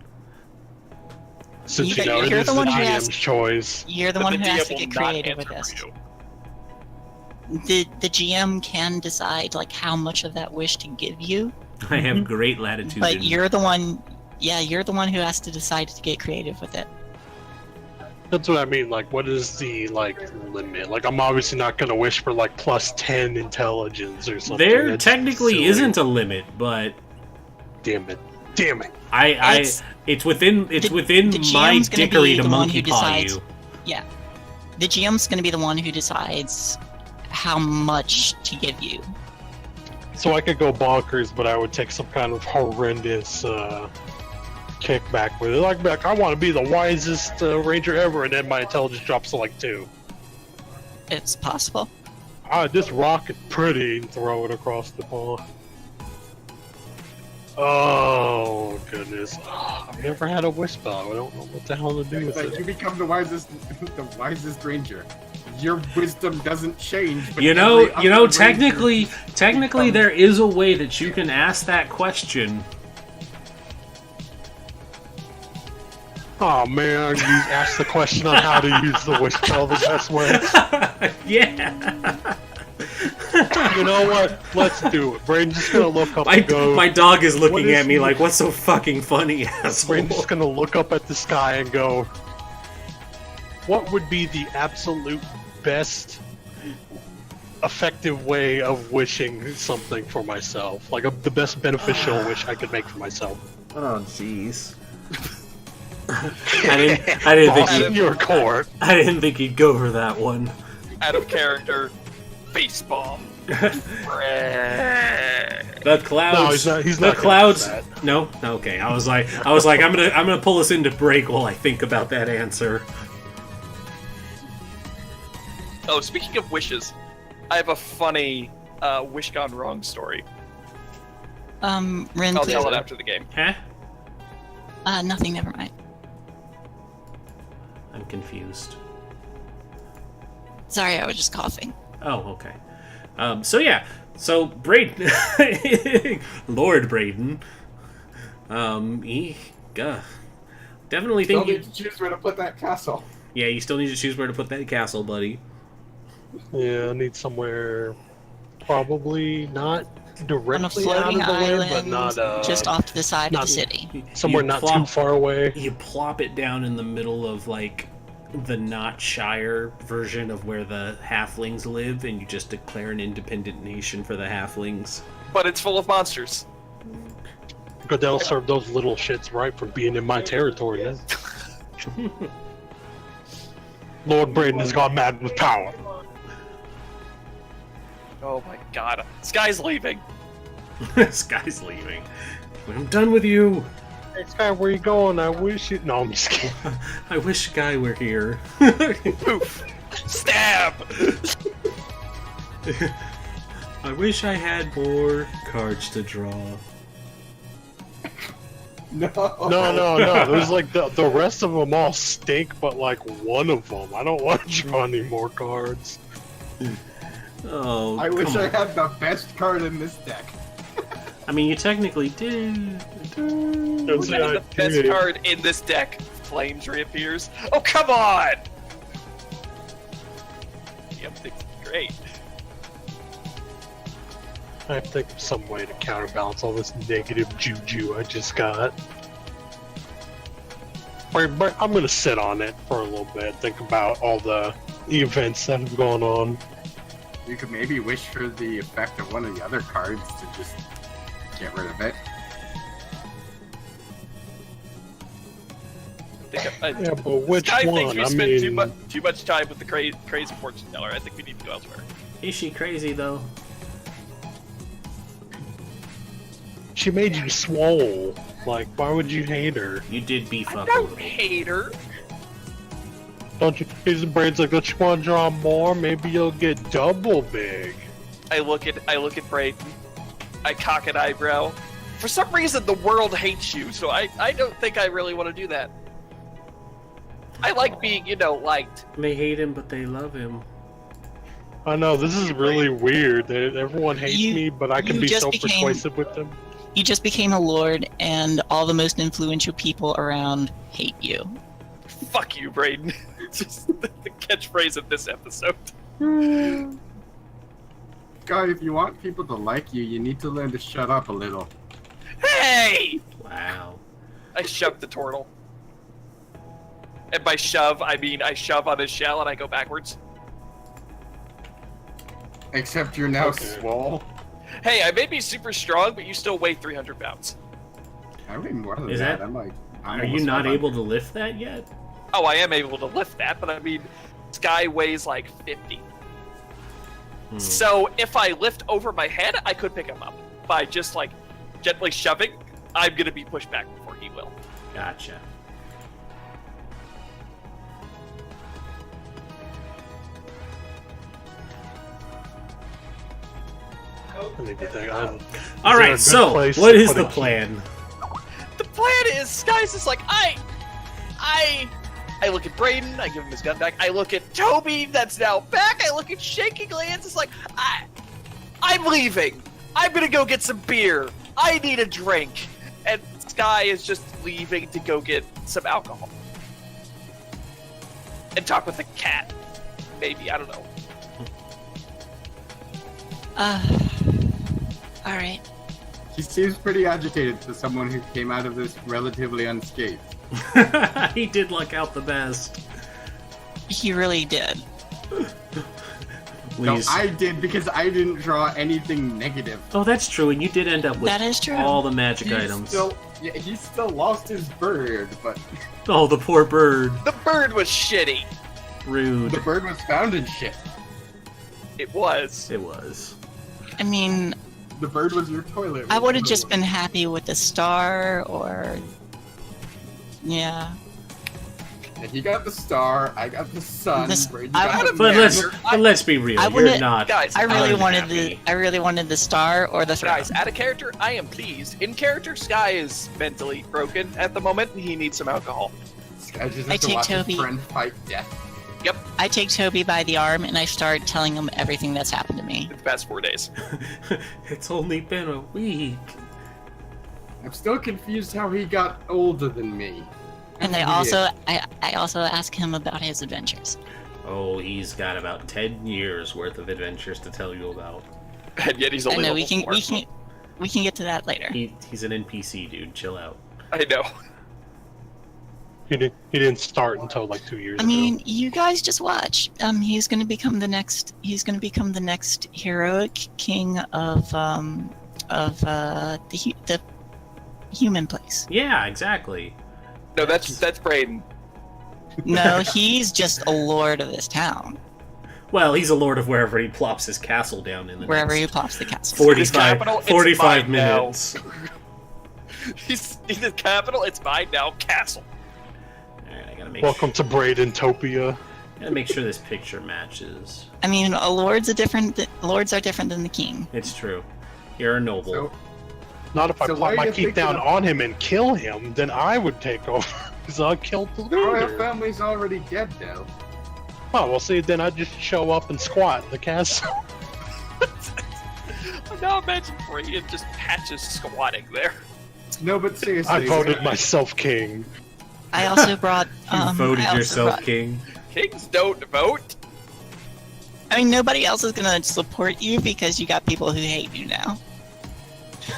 Since You're it is the the one who GM's asked- choice. You're the one who has to DM get will not creative with answer this. for you. The GM can decide like how much of that wish to give you, I have great latitude. but in- you're the one. Yeah, you're the one who has to decide to get creative with it. That's what I mean. Like, what is the limit? Like, I'm obviously not gonna wish for like plus 10 intelligence or something. There That's technically silly. isn't a limit, but Damn it! it's within the my GM's gonna dickery be to the one monkey who paw decides. you. Yeah, the GM's going to be the one who decides how much to give you. So I could go bonkers, but I would take some kind of horrendous kickback with it. Like, I want to be the wisest ranger ever, and then my intelligence drops to like 2. It's possible. This rock is pretty, and throw it across the pond. Oh goodness! I've never had a wish spell. I don't know what the hell to do with Like, you it. become the wisest ranger. Your wisdom doesn't change. But You know, every other ranger technically becomes- there is a way that you can ask that question. Oh man, you asked the question on how to use the wish spell the best way. Yeah. You know what? Let's do it. Brain's just gonna look up and go. My dog is "What looking is at me the-" like, what's so fucking funny, asshole? Brain's just gonna look up at the sky and go, what would be the absolute best effective way of wishing something for myself? Like the best beneficial wish I could make for myself. Oh, jeez. I didn't think Boss in your court. I didn't think he'd go for that one. Out of character. Face bomb. The clouds. No, he's the not gonna clouds. do that. No, okay. I was like, I'm gonna pull us into break while I think about that answer. Oh, speaking of wishes, I have a funny wish gone wrong story. Rin, I'll please. tell it after the game. Huh? Nothing. Never mind. I'm confused. Sorry, I was just coughing. Oh, okay. So Braden, Lord Braden, he definitely Still think you. need to choose where to put that castle. Yeah, you still need to choose where to put that castle, buddy. Yeah, I need somewhere probably not On a directly floating out of the way, island, but not just off to the side of not- the city. somewhere You not plop- too far away. You plop it down in the middle of like the not Shire version of where the halflings live, and you just declare an independent nation for the halflings. But it's full of monsters. But they'll serve those little shits right for being in my territory. Then. Lord Braden has gone mad with power. Oh my god. Sky's leaving. Sky's leaving. I'm done with you. Hey Sky, where you going? I wish you. No, I'm just kidding. I wish Sky were here. Poof. Stab! I wish I had more cards to draw. No. No. There's like the rest of them all stink, but like one of them. I don't want to draw any more cards. Oh, I wish come I on. had the best card in this deck. I mean, you technically did. That's That is the best card in this deck. Flames reappears. Oh, come on! Yep, it's great. I have to think of some way to counterbalance all this negative juju I just got. I'm gonna sit on it for a little bit. Think about all the events that have gone on. You could maybe wish for the effect of one of the other cards to just get rid of it. Yeah, but which Sky one? thinks we I spend mean, too much time with the crazy fortune teller. I think we need to go elsewhere. Is she crazy though? she made you swole. Like, why would you hate her? You did beef I up a don't little. hate her. Don't you? His brain's like, don't you want to draw more? Maybe you'll get double big. I look at Brayden. I cock an eyebrow. For some reason, the world hates you, so I don't think I really want to do that. I like being, liked. They hate him, but they love him. I know, this is really weird. That everyone hates me, but I can be so persuasive with them. You just became a lord, and all the most influential people around hate you. Fuck you, Brayden. Just the catchphrase of this episode. God, if you want people to like you, you need to learn to shut up a little. Hey! Wow. I shoved the turtle. And by shove, I mean I shove on his shell and I go backwards. Except you're now Okay. swole. Hey, I may be super strong, but you still weigh 300 pounds. I weigh more than Is that. that- I'm like, I'm Are you almost not 500. able to lift that yet? Oh, I am able to lift that, but I mean, this guy weighs like 50. So if I lift over my head, I could pick him up. By just like gently shoving, I'm gonna be pushed back before he will. Gotcha. I need to think. All Is there a right. good So, place what to is put the a key? plan? The plan is, Sky's just like, I look at Brayden, I give him his gun back. I look at Toby, that's now back. I look at Shaking Lance, it's like, I'm leaving. I'm gonna go get some beer. I need a drink. And Sky is just leaving to go get some alcohol. And talk with the cat. Maybe, I don't know. Alright. He seems pretty agitated to someone who came out of this relatively unscathed. He did luck out the best. He really did. No, Please. I did because I didn't draw anything negative. Oh, that's true, and you did end up with That is true. all the magic items. He still lost his bird, but Oh, the poor bird. The bird was shitty. Rude. the bird was found in shit. It was. It was. I mean, The bird was your toilet. I would have just been happy with the star, or... Yeah. And he got the star, I got the sun. This- Brady I got would've- the But man. let's be real. I You're wouldn't- not. Guys, I really unhappy. wanted the star or the throne. Guys, out of character, I am pleased. In character, Sky is mentally broken at the moment, and he needs some alcohol. I just I have to take watch Toby. his friend fight death. I take Toby by the arm and I start telling him everything that's happened to me. In the past 4 days. It's only been a week. I'm still confused how he got older than me. And That's I also ask him about his adventures. Oh, he's got about 10 years worth of adventures to tell you about. And yet he's I only know level 4. we can get to that later. He's an NPC, dude. Chill out. I know. He didn't start until like 2 years I mean, you guys just watch. He's gonna become the next heroic king of the human place. Yeah, exactly. No, that's Brayden. No, he's just a lord of this town, Well, he's a lord of wherever he plops his castle down in the wherever next he plops the castle. 45, capital, it's 45 mine now. minutes. He's the capital, it's mine now, castle. Alright, I gotta make Welcome to Braidentopia. gotta make sure this picture matches. I mean, lords are different than the king. It's true. You're a noble. So, Not if I So plop why my are you keep thinking down of- on him and kill him, then I would take over. Because I killed the the royal leader. family's already dead, though. Oh, well, see, then I'd just show up and squat in the castle. Now imagine Brayden just patches squatting there. No, but seriously. I voted myself king. I also brought. You voted I also yourself brought- king. Kings don't vote. I mean, nobody else is gonna support you because you got people who hate you now.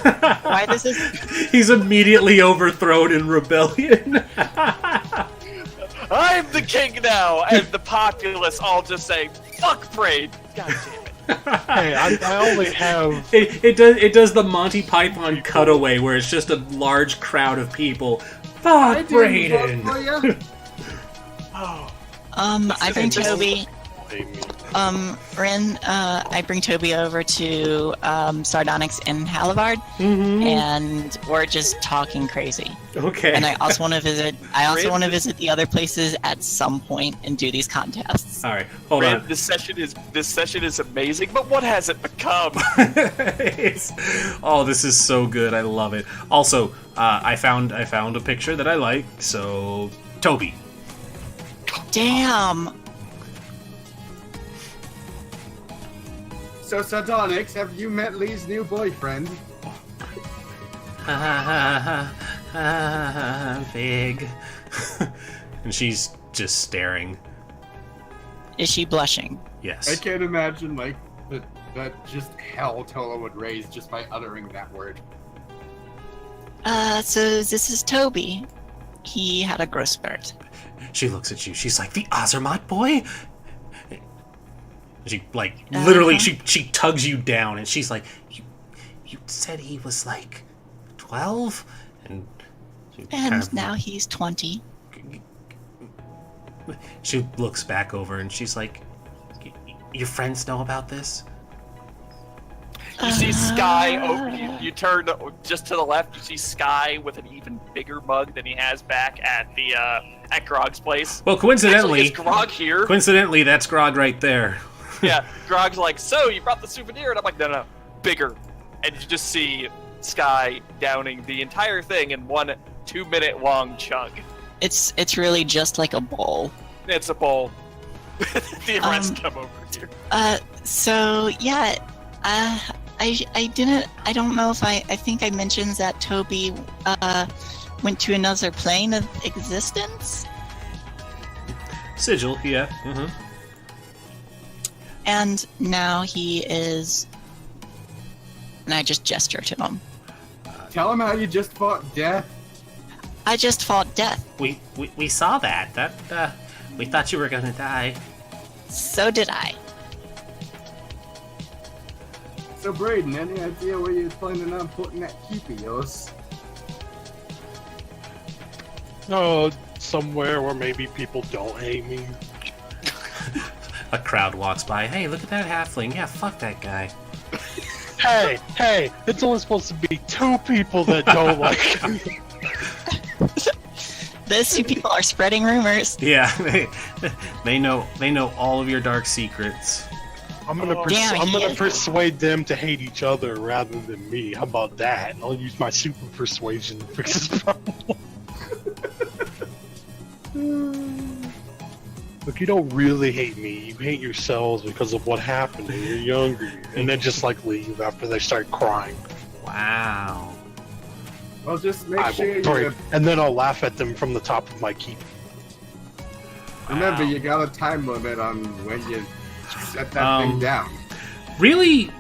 Why this is? He's immediately overthrown in rebellion. I'm the king now, and the populace all just say, "Fuck Braid." God damn it. Hey, I only have. It does the Monty Python cutaway where it's just a large crowd of people. I Fuck didn't vote Brayden. for ya. I bring Toby. Rin, I bring Toby over to Sardonyx and Halivard, and we're just talking crazy. Okay. And I also want to visit. I also want to visit the other places at some point and do these contests. All right, hold Brad, on. this session is amazing, but what has it become? Oh, this is so good. I love it. Also, I found a picture that I like. So, Toby. Damn. So, Sardonyx, have you met Lee's new boyfriend? Big. And she's just staring. Is she blushing? I Yes. can't imagine, like, that just hell Tola would raise just by uttering that word. So this is Toby. He had a growth spurt. She looks at you. She's like, the Ozermot boy? She, like, literally, she tugs you down, and she's like, you said he was, like, 12? And she And now he's 20. She looks back over, and she's like, your friends know about this? You see Sky over. You turn just to the left. You see Sky with an even bigger mug than he has back at the at Grog's place. Well, Actually, coincidentally, is Grog here? that's Grog right there. Yeah, Grog's like, so you brought the souvenir, and I'm like, no, bigger. And you just see Sky downing the entire thing in one 2-minute long chug. It's really just like a bowl. It's a bowl. The rest come over too. So yeah, I don't know if I think I mentioned that Toby went to another plane of existence, Sigil, yeah. Mm-hmm. and now he is. And I just gesture to him. Tell him how you just fought death. I just fought death. We saw that. We thought you were gonna die. So did I. So, Braden, any idea where you're planning on putting that keep of yours? Oh, somewhere where maybe people don't hate me. A crowd walks by. Hey, look at that halfling. Yeah, fuck that guy. Hey, it's only supposed to be 2 people that don't like me. Those 2 people are spreading rumors. Yeah, they know all of your dark secrets. I'm gonna persuade them to hate each other rather than me. How about that? I'll use my super persuasion to fix this problem. Look, you don't really hate me. You hate yourselves because of what happened when you're younger, and then just like leave after they start crying. Wow. Well, just make I sure will pray, you and then I'll laugh at them from the top of my keep. remember you got a time limit on when you set that thing down. Really,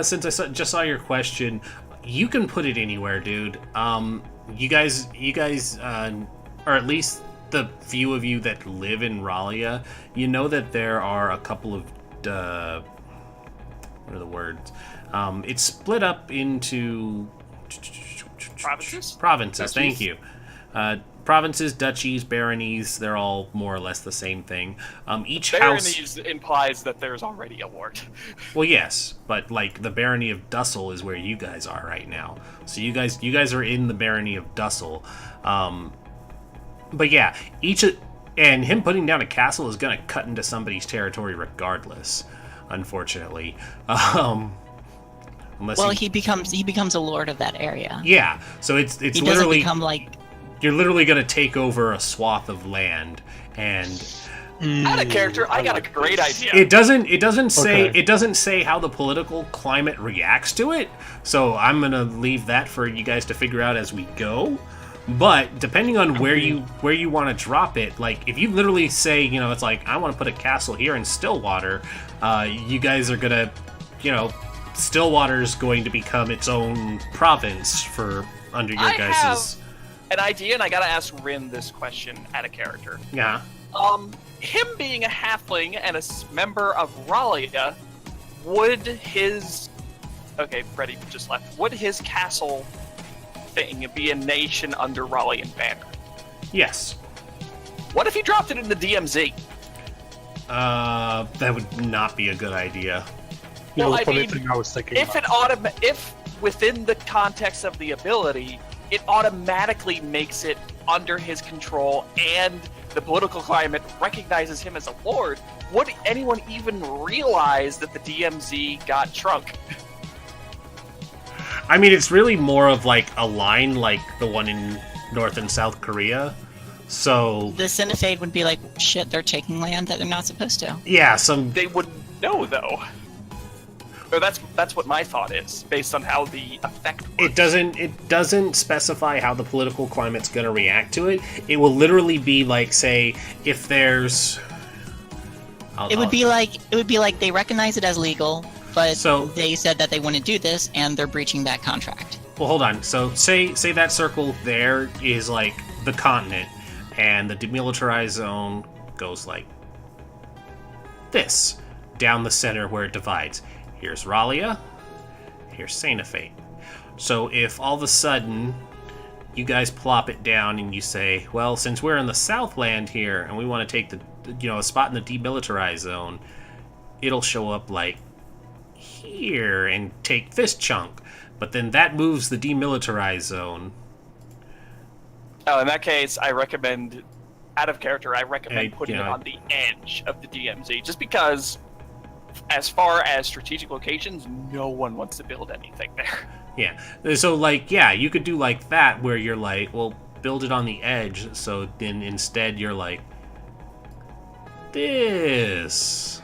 since I just saw your question, you can put it anywhere, dude. You guys, or at least the few of you that live in Rallia, you know that there are a couple of, what are the words? It's split up into Provinces? Provinces, thank Duchies? you. Provinces, duchies, baronies, they're all more or less the same thing. Each house... Baronies implies that there's already a lord. Well, yes, but like the barony of Dussel is where you guys are right now. So you guys are in the barony of Dussel. But yeah, and him putting down a castle is gonna cut into somebody's territory regardless, unfortunately. Unless he becomes a lord of that area. yeah, so it's He doesn't literally become like. you're literally gonna take over a swath of land, and Out of character, I got a great idea. it doesn't Okay. say how the political climate reacts to it. So I'm gonna leave that for you guys to figure out as we go. But depending on where you want to drop it, like if you literally say, it's like I want to put a castle here in Stillwater, you guys are gonna, Stillwater's going to become its own province for under your guys's an idea, and I gotta ask Rin this question at a character. Yeah. Him being a halfling and a member of Ralia, would his... Okay, Freddy just left. Would his castle thing be a nation under Rallian banner? Yes. What if he dropped it in the DMZ? That would not be a good idea. You know, Well, the I funny mean, thing I was thinking If about. if within the context of the ability, it automatically makes it under his control and the political climate recognizes him as a lord, would anyone even realize that the DMZ got shrunk? I mean, it's really more of like a line like the one in North and South Korea. So The Cinefade would be like, shit, they're taking land that they're not supposed to. yeah, some They wouldn't know, though. Or that's what my thought is, based on how the effect works. it doesn't specify how the political climate's going to react to it. It will literally be like, say, if there's It would be like they recognize it as legal, but So- they said that they wouldn't do this, and they're breaching that contract. Well, hold on. So say that circle there is like the continent, and the demilitarized zone goes like this down the center where it divides. Here's Ralia, here's Sainafate. So if all of a sudden you guys plop it down and you say, well, since we're in the Southland here and we want to take a spot in the demilitarized zone, it'll show up like here and take this chunk. But then that moves the demilitarized zone. Oh, in that case, I recommend, out of character, I recommend Hey, putting yeah. it on the edge of the DMZ, just because, as far as strategic locations, no one wants to build anything there. Yeah. So, like, yeah, you could do like that where you're like, well, build it on the edge. So then instead you're like, this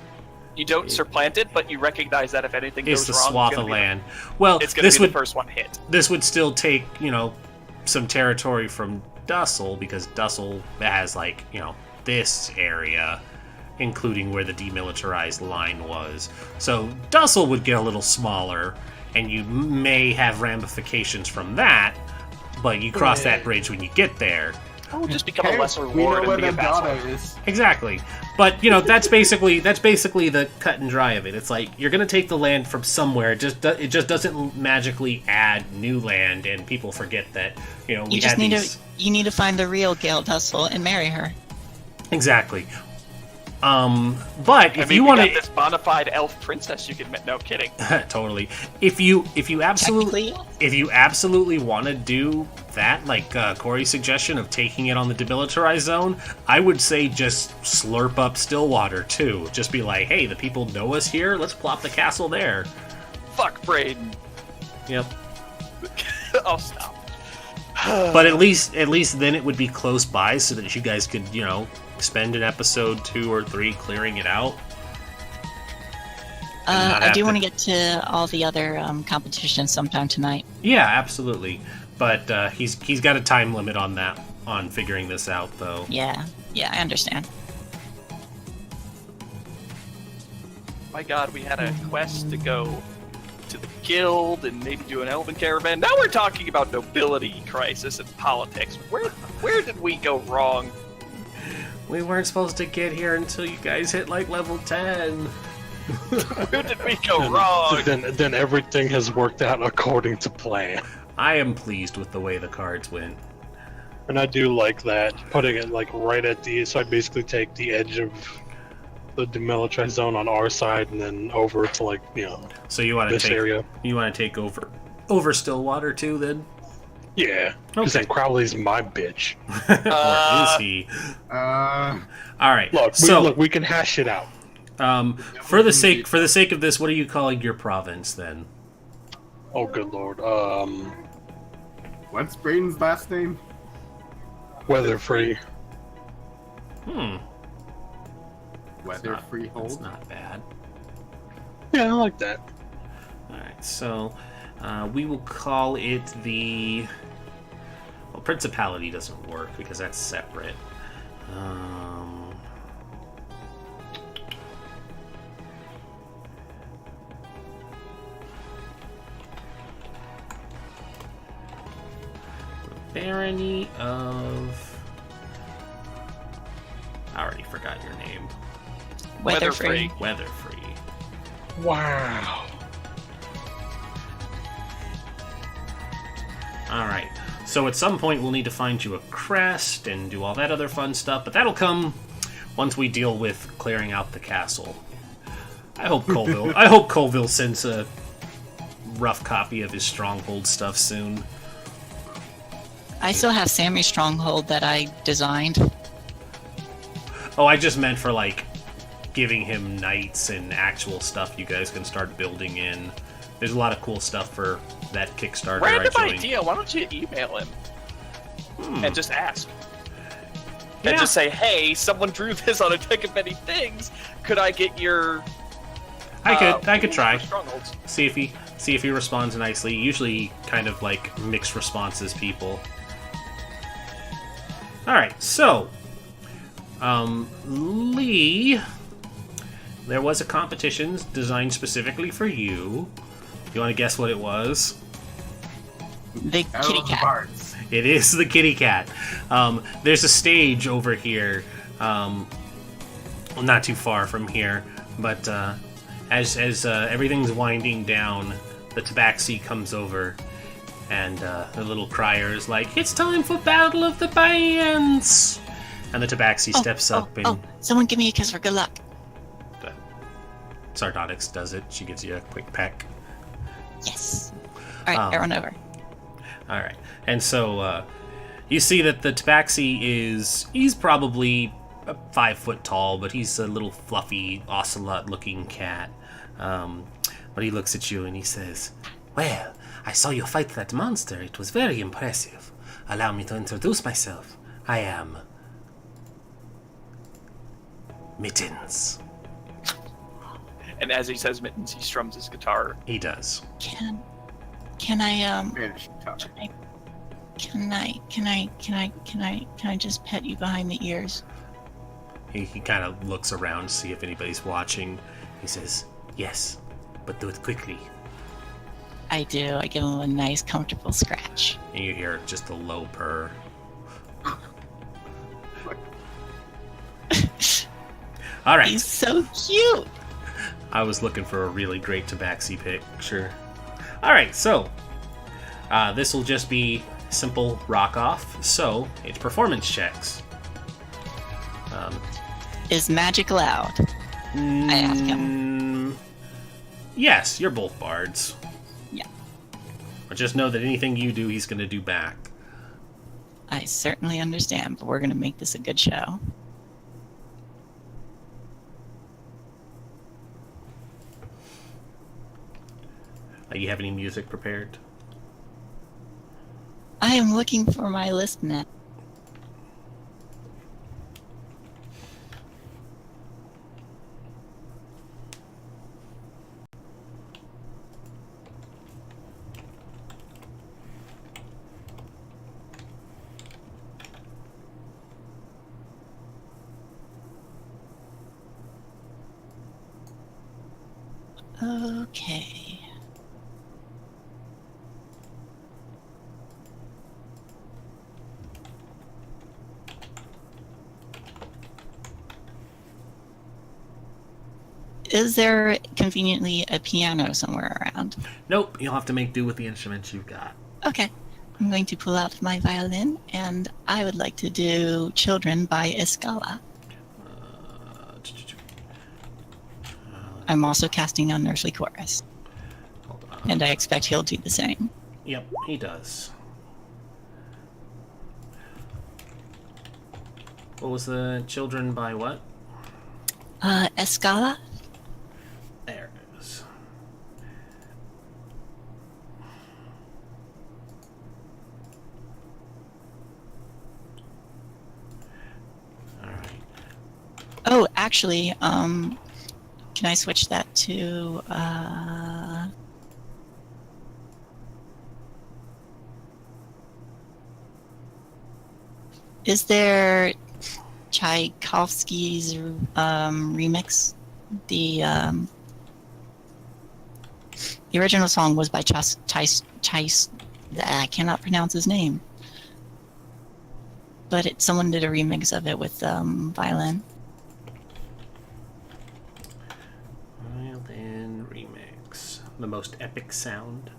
You don't supplant it, but you recognize that if anything is goes the wrong, swath it's of gonna be land. Well, it's going to this be would the first one hit. this would still take, some territory from Dussel, because Dussel has, like, this area, including where the demilitarized line was. So Dussel would get a little smaller, and you may have ramifications from that, but you cross that bridge when you get there. Oh, just become Hey, a lesser we know lord where and be a the vassal. data is. Exactly. But, that's basically the cut and dry of it. It's like, you're going to take the land from somewhere. It just doesn't magically add new land, and people forget that, we You just had need these... you need to find the real Gail Tussle and marry her. Exactly. But I if mean, you we want got to... this bona-fide elf princess you can... No, kidding. Totally. If you absolutely... Technically, If you absolutely want to do that, like Corey's suggestion of taking it on the demilitarized zone, I would say just slurp up Stillwater, too. Just be like, hey, the people know us here, let's plop the castle there. Fuck Braden. Yep. Oh, stop. But at least then it would be close by so that you guys could, spend an episode 2 or 3 clearing it out. not I have do to- want to get to all the other competitions sometime tonight. Yeah, absolutely. But he's got a time limit on that, on figuring this out, though. Yeah, I understand. My god, we had a quest to go to the guild and maybe do an elven caravan. Now we're talking about nobility crisis and politics. Where did we go wrong? We weren't supposed to get here until you guys hit, like, level 10. Where did we go wrong? Then everything has worked out according to plan. I am pleased with the way the cards went. And I do like that, putting it like right at the, so I basically take the edge of the demilitarized zone on our side and then over to like, So you want to this take area. take over Stillwater too, then? Yeah, because Okay. then Crowley's my bitch. Or is he? All right. Look, we can hash it out. For the sake of this, what are you calling your province then? Oh, good lord. What's Braden's last name? Weather free. Weather That's Freehold. not bad. Yeah, I like that. All right. So we will call it the. Well, Principality doesn't work because that's separate. barony of... I already forgot your name. Weather-free. Weather-free. Wow. Alright, so at some point we'll need to find you a crest and do all that other fun stuff, but that'll come once we deal with clearing out the castle. I hope Colville sends a rough copy of his stronghold stuff soon. I still have Sammy's stronghold that I designed. Oh, I just meant for, like, giving him knights and actual stuff you guys can start building in. There's a lot of cool stuff for that Kickstarter Random I joined. idea. Why don't you email him and just ask? Yeah. And just say, hey, someone drew this on a deck of many things. Could I get your... I could try. Strongholds? See if he responds nicely. Usually kind of like mixed responses people. Alright, so Lee, there was a competition designed specifically for you. You want to guess what it was? The kitty Elves cat. Bards. It is the kitty cat. There's a stage over here, well, not too far from here, but as everything's winding down, the tabaxi comes over, and the little crier is like, "It's time for Battle of the Bands!" And the tabaxi steps up and... Oh, someone give me a kiss for good luck. Sardonyx does it. She gives you a quick peck. Yes. Alright, I run over. Alright. And so, you see that the tabaxi he's probably 5 foot tall, but he's a little fluffy, ocelot-looking cat. But he looks at you and he says, "Well, I saw you fight that monster. It was very impressive. Allow me to introduce myself. I am... Mittens." And as he says mittens, he strums his guitar. He does. Can I Finish talking. can I just pet you behind the ears? He kind of looks around to see if anybody's watching. He says, "Yes, but do it quickly." I do. I give him a nice, comfortable scratch. And you hear just a low purr. All right. He's so cute. I was looking for a really great tabaxi picture. All right, so this will just be simple rock off. So it's performance checks. Is magic allowed? I ask him. Yes, you're both bards. Yeah. But just know that anything you do, he's going to do back. I certainly understand, but we're going to make this a good show. You have any music prepared? I am looking for my list now. Okay. Is there conveniently a piano somewhere around? Nope, you'll have to make do with the instruments you've got. Okay. I'm going to pull out my violin, and I would like to do Children by Escala. I'm also casting on Nursery Chorus, Hold on. and I expect he'll do the same. Yep, he does. What was the children by what? Escala? There it is. Alright. Oh, actually, can I switch that to, is there Tchaikovsky's remix? The original song was by I cannot pronounce his name. but someone did a remix of it with violin. Violin remix. The most epic sound.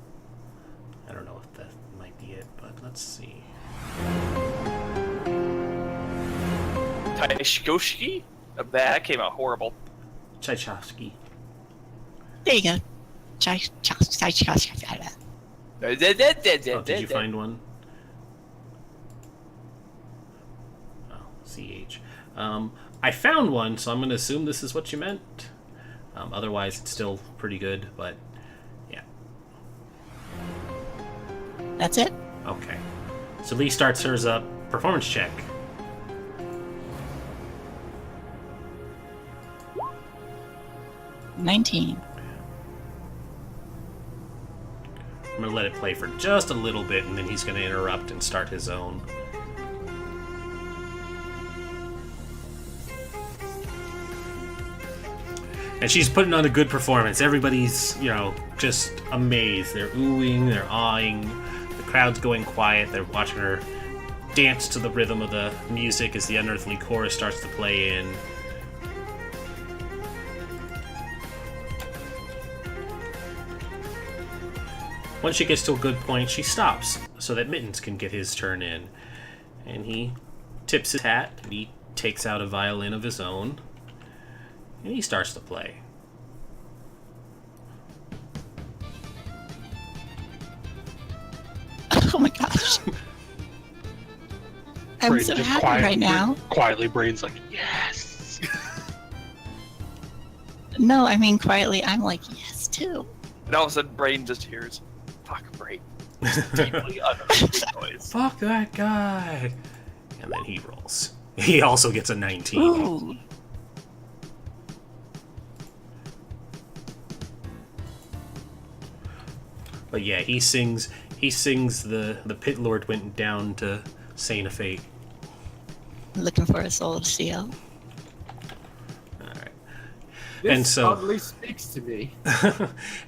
I don't know if that might be it, but let's see. Tchaikovsky? That came out horrible. Tchaikovsky. There you go. Oh, did you find one? Oh, CH. I found one, so I'm going to assume this is what you meant. Otherwise, it's still pretty good, but yeah. That's it? Okay. So Lee starts hers up. Performance check. $19. I'm going to let it play for just a little bit, and then he's going to interrupt and start his own. And she's putting on a good performance. Everybody's, just amazed. They're oohing, they're awing. The crowd's going quiet. They're watching her dance to the rhythm of the music as the unearthly chorus starts to play in. Once she gets to a good point, she stops so that Mittens can get his turn in. And he tips his hat, and he takes out a violin of his own, and he starts to play. Oh my gosh. I'm Brain so just happy right now. Quietly, Brain's like, yes. No, I mean quietly, I'm like, yes, too. And all of a sudden, Brain just hears, fuck Brain. Deeply unearthly noise. Fuck that guy! And then he rolls. He also gets a 19. Ooh. But yeah, he sings the Pit Lord went down to Saint of Fate. Looking for a soul to seal. Alright. This And so- oddly speaks to me.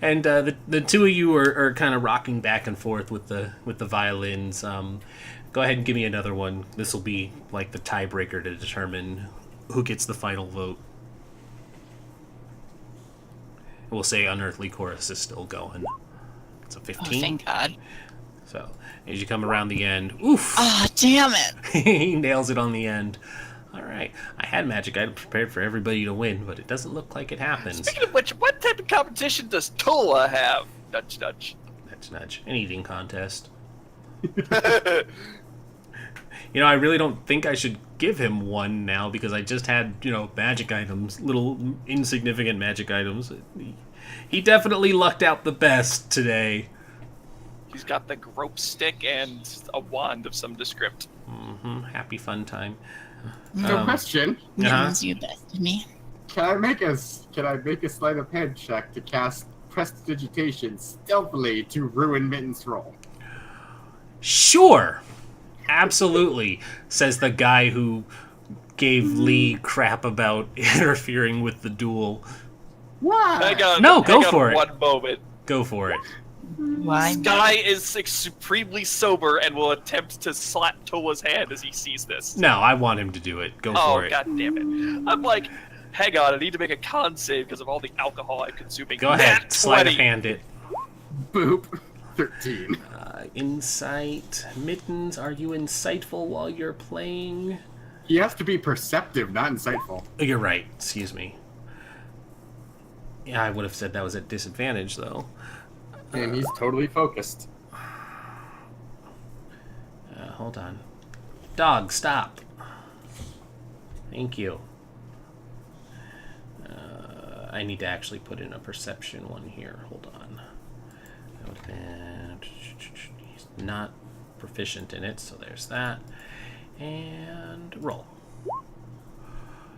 And the two of you are kind of rocking back and forth with the violins. Go ahead and give me another one. This will be like the tiebreaker to determine who gets the final vote. We'll say Unearthly Chorus is still going. It's a 15. Oh, thank God. So as you come around the end, oof! Ah, damn it. He nails it on the end. All right, I had magic items prepared for everybody to win, but it doesn't look like it happens. Speaking of which, what type of competition does Tola have? Nudge, nudge. Nudge, nudge. An eating contest. I really don't think I should give him one now because I just had, magic items, little insignificant magic items. He definitely lucked out the best today. He's got the grope stick and a wand of some descript. Happy fun time. So question, Mittens, you bested me. can I make a sleight of hand check to cast Prestidigitation stealthily to ruin Mitten's roll? Sure. Absolutely, says the guy who gave Lee crap about interfering with the duel. Why? Go for it. One moment. Go for it. Why? Sky is supremely sober and will attempt to slap Tola's hand as he sees this. No, I want him to do it. Go Oh, for it. god damn it. I'm like, hang on, I need to make a con save because of all the alcohol I'm consuming. Go ahead. Nat Sleight 20. of hand it. Boop. 13. Insight. Mittens, are you insightful while you're playing? He has to be perceptive, not insightful. Oh, you're right. Excuse me. Yeah, I would have said that was at disadvantage, though. And he's totally focused. Hold on. Dog, stop. Thank you. I need to actually put in a perception one here. Hold on. That would have been... He's not proficient in it, so there's that. And roll.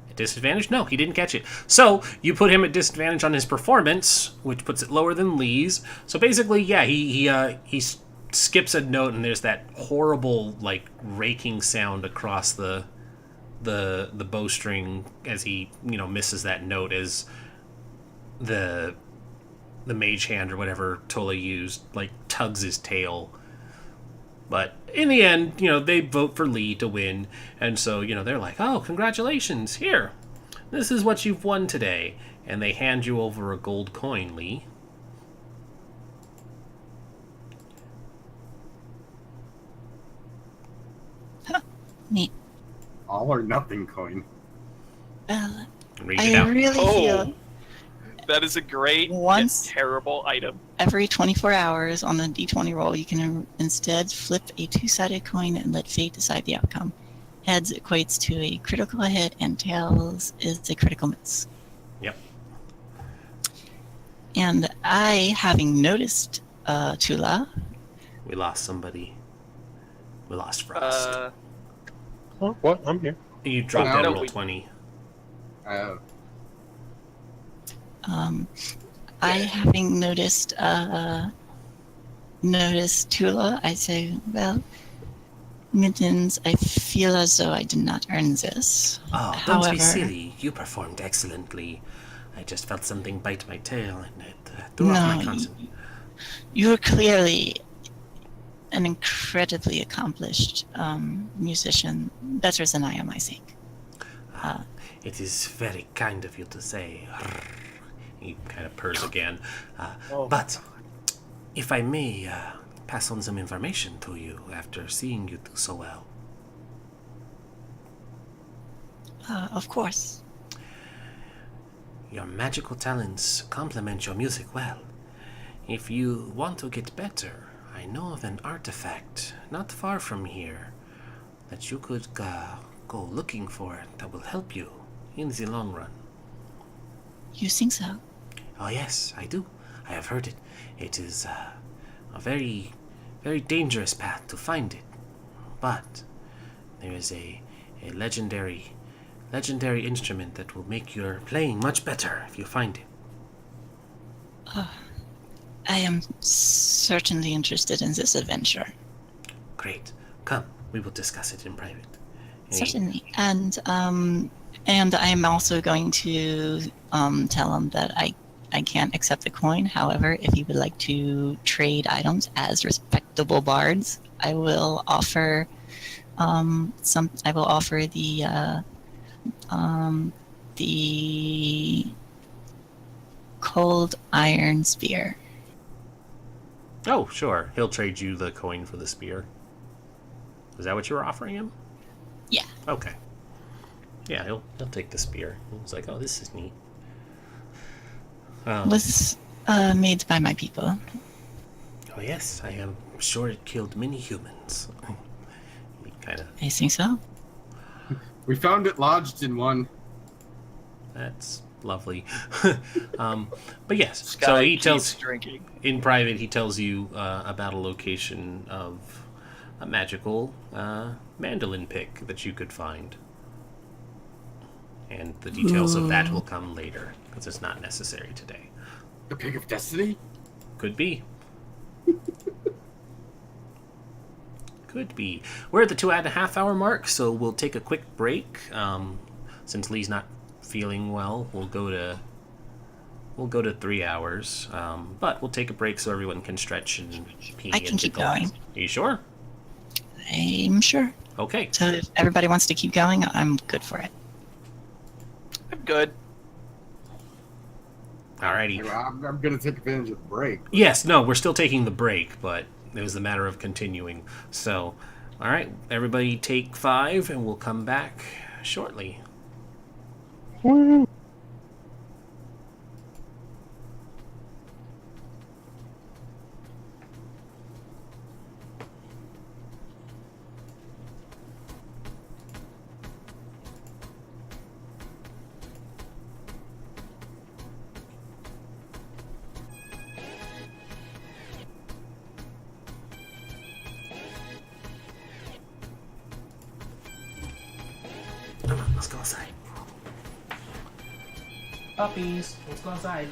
At disadvantage? No, he didn't catch it. So, you put him at disadvantage on his performance, which puts it lower than Lee's. So basically, yeah, he skips a note, and there's that horrible, raking sound across the bowstring as he, misses that note as the mage hand or whatever Tola used, tugs his tail But in the end, they vote for Lee to win. And so, they're like, oh, congratulations. Here, this is what you've won today. And they hand you over a gold coin, Lee. Neat. All or nothing coin. Well, Read it I out. really feel That is a great Once- yet terrible item. every 24 hours on the d20 roll, you can instead flip a two-sided coin and let fate decide the outcome. Heads equates to a critical hit, and tails is a critical miss. Yep. And I, having noticed Tula, We lost somebody. We lost Frost. Oh, what? I'm here. You dropped no, that no, roll we- 20. I having noticed Tula, I say, well, Mittens, I feel as though I did not earn this. Oh, don't However, be silly. You performed excellently. I just felt something bite my tail and it threw off my No, concentration. you're clearly an incredibly accomplished musician, better than I am, I think. It is very kind of you to say. He kind of purrs again. But if I may pass on some information to you after seeing you do so well. Of course. Your magical talents complement your music well. If you want to get better, I know of an artifact not far from here that you could go looking for that will help you in the long run. You think so? Oh yes, I do. I have heard it. It is a very, very dangerous path to find it. But there is a legendary instrument that will make your playing much better if you find it. I am certainly interested in this adventure. Great. Come, we will discuss it in private. And he- Certainly. And I am also going to tell him that I can't accept the coin. However, if he would like to trade items as respectable bards, I will offer the cold iron spear. Oh, sure. He'll trade you the coin for the spear. Is that what you were offering him? Yeah. Okay. Yeah, he'll take the spear. He's like, oh, this is neat. Was made by my people. Oh yes, I am sure it killed many humans. He kind of. I think so. We found it lodged in one. That's lovely. But yes, Sky so he keeps tells drinking. in private. He tells you about a location of a magical mandolin pick that you could find, and the details of that will come later because it's not necessary today. The Pig of Destiny? Could be. Could be. We're at the 2.5 hour mark, so we'll take a quick break. Since Lee's not feeling well, we'll go to 3 hours. But we'll take a break so everyone can stretch and pee. I can and keep tickle. going. Are you sure? I'm sure. Okay. So if everybody wants to keep going, I'm good for it. I'm good. Alrighty. I'm going to take advantage of the break. Yes, no, we're still taking the break, but it was a matter of continuing. So, alright, everybody take 5, and we'll come back shortly. Woo! Come on, let's go outside. Puppies, let's go outside.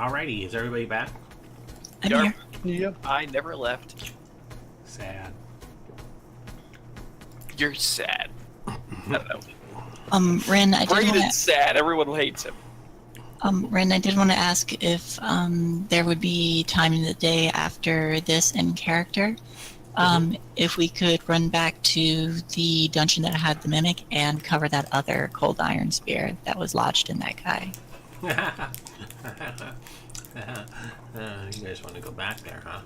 Alrighty, is everybody back? I'm Yarp. here. Yep. I never left. Sad. You're sad. I don't know. Ren, I did want Brayden's sad. Everyone hates him. Ren, I did want to ask if there would be time in the day after this in character. If we could run back to the dungeon that had the mimic and cover that other cold iron spear that was lodged in that guy. You guys want to go back there, huh?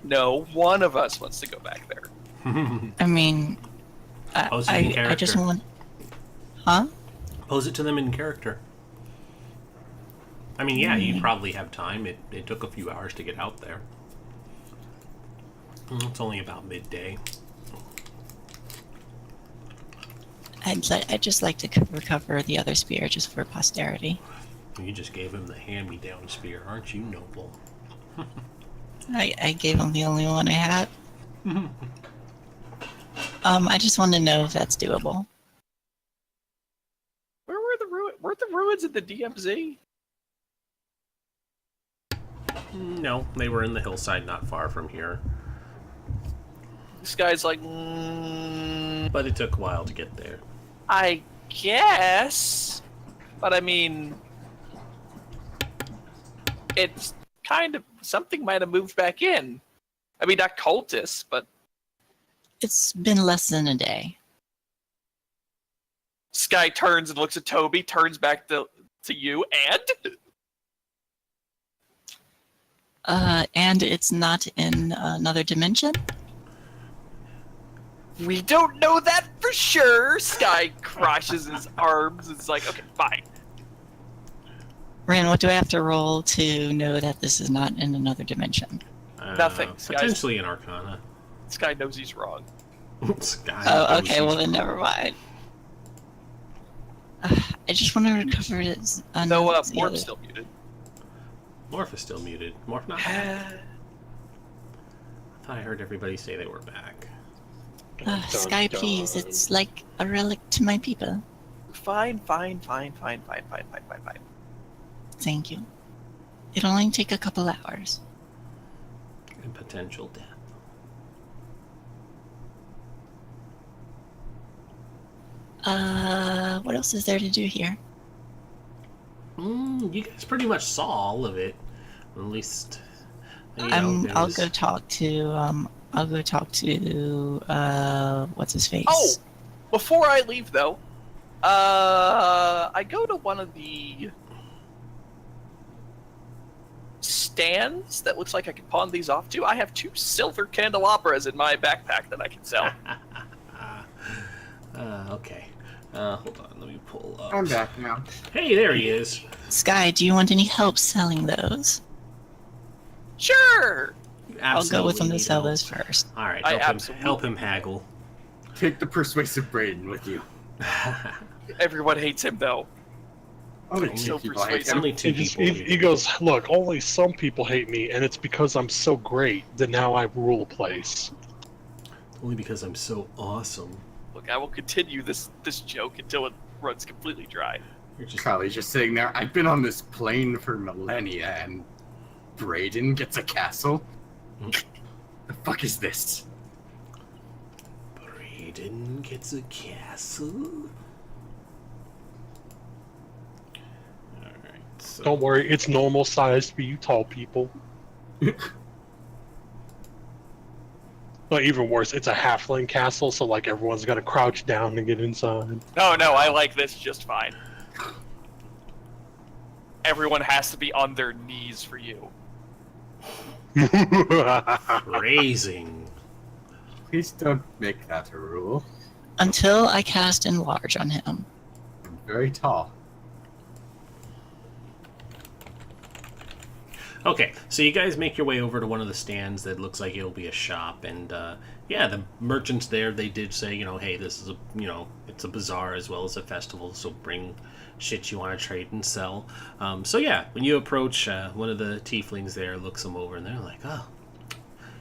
No, one of us wants to go back there. I mean, Pose it in I character. just want. Huh? Pose it to them in character. I mean, yeah, you probably have time. It took a few hours to get out there. It's only about midday. I'd just like to recover the other spear just for posterity. You just gave him the hand-me-down spear, aren't you, noble? I gave him the only one I had. I just want to know if that's doable. Where were the ruins? Weren't the ruins at the DMZ? No, they were in the hillside not far from here. This guy's like, But it took a while to get there. I guess. But I mean, it's kind of something might have moved back in. I mean, not cultists, but It's been less than a day. Sky turns and looks at Toby, turns back to you, and And it's not in another dimension? we don't know that for sure. Sky crosses his arms and is like, okay, fine. Ren, what do I have to roll to know that this is not in another dimension? Nothing, guys. Potentially an Arcana. Sky knows he's wrong. Sky Oh, knows okay, well he's then wrong. never mind. I just want to recover it. No, Morph's still muted. Morph is still muted. Morph not back. I thought I heard everybody say they were back. Sky, please. It's like a relic to my people. Fine. Thank you. It'll only take a couple hours. And potential death. What else is there to do here? You guys pretty much saw all of it. At least, you know, I'll there's- go talk to what's his face? Oh, before I leave though, I go to one of the stands that looks like I can pawn these off to. I have 2 silver candelabras in my backpack that I can sell. Okay. Hold on, let me pull up. I'm back now. Hey, there he is. Sky, do you want any help selling those? Sure. I'll go with him to Absolutely sell need those first. help. All right, I help him haggle. Take the persuasive Braden with you. Everyone hates him though. Only so 2 people hate persuasive. him. Only 2 people. He goes, look, only some people hate me, and it's because I'm so great that now I rule a place. Only because I'm so awesome. Look, I will continue this joke until it runs completely dry. You're just Carly's just sitting there. I've been on this plane for millennia, and Braden gets a castle? The fuck is this? Braden gets a castle. Alright, so Don't worry, it's normal sized for you tall people. Well, even worse, it's a halfling castle, so like everyone's got to crouch down to get inside. No, I like this just fine. Everyone has to be on their knees for you. raising. Please don't make that a rule. Until I cast Enlarge on him. I'm very tall. Okay, so you guys make your way over to one of the stands that looks like it'll be a shop, and yeah, the merchants there, they did say, you know, hey, this is a, you know, it's a bazaar as well as a festival, so bring shit you want to trade and sell. So yeah, when you approach, one of the tieflings there looks them over, and they're like, oh,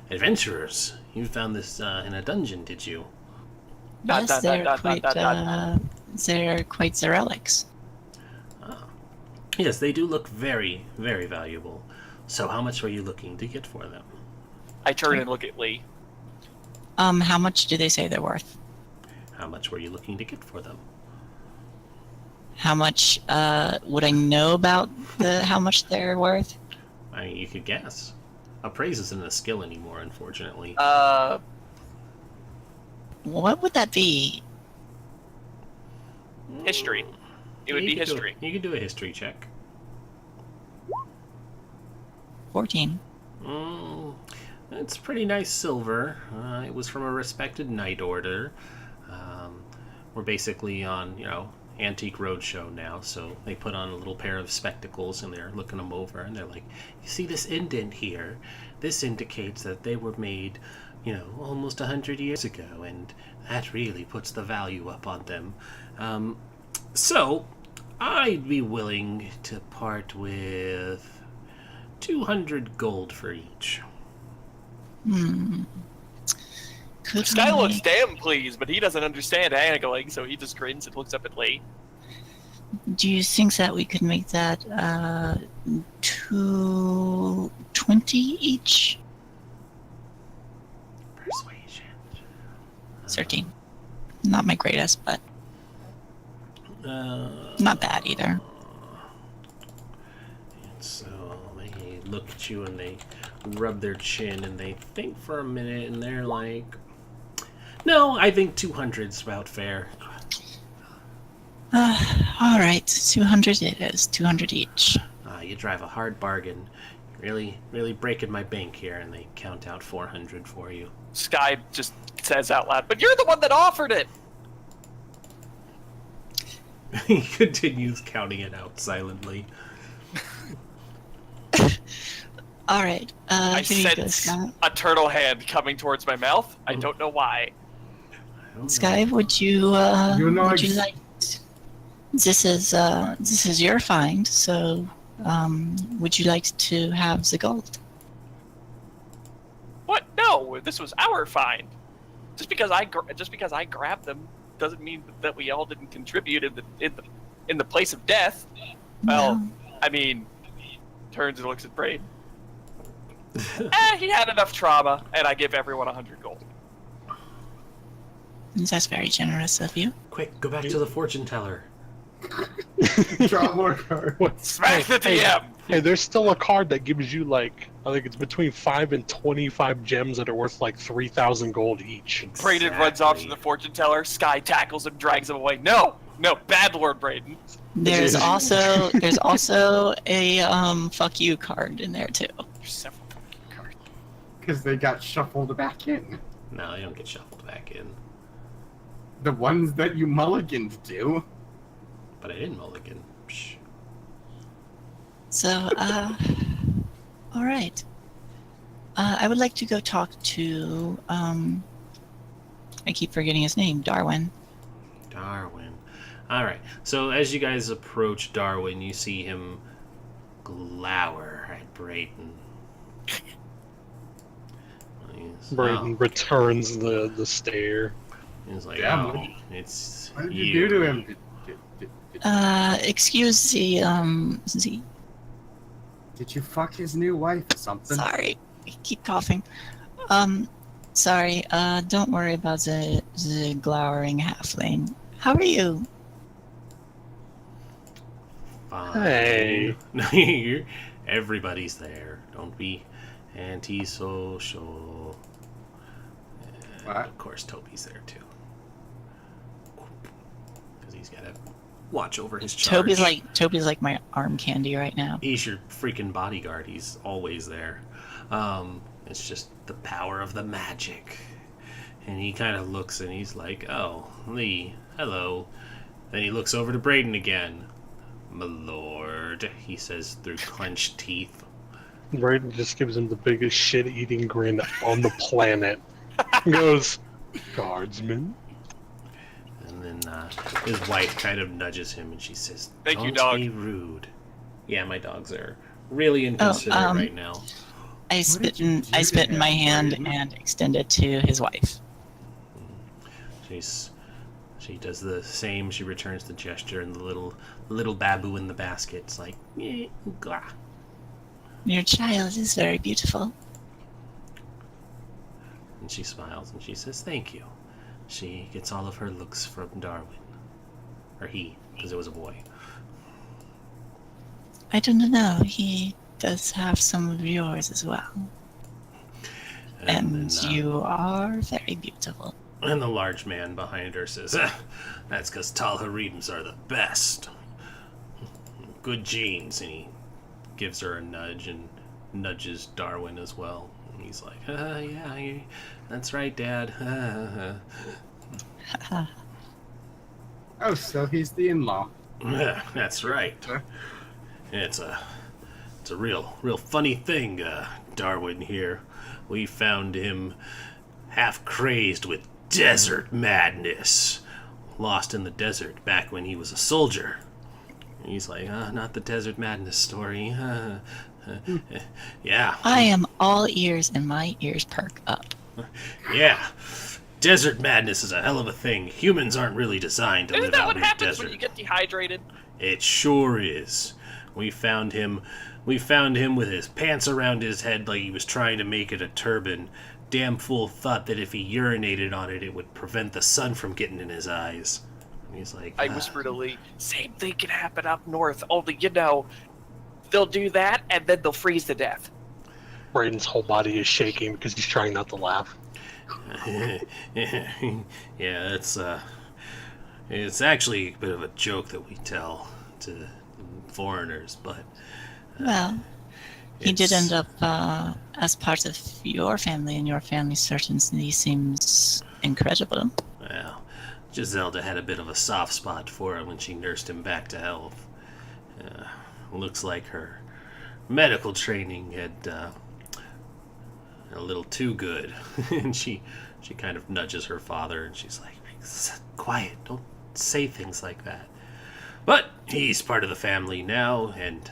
adventurers, you found this in a dungeon, did you? Yes, they're quite the relics. Yes, they do look very, very valuable. So how much were you looking to get for them? I turn and look at Lee. How much do they say they're worth? How much were you looking to get for them? How much would I know about how much they're worth? I mean, you could guess. Appraise isn't a skill anymore, unfortunately. What would that be? History. It would be history. You could do a history check. 14. It's pretty nice silver. It was from a respected knight order. We're basically on, Antique Roadshow now, so they put on a little pair of spectacles and they're looking them over and they're like, you see this indent here? This indicates that they were made, almost 100 years ago, and that really puts the value up on them. So, I'd be willing to part with 200 gold for each. Could Sky we- looks damn pleased, but he doesn't understand angling, so he just grins and looks up at Lee. Do you think that we could make that 220 each? Persuasion. 13. Not my greatest, but not bad either. So they look at you and they rub their chin and they think for a minute and they're like, no, I think 200's about fair. All right, 200 it is. 200 each. You drive a hard bargain. Really, really breaking my bank here, and they count out 400 for you. Sky just says out loud, but you're the one that offered it! He continues counting it out silently. All right. I Here you go, sense Sky. a turtle hand coming towards my mouth. I don't know why. I don't know. Sky, would you would you like? This is your find, so would you like to have the gold? What? No, this was our find. Just because I grabbed them doesn't mean that we all didn't contribute in the place of death. Well, No. I mean, turns and looks at Braid. He had enough trauma, and I give everyone 100 gold. That's very generous of you. Quick, go back to the fortune teller. Draw more cards. Smack the DM! Hey, there's still a card that gives you I think it's between 5 and 25 gems that are worth 3,000 gold each. Braden runs off to the fortune teller. Sky tackles him, drags him away. No, bad Lord Braden. There's also a fuck you card in there too. There's several cards. Because they got shuffled back in. No, they don't get shuffled back in. The ones that you mulliganed do. But I didn't mulligan. Psh. So all right. I would like to go talk to I keep forgetting his name, Darwin. Darwin. Alright, so as you guys approach Darwin, you see him glower at Brayden. Braden returns the stare. He's like, Damn, oh, it's What did you do to him? Excuse the Did you fuck his new wife or something? sorry, I keep coughing. Sorry, don't worry about the glowering halfling. How are you? Fine. Hey. Everybody's there. Don't be antisocial. And What? of course, Toby's there too. Because he's got to watch over his charge. Toby's like my arm candy right now. He's your freaking bodyguard. He's always there. It's just the power of the magic. And he kind of looks and he's like, oh, Lee, hello. Then he looks over to Braden again. My lord, he says through clenched teeth. Braden just gives him the biggest shit-eating grin on the planet. He goes, guardsman. And then his wife kind of nudges him and she says, Thank you, don't dog." be rude. Yeah, my dogs are really inconsiderate right now. I spit in my hand and extend it to his wife. She She does the same. She returns the gesture, and the little babu in the basket's like, "Gah." Your child is very beautiful. And she smiles and she says, "Thank you." She gets all of her looks from Darwin. Or he, because it was a boy. I don't know. He does have some of yours as well. And then, you are very beautiful. And the large man behind her says, "That's because Talharims are the best. Good genes." And he gives her a nudge and nudges Darwin as well. And he's like, "Yeah, that's right, Dad." Oh, so he's the in-law. That's right. It's a real funny thing, Darwin here. We found him half crazed with desert madness, lost in the desert back when he was a soldier. And he's like, not the desert madness story. Yeah. I am all ears, and my ears perk up. Yeah. Desert madness is a hell of a thing. Humans aren't really designed to Isn't live that out what in the happens desert. when you get dehydrated? It sure is. We found him with his pants around his head like he was trying to make it a turban. Damn fool thought that if he urinated on it, it would prevent the sun from getting in his eyes. And he's like, I whispered to Lee, same thing can happen up north, only, they'll do that, and then they'll freeze to death. Brayden's whole body is shaking because he's trying not to laugh. Yeah, it's actually a bit of a joke that we tell to foreigners, but Well, he did it's- end up as part of your family, and your family certainly seems incredible. Well, Giselda had a bit of a soft spot for him when she nursed him back to health. Looks like her medical training had a little too good. And she kind of nudges her father, and she's like, "Quiet, don't say things like that." But he's part of the family now, and,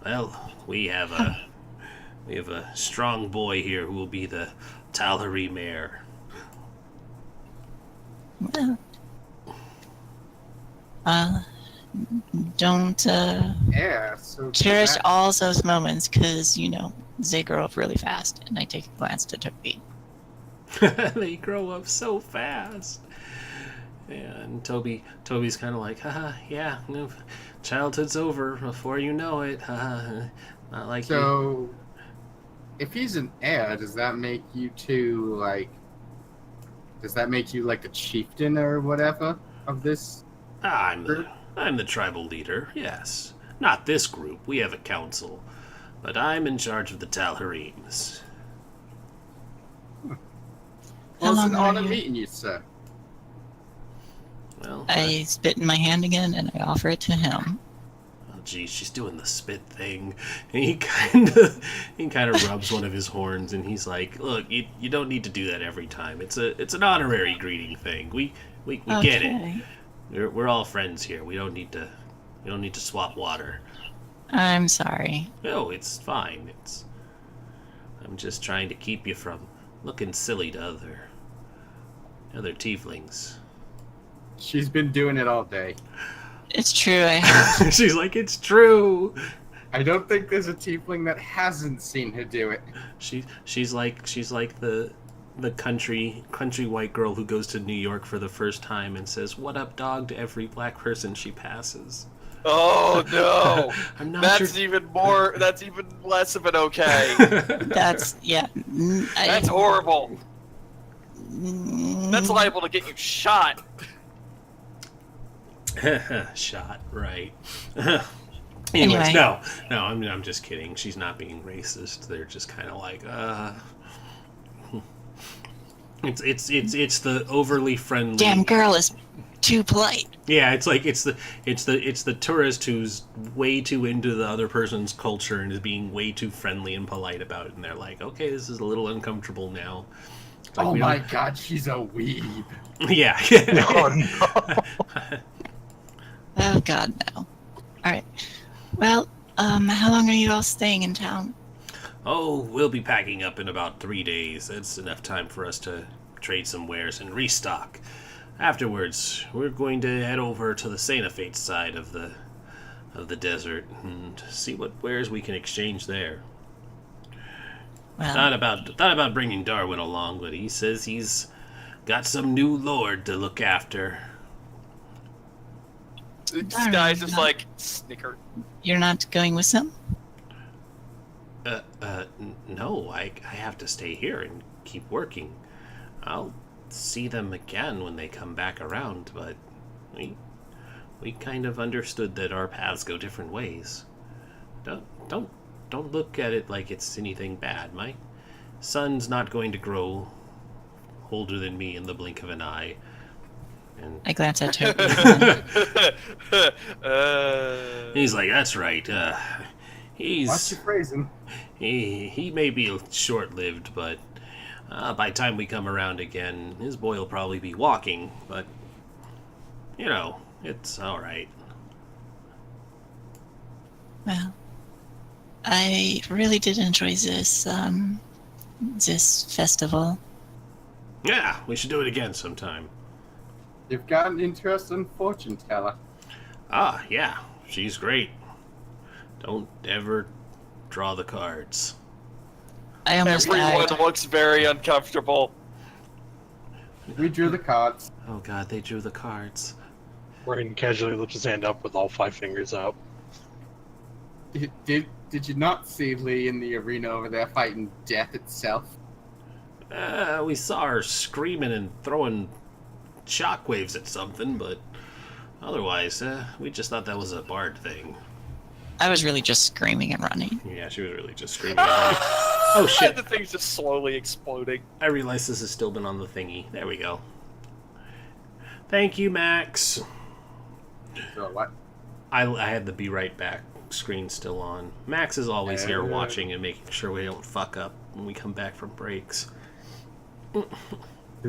well, we have a strong boy here who will be the Talhari mayor. Well, don't Yeah, so cherish that- all those moments, because, they grow up really fast. And I take a glance to Toby. They grow up so fast. Yeah, and Toby's kind of like, yeah, no, childhood's over before you know it. Not like you. So, if he's an heir, does that make you two, like... Does that make you, like, a chieftain or whatever of this? I'm the tribal leader, yes. Not this group, we have a council. But I'm in charge of the Talharims. How Well, it's long an are honor you? meeting you, sir. Well, I spit in my hand again, and I offer it to him. oh geez, she's doing the spit thing. And he kind of rubs one of his horns, and he's like, "Look, you don't need to do that every time. It's an honorary greeting thing. We get it. Okay. We're all friends here. We don't need to swap water." I'm sorry. No, it's fine. I'm just trying to keep you from looking silly to other tieflings. She's been doing it all day. It's true, I have. She's like, "It's true." I don't think there's a tiefling that hasn't seen her do it. She's like the country white girl who goes to New York for the first time and says, "What up, dog?" to every black person she passes. Oh no! I'm not That's your... even less of an okay. That's, yeah. That's horrible. That's liable to get you shot. Shot, right. Anyways, Anyway. no, I'm just kidding. She's not being racist. They're just kind of like, It's the overly friendly. Damn girl is too polite. Yeah, it's like it's the tourist who's way too into the other person's culture and is being way too friendly and polite about it, and they're like, "Okay, this is a little uncomfortable now." It's like, Oh we my don't- god, she's a weeb. Yeah. Oh no! Oh god, no. Alright. Well, how long are you all staying in town? Oh, we'll be packing up in about 3 days. That's enough time for us to trade some wares and restock. Afterwards, we're going to head over to the Santa Fate side of the desert and see what wares we can exchange there. Well, Not about bringing Darwin along, but he says he's got some new lord to look after. This Darn, guy's just no. like snicker. you're not going with them? No, I have to stay here and keep working. I'll see them again when they come back around, but we kind of understood that our paths go different ways. Don't look at it like it's anything bad. My son's not going to grow older than me in the blink of an eye. And I glance at Toby. he's like, that's right. Watch He's your phrasing. he may be short-lived, but by the time we come around again, his boy will probably be walking. But you know, it's all right. Well, I really did enjoy this festival. Yeah, we should do it again sometime. You've got an interest in fortune teller. Ah, yeah, she's great. Don't ever draw the cards. I almost Everyone died. looks very uncomfortable. We drew the cards. Oh God, they drew the cards. Braden casually lifts his hand up with all 5 fingers out. Did you not see Lee in the arena over there fighting death itself? We saw her screaming and throwing shockwaves at something, but otherwise, we just thought that was a bard thing. I was really just screaming and running. Yeah, she was really just screaming. Oh shit! The thing's just slowly exploding. I realize this has still been on the thingy. There we go. Thank you, Max. So what? I had the be right back screen still on. Max is always here watching and making sure we don't fuck up when we come back from breaks. Then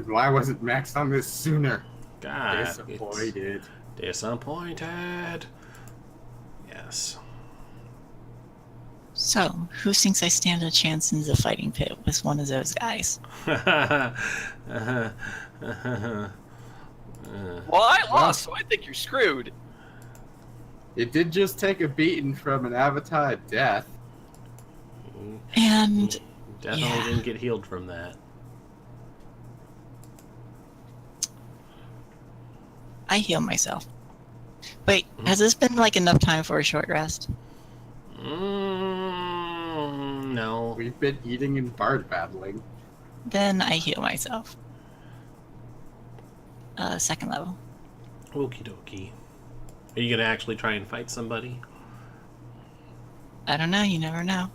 why wasn't Max on this sooner? God, Disappointed. Disappointed. Yes. So, who thinks I stand a chance in the fighting pit with one of those guys? Well, I lost, so I think you're screwed. It did just take a beating from an avatar of death. And Definitely Yeah. didn't get healed from that. I heal myself. Wait, has this been like enough time for a short rest? No. We've been eating and bard battling. Then I heal myself. Second level. Okie dokie. Are you gonna actually try and fight somebody? I don't know, you never know.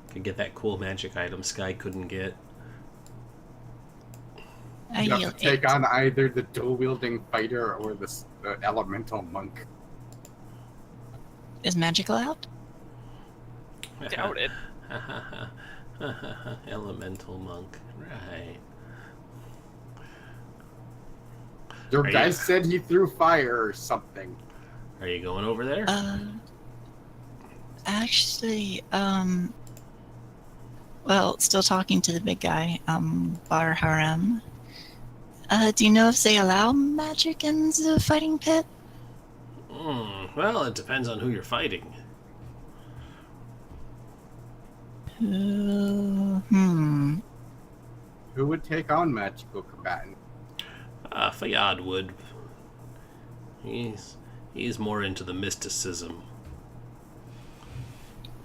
Could get that cool magic item Sky couldn't get. I You heal have to take 8. on either the dual-wielding fighter or the elemental monk. Is magic allowed? Doubt it. Elemental monk. Right. Your Are guy you- said he threw fire or something. Are you going over there? Actually, well, still talking to the big guy, Bar Harem. Do you know if they allow magic in the fighting pit? Well, it depends on who you're fighting. Who would take on magical combatant? Fayad would. He's more into the mysticism.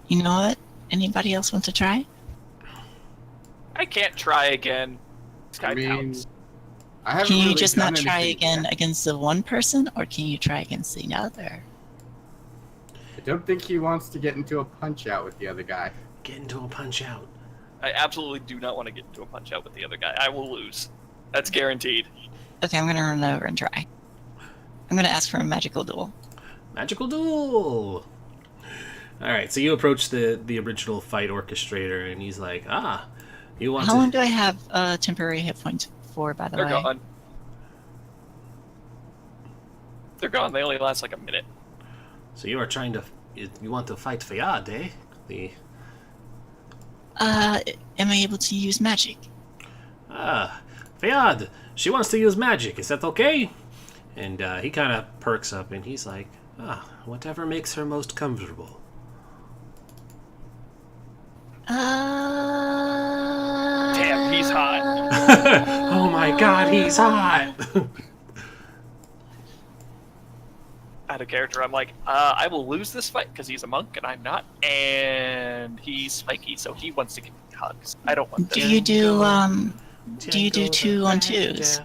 You know what? Anybody else want to try? I can't try again. Sky I mean, pounds. I haven't Can you really just done not try anything again yet. against the one person, or can you try against the other? I don't think he wants to get into a punch out with the other guy. Get into a punch out. I absolutely do not want to get into a punch out with the other guy. I will lose. That's guaranteed. Okay, I'm gonna run over and try. I'm gonna ask for a magical duel. Magical duel! Alright, so you approach the original fight orchestrator, and he's like, you want How to... long do I have temporary hit points for, by the They're way? gone. They're gone. They only last like a minute. So you are trying to... You want to fight Fayad, eh? Am I able to use magic? Fayad, she wants to use magic. Is that okay? And he kind of perks up and he's like, whatever makes her most comfortable. Damn, he's hot. Oh my god, he's hot! Out of character, I'm like, I will lose this fight because he's a monk and I'm not, and he's spiky, so he wants to give me hugs. I don't want this. Do you do 2-on-2s?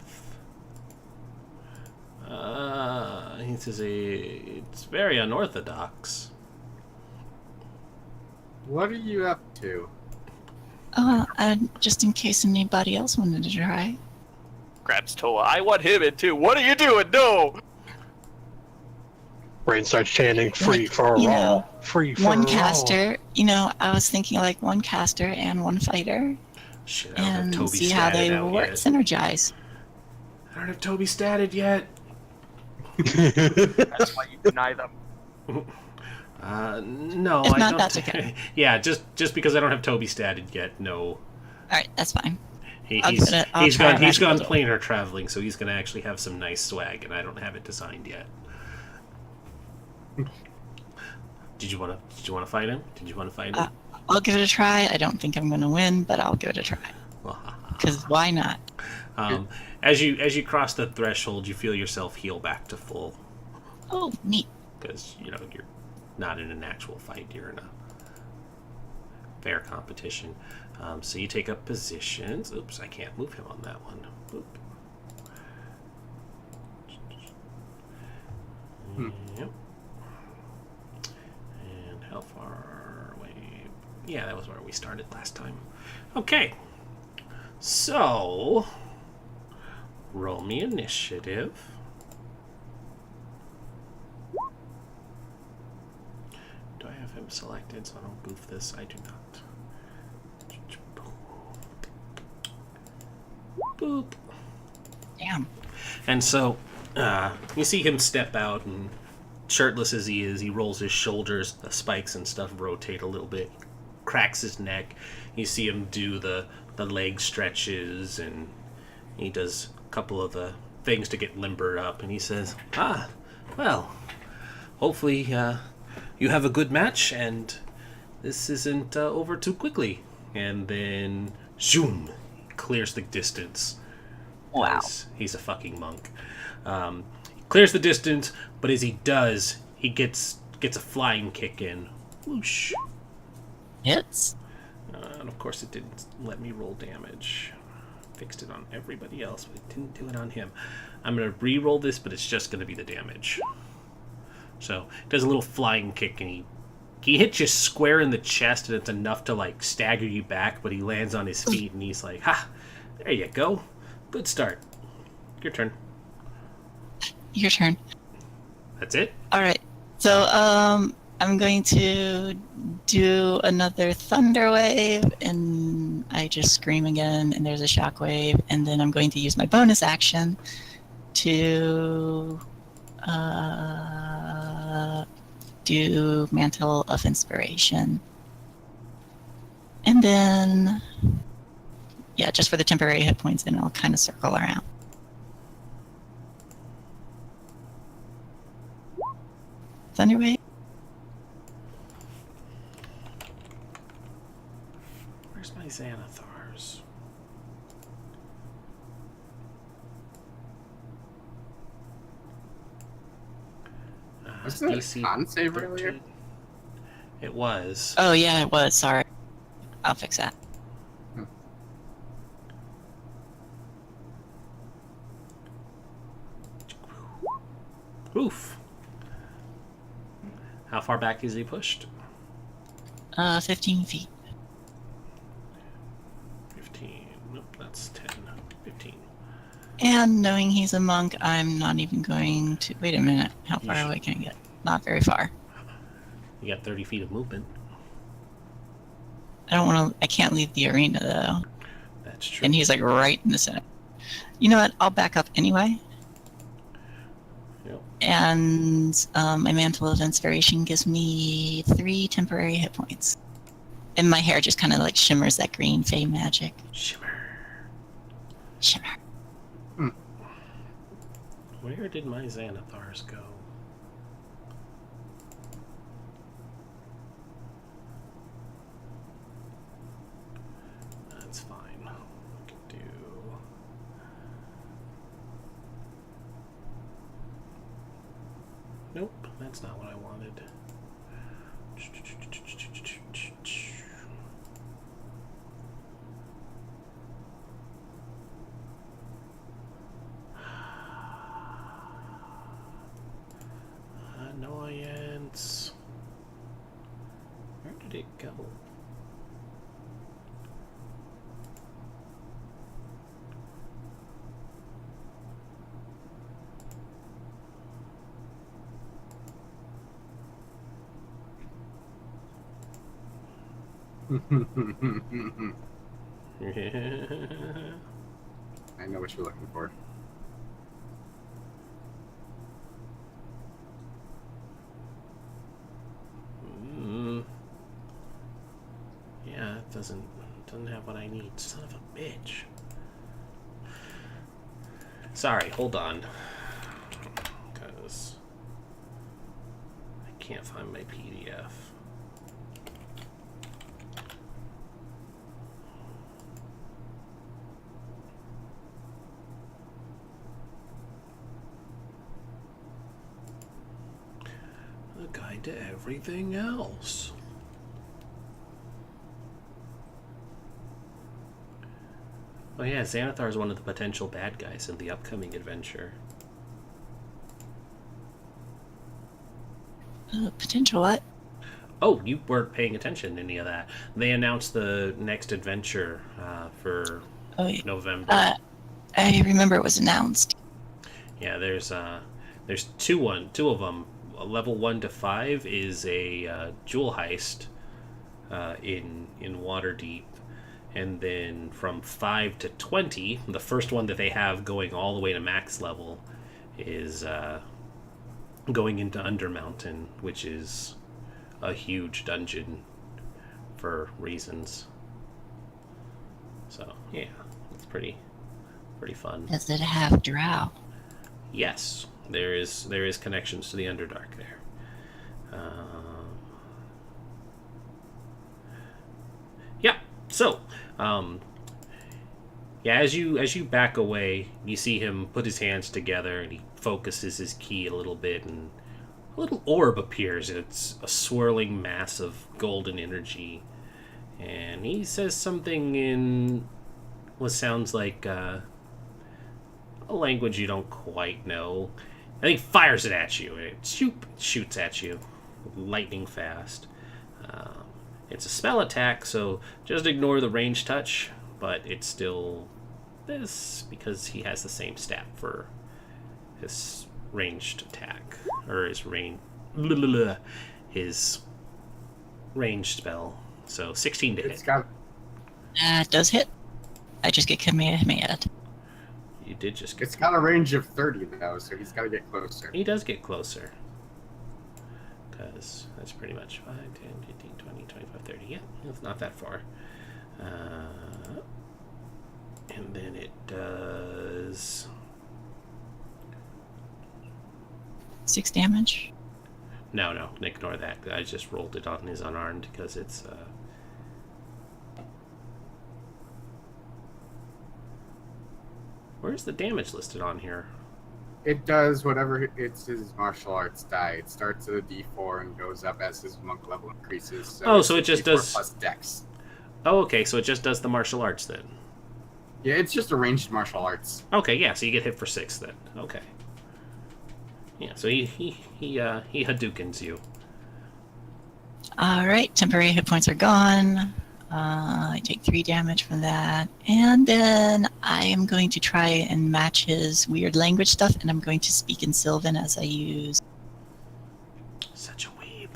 He says it's very unorthodox. What are you up to? Oh, just in case anybody else wanted to try. Grabs Toa. I want him in too. What are you doing? No! Brain starts chanting, free for you all. know, Free for One all. caster, I was thinking like one caster and one fighter, Shit, I don't have and Toby see how they statted out work, yet. synergize. I don't have Toby statted yet. That's why you deny them. No, If I not, don't. that's okay. Yeah, just because I don't have Toby statted yet. No, All right, that's fine. he's I'll he's try gone a he's gone magical planar traveling, so he's gonna actually have some nice swag, and I don't have it designed yet. Did you want to fight him? Did you want to fight him? I'll give it a try. I don't think I'm going to win, but I'll give it a try. Because why not? As you cross the threshold, you feel yourself heal back to full, Oh, neat. because you're not in an actual fight. You're in a fair competition. So you take up positions. Oops, I can't move him on that one. Oop. Yep. And how far away? Yeah, that was where we started last time. Okay. So, roll me initiative. Do I have him selected so I don't goof this? I do not. Boop. Damn. And so, you see him step out, and shirtless as he is, he rolls his shoulders, the spikes and stuff rotate a little bit, cracks his neck. You see him do the leg stretches, and he does a couple of the things to get limbered up, and he says, well, hopefully you have a good match, and this isn't over too quickly. And then, zoom, clears the distance. Wow. He's a fucking monk. Clears the distance, but as he does, he gets a flying kick in. Whoosh. Hits. And of course it didn't let me roll damage. Fixed it on everybody else, but it didn't do it on him. I'm going to re-roll this, but it's just going to be the damage. So, does a little flying kick, and he hits you square in the chest, and it's enough to, like, stagger you back, but he lands on his feet, and he's like, ha! There you go. Good start. Your turn. Your turn. That's it? All right. So, I'm going to do another thunder wave, and I just scream again, and there's a shockwave, and then I'm going to use my bonus action to do Mantle of Inspiration. And then, yeah, just for the temporary hit points, and I'll kind of circle around. Thunder wave. Where's my Xanathars? Wasn't it a con save 13. earlier? It was. Oh, yeah, it was. Sorry. I'll fix that. Oof. How far back is he pushed? 15 feet. 15. Nope, that's 10. 15. And knowing he's a monk, I'm not even going to... Wait a minute. How far away can I get? Not very far. You got 30 feet of movement. I don't want to... I can't leave the arena, though. That's true. And he's, like, right in the center. You know what? I'll back up anyway. Yep. And my Mantle of Inspiration gives me 3 temporary hit points. And my hair just kind of, like, shimmers that green fey magic. Shimmer. Shimmer. Where did my Xanathars go? That's fine. We can do... Nope, that's not what I wanted. Annoyance. Where did it go? I know what you're looking for. Yeah, it doesn't have what I need. Son of a bitch. Sorry, hold on. Because I can't find my PDF. A guide to everything else. Oh yeah, Xanathar is one of the potential bad guys in the upcoming adventure. Potential what? Oh, you weren't paying attention to any of that. They announced the next adventure for November. I remember it was announced. Yeah, there's two of them. Level 1 to 5 is a jewel heist in Waterdeep. And then from 5 to 20, the first one that they have going all the way to max level is going into Undermountain, which is a huge dungeon for reasons. So, yeah, it's pretty fun. Does it have drow? Yes, there is connections to the Underdark there. Yeah, so... yeah, as you back away, you see him put his hands together and he focuses his key a little bit, and a little orb appears. It's a swirling mass of golden energy, and he says something in what sounds like a language you don't quite know. I think fires it at you, and it shoots at you lightning fast. It's a spell attack, so just ignore the range touch, but it's still this because he has the same stat for his ranged attack, or his ranged spell. So 16 to hit. It does hit. I just get Kamehameha. You did just get... It's got a range of 30 though, so he's got to get closer. He does get closer. Because that's pretty much 5, 10, 15, 20, 25, 30. Yeah, it's not that far. And then it does... 6 damage. No, ignore that. I just rolled it on his unarmed because it's... Where's the damage listed on here? It does whatever it's his martial arts die. It starts at a D4 and goes up as his monk level increases. So it just D4 does... plus dex. Oh, okay, so it just does the martial arts then. Yeah, it's just a ranged martial arts. Okay, yeah, so you get hit for 6 then. Okay. Yeah, so he Hadoukens you. Alright, temporary hit points are gone. I take 3 damage from that. And then I am going to try and match his weird language stuff, and I'm going to speak in Sylvan as I use Such a weeb.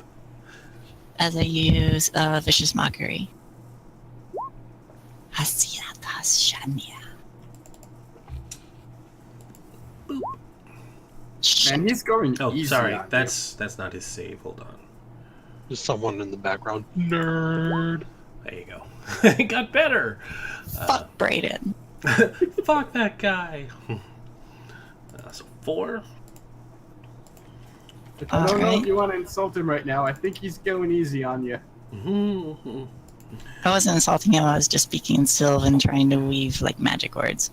Vicious Mockery. Hasiratas Shania. And he's going Oh, easy sorry, on that's not his save. Hold on. There's someone in the background. Nerd. There you go. It got better. Fuck Brayden. Fuck that guy. So 4. I don't know Alright. if you want to insult him right now. I think he's going easy on you. I wasn't insulting him, I was just speaking in Sylvan, trying to weave like magic words.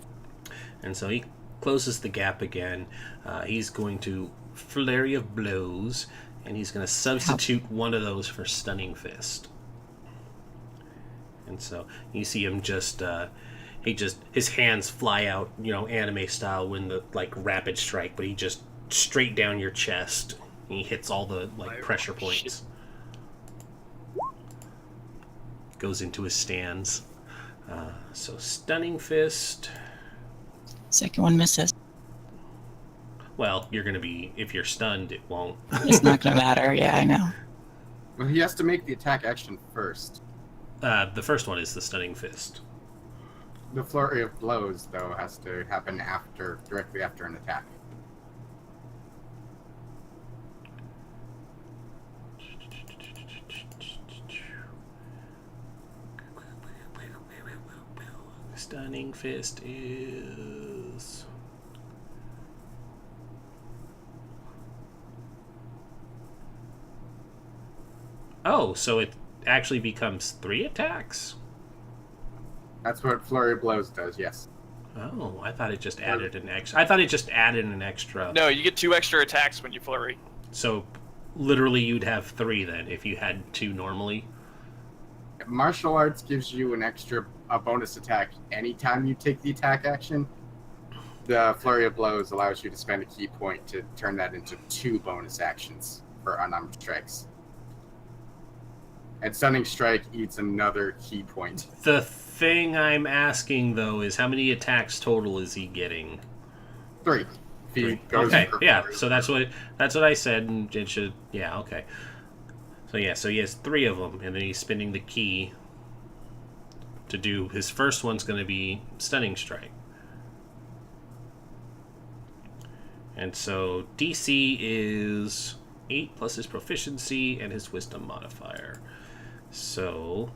And so he closes the gap again. He's going to flurry of blows, and he's going to substitute one of those for stunning fist. And so you see him his hands fly out, anime style when the rapid strike, but he just straight down your chest. And he hits all the pressure points. Goes into his stands. So stunning fist. Second one misses. Well, you're going to be, if you're stunned, it won't. It's not gonna matter, yeah, I know. Well, he has to make the attack action first. The first one is the stunning fist. The flurry of blows, though, has to happen directly after an attack. Stunning fist is... Oh, so it actually becomes 3 attacks? That's what flurry of blows does, yes. Oh, I thought it just added an extra. I thought it just added an extra. No, you get 2 extra attacks when you flurry. So, literally, you'd have 3 then if you had 2 normally. Martial arts gives you a bonus attack anytime you take the attack action. The flurry of blows allows you to spend a key point to turn that into 2 bonus actions for unarmed strikes. And stunning strike eats another key point. The thing I'm asking though is how many attacks total is he getting? 3. If he goes Okay, for yeah. flurry. So that's what I said, and it should. Yeah, okay. So he has 3 of them, and then he's spending the key to do his first one's going to be stunning strike. And so DC is 8 plus his proficiency and his wisdom modifier. So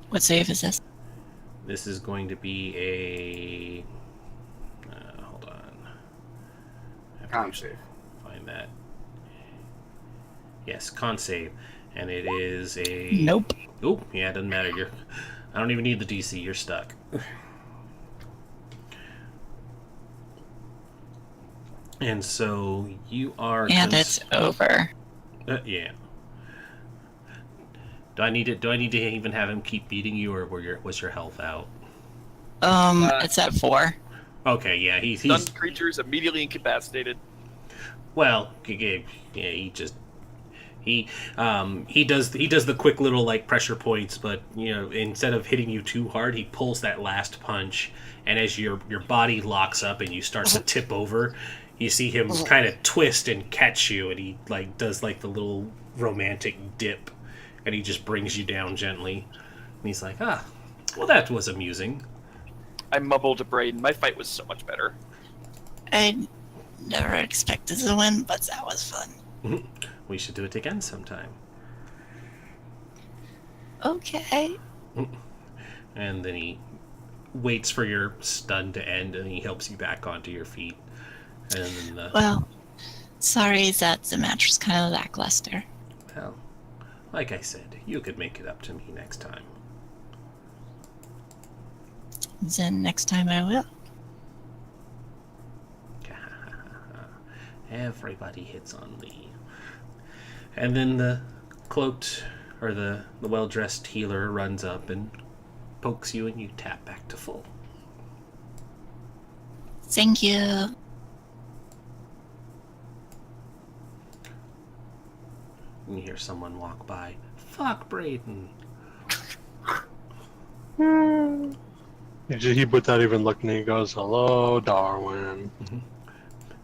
What save is this? this is going to be a... hold on. I have to Con actually save. find that. Yes, con save. And it is a... Nope. Oh, yeah, it doesn't matter. I don't even need the DC. You're stuck. And so you are... And it's over. yeah. Do I need to even have him keep beating you, or was your health out? It's at 4. Okay, yeah, he's Stunned creatures immediately incapacitated. well, yeah, he does the quick little pressure points, but instead of hitting you too hard, he pulls that last punch, and as your body locks up and you start to tip over, you see him kind of twist and catch you, and he does the little romantic dip, and he just brings you down gently, and he's like, well, that was amusing. I mumbled to Braden. My fight was so much better. I never expected to win, but that was fun. We should do it again sometime. Okay. And then he waits for your stun to end, and he helps you back onto your feet. And then Well, sorry that the match was kind of lackluster. well, like I said, you could make it up to me next time. Then next time I will. Everybody hits on Lee. And then the cloaked, or the well-dressed healer runs up and pokes you, and you tap back to full. Thank you. You hear someone walk by. Fuck Braden. He without even looking, he goes, "Hello, Darwin."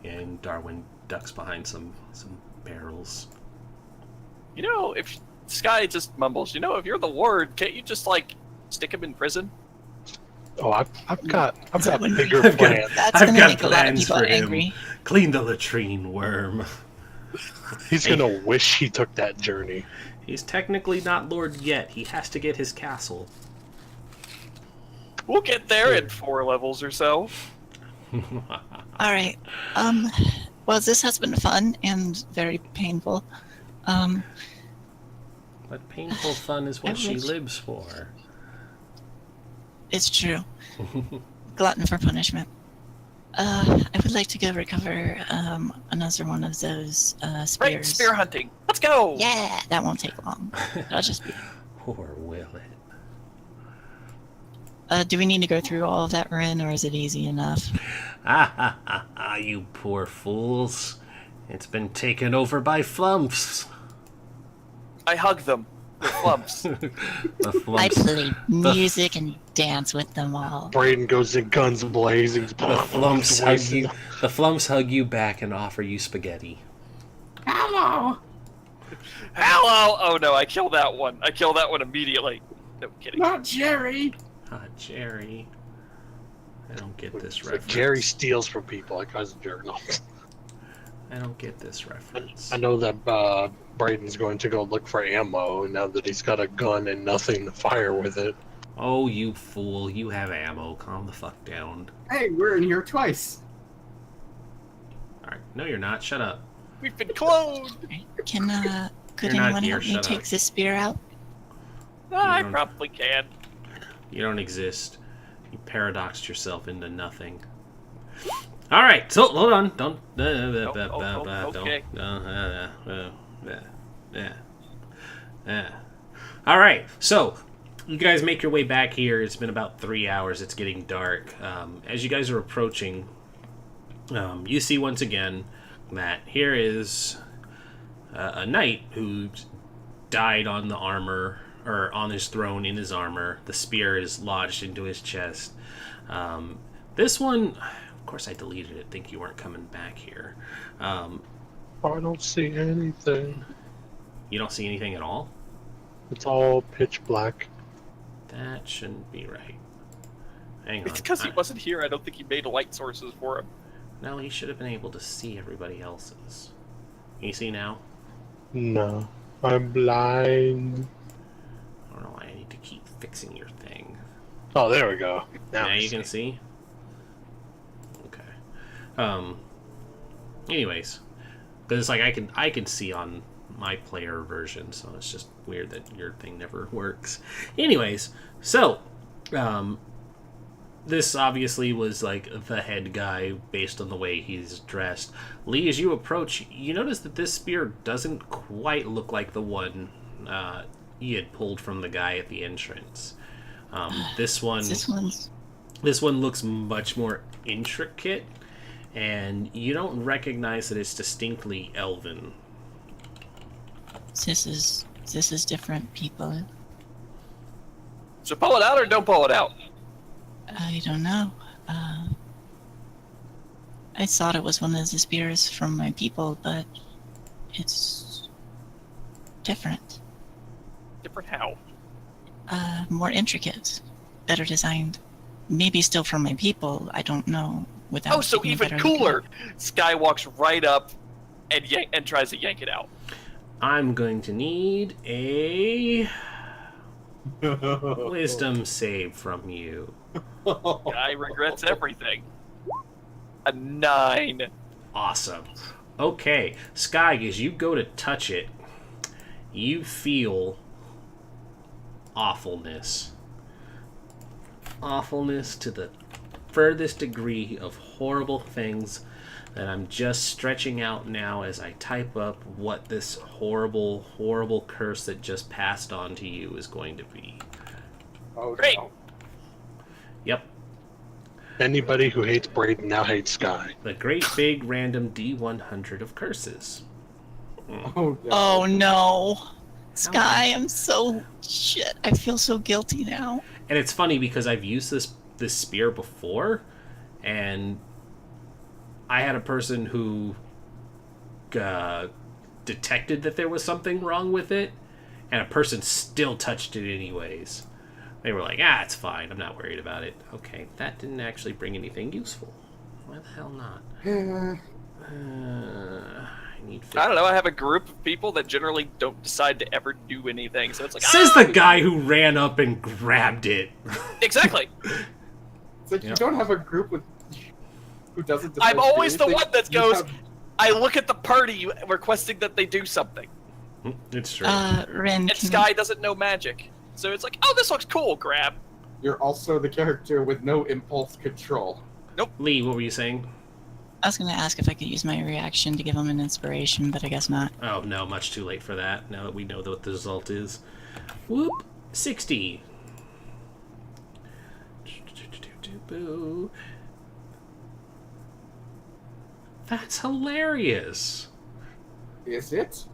And Darwin ducks behind some barrels. If Sky just mumbles, if you're the ward, can't you just stick him in prison? Oh, I've got wouldn't bigger I've got- plans. That's I've gonna got make a lot of plans people for him. angry. Clean the latrine, worm. He's gonna wish he took that journey. He's technically not Lord yet. He has to get his castle. We'll get there in 4 levels or so. All right. Well, this has been fun and very painful. But painful fun is what she wish- lives for. It's true. Glutton for punishment. I would like to go recover another one of those spears. Right, spear hunting. Let's go. Yeah, that won't take long. I'll just be. Or will it? Do we need to go through all of that, Rin, or is it easy enough? You poor fools. It's been taken over by flumps. I hug them with clubs. The I flumps. play music and dance with them all. Braden goes in guns blazing. The flumps hug you. The flumps hug you back and offer you spaghetti. Hello. Hello! Oh no, I killed that one. I killed that one immediately. No kidding. Not Jerry. Ah, Jerry. I don't get this Like reference. Jerry steals from people like I was a jerk. No. I don't get this reference. I know that Braden's going to go look for ammo now that he's got a gun and nothing to fire with it. Oh, you fool. You have ammo. Calm the fuck down. Hey, we're in here twice. Alright. No, you're not. Shut up. We've been cloned! Could You're not anyone here, help me shut take up. this spear out? I don't- probably can. You don't exist. You paradoxed yourself into nothing. Alright, so hold on. Don't. Okay. Alright, so you guys make your way back here. It's been about 3 hours. It's getting dark. As you guys are approaching, you see once again that here is a knight who died on the armor, or on his throne in his armor. The spear is lodged into his chest. This one, of course I deleted it. Think you weren't coming back here. I don't see anything. You don't see anything at all? It's all pitch black. That shouldn't be right. Hang on. It's because he wasn't here. I don't think he made light sources for him. No, he should have been able to see everybody else's. Can you see now? No. I'm blind. I don't know why I need to keep fixing your thing. Oh, there we go. Now I you can see? Okay. Anyways. Because it's like I can see on my player version, so it's just weird that your thing never works. Anyways, so this obviously was like the head guy based on the way he's dressed. Lee, as you approach, you notice that this spear doesn't quite look like the one he had pulled from the guy at the entrance. This one looks much more intricate, and you don't recognize that it's distinctly elven. This is different, people. So pull it out or don't pull it out? I don't know. I thought it was one of the spears from my people, but it's different. Different how? More intricate, better designed. Maybe still from my people. I don't know. Without Oh, so taking a even better look at cooler. it. Sky walks right up and tries to yank it out. I'm going to need a wisdom save from you. Guy regrets everything. A 9. Awesome. Okay, Sky, as you go to touch it, you feel awfulness. Awfulness to the furthest degree of horrible things that I'm just stretching out now as I type up what this horrible, horrible curse that just passed on to you is going to be. Oh, Great. no. Yep. Anybody who hates Braden now hates Sky. The great big random D100 of curses. Oh, no. Oh no, Sky! I'm so shit. I feel so guilty now. And it's funny because I've used this spear before, and I had a person who detected that there was something wrong with it, and a person still touched it anyways. They were like, it's fine, I'm not worried about it. Okay, that didn't actually bring anything useful. Why the hell not? I need I don't know. I have a group of people that generally don't decide to ever do anything. So it's like, Says the guy who ran up and grabbed it. Exactly. It's like Yeah. you don't have a group with who doesn't. I'm decide to do always the anything, one that you goes. have- I look at the party requesting that they do something. It's true. Rin, And can Sky doesn't know magic, so it's like, oh, this looks cool. Grab. You're also the character with no impulse control. Lee, what were you saying? I was going to ask if I could use my reaction to give him an inspiration, but I guess not. Oh, no, much too late for that, now that we know what the result is. Whoop! 60. Boo. That's hilarious. Is it?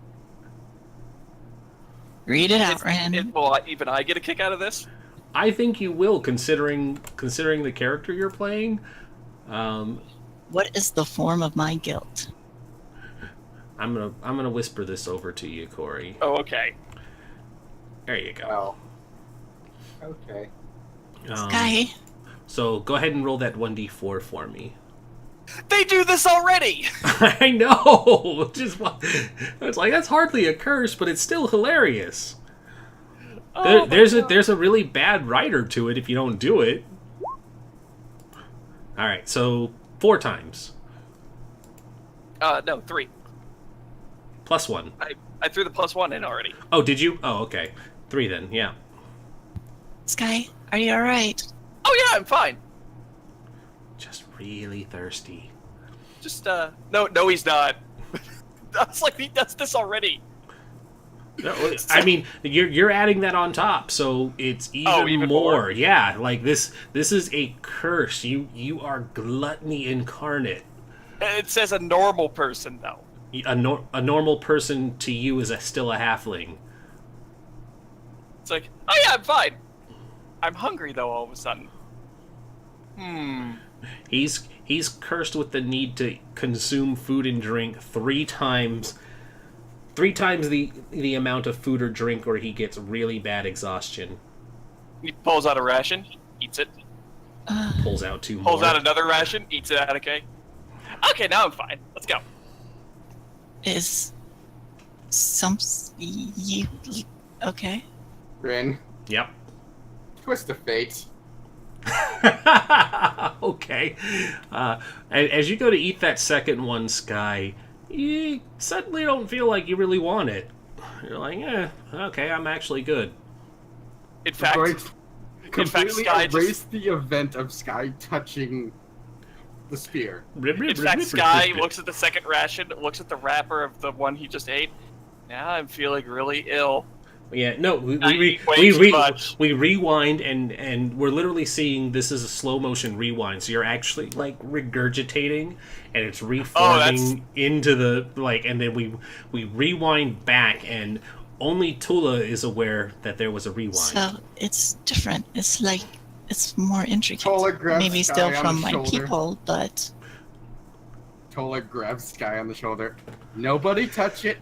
Read it out, Rin. Will even I get a kick out of this? I think you will, considering the character you're playing. What is the form of my guilt? I'm gonna whisper this over to you, Corey. Oh, okay. There you go. Oh. Okay. Sky, So go ahead and roll that 1d4 for me. They do this already. I know. It's like that's hardly a curse, but it's still hilarious. Oh, There's a really bad writer to it if you don't do it. All right, so 4 times no, 3. plus 1. I threw the +1 in already. Oh, did you? Oh, okay. 3 then. Yeah. Sky, are you alright? Oh yeah, I'm fine. Just really thirsty. Just no, he's not. I was like, he does this already. No, I mean, you're adding that on top, so it's even more. Yeah, like this is a curse. You are gluttony incarnate. It says a normal person though. A normal person to you is still a halfling. It's like, oh yeah, I'm fine. I'm hungry though all of a sudden. He's cursed with the need to consume food and drink 3 times. 3 times the amount of food or drink, or he gets really bad exhaustion. He pulls out a ration, eats it. Pulls out 2 more. Pulls out another ration, eats it out. Okay. Okay, now I'm fine. Let's go. Is you okay? Rin, Yep. twist of fate. Okay. As you go to eat that second one, Sky, you suddenly don't feel like you really want it. You're like, okay, I'm actually good. In fact, Completely Sky erase the event of Sky touching the spear. in fact, Sky looks at the second ration, looks at the wrapper of the one he just ate. Now I'm feeling really ill. Yeah, no, I eat way too much. we rewind and we're literally seeing this is a slow motion rewind. So you're actually like regurgitating, and it's reforming into the and then we rewind back, and only Tula is aware that there was a rewind. So it's different. It's like it's more intricate. Tola grabs Maybe Sky still on from the my shoulder. people, but Tola grabs Sky on the shoulder. Nobody touch it.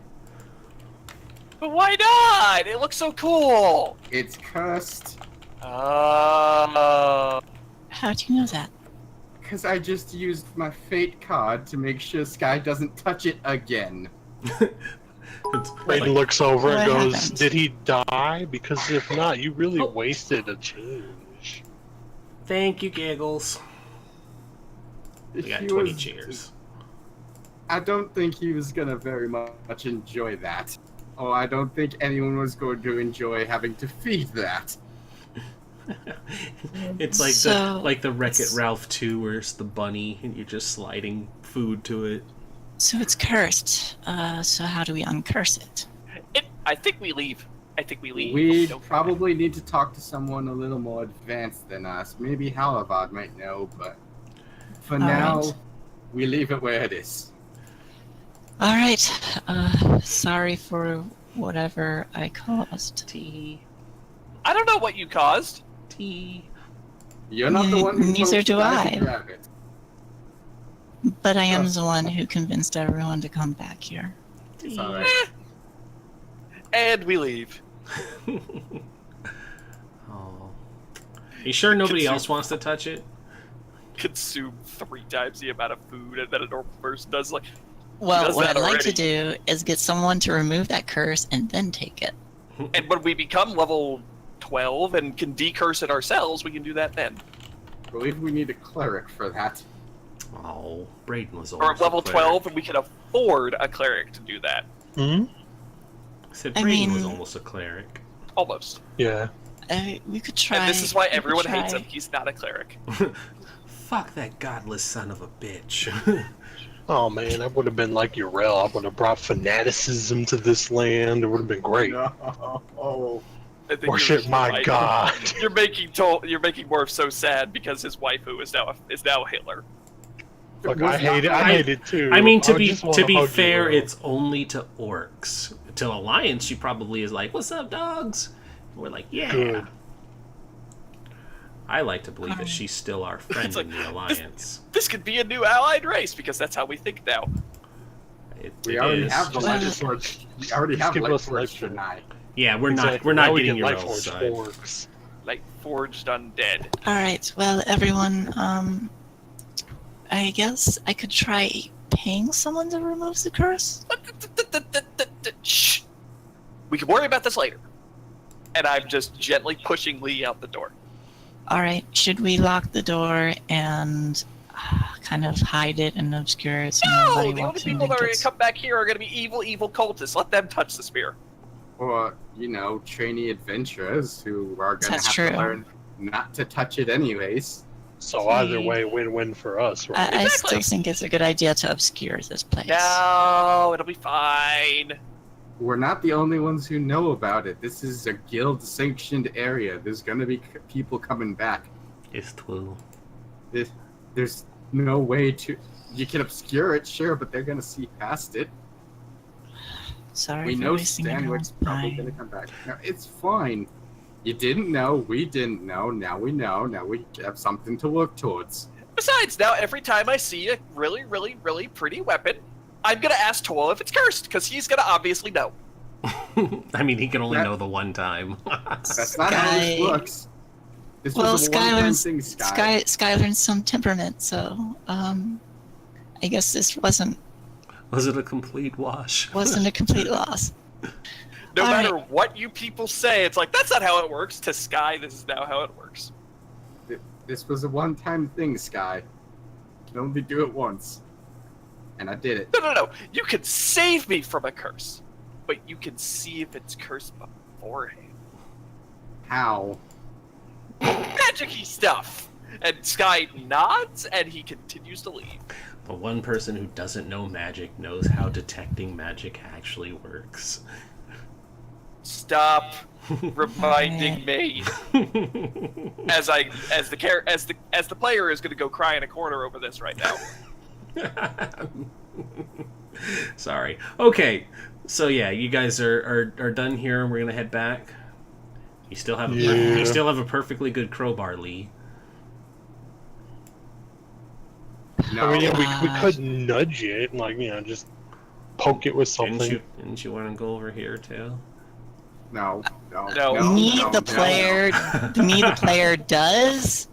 But why not? It looks so cool. It's cursed. how do you know that? Because I just used my fate card to make sure Sky doesn't touch it again. Raiden looks over and What goes, happened? "Did he die? Because if not, you really wasted a change." Thank you, Giggles. We got He 20 was- cheers. I don't think he was gonna very much enjoy that. Oh, I don't think anyone was going to enjoy having to feed that. It's like So, the Wreck-It Ralph 2, where it's the bunny and you're just sliding food to it. So it's cursed. So how do we uncurse it? I think we leave. We Don't- probably need to talk to someone a little more advanced than us. Maybe Halavad might know, but for now, right. we leave it where it is. All right. Sorry for whatever I caused. Tea. I don't know what you caused. Tea. You're not the one who Neither told do Sky to I. grab it. But I am the one who convinced everyone to come back here. It's all right. And we leave. Oh. You sure nobody else wants to touch it? Consume 3 times the amount of food that a normal person does. Like, Well, does what that I'd like to already. do is get someone to remove that curse and then take it. and when we become level 12 and can decurse it ourselves, we can do that then. I believe we need a cleric for that. Oh, Brayden was Or almost level a cleric. 12, and we can afford a cleric to do that. Hmm? I said I Brayden was mean- almost a cleric. Almost. Yeah. We could try. And this is why we could everyone hates try. him. He's not a cleric. Fuck that godless son of a bitch. Oh man, I would have been like Urel. I would have brought fanaticism to this land. It would have been great. No. Oh. I think Worship you're my right. god. You're making Morph so sad because his waifu is now Hitler. Look, I hate it. I hate it too. I mean, to I be just wanna hug fair, Urel. it's only to orcs. To Alliance, she probably is like, "What's up, dogs?" And we're like, "Yeah." Good. I like to believe that she's still our friend It's like, in the Alliance. This could be a new allied race because that's how we think now. We It already is. have the Well, light forge. We already just have give light us forge light tonight. Yeah, we're Exactly. not Now we getting get your Lightforged side. orcs. Like forged undead. All right. Well, everyone. I guess I could try paying someone to remove the curse. Shh. We can worry about this later. And I'm just gently pushing Lee out the door. All right. Should we lock the door and kind of hide it and obscure it so No, nobody the only walks in people and that are going gets... to come back here are going to be evil cultists. Let them touch the spear. Or, trainee adventurers who are going to That's have true. to learn not to touch it anyways. So either way, win-win for us, right? I Exactly. still think it's a good idea to obscure this place. No, it'll be fine. We're not the only ones who know about it. This is a guild-sanctioned area. There's going to be people coming back. It's true. There's no way to... You can obscure it, sure, but they're going to see past it. Sorry We for know wasting everyone's Stanwick's probably time. going to come back. No, it's fine. You didn't know, we didn't know, now we know, now we have something to work towards. Besides, now every time I see a really, really, really pretty weapon, I'm going to ask Toil if it's cursed, because he's going to obviously know. I mean, he can only That- know the one time. That's not how this Sky- works. This Well, was a one-time Skylar's thing, Sky. Sky learned some temperament, so I guess this wasn't Was it a complete wash? a complete loss. No All matter right. what you people say, it's like, that's not how it works. To Sky, this is now how it works. This was a one-time thing, Sky. You can only do it once. And I did it. No. You can save me from a curse, but you can see if it's cursed beforehand. How? Magic-y stuff! And Sky nods, and he continues to leave. The one person who doesn't know magic knows how detecting magic actually works. Stop reminding me. As the player is going to go cry in a corner over this right now. Sorry. Okay. So yeah, you guys are done here, and we're gonna head back. You still have a perfectly good crowbar, Lee. No. I mean, yeah, we could nudge it and, like, just poke it with something. Didn't you want to go over here too? No. Me, the player, does.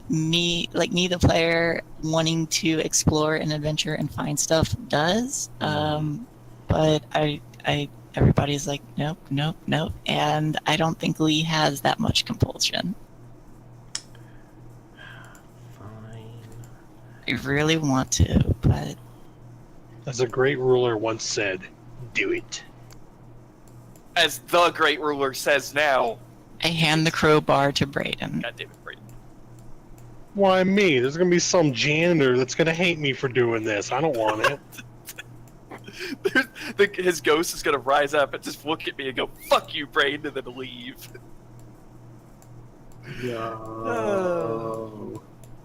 Me, the player, wanting to explore an adventure and find stuff does. But everybody's like, nope, and I don't think Lee has that much compulsion. Fine. I really want to, but As a great ruler once said, do it. As the great ruler says now, I hand the crowbar to Brayden. God damn it, Brayden. Why me? There's gonna be some janitor that's gonna hate me for doing this. I don't want it. His ghost is gonna rise up and just look at me and go, "Fuck you, Brain," and then leave. No.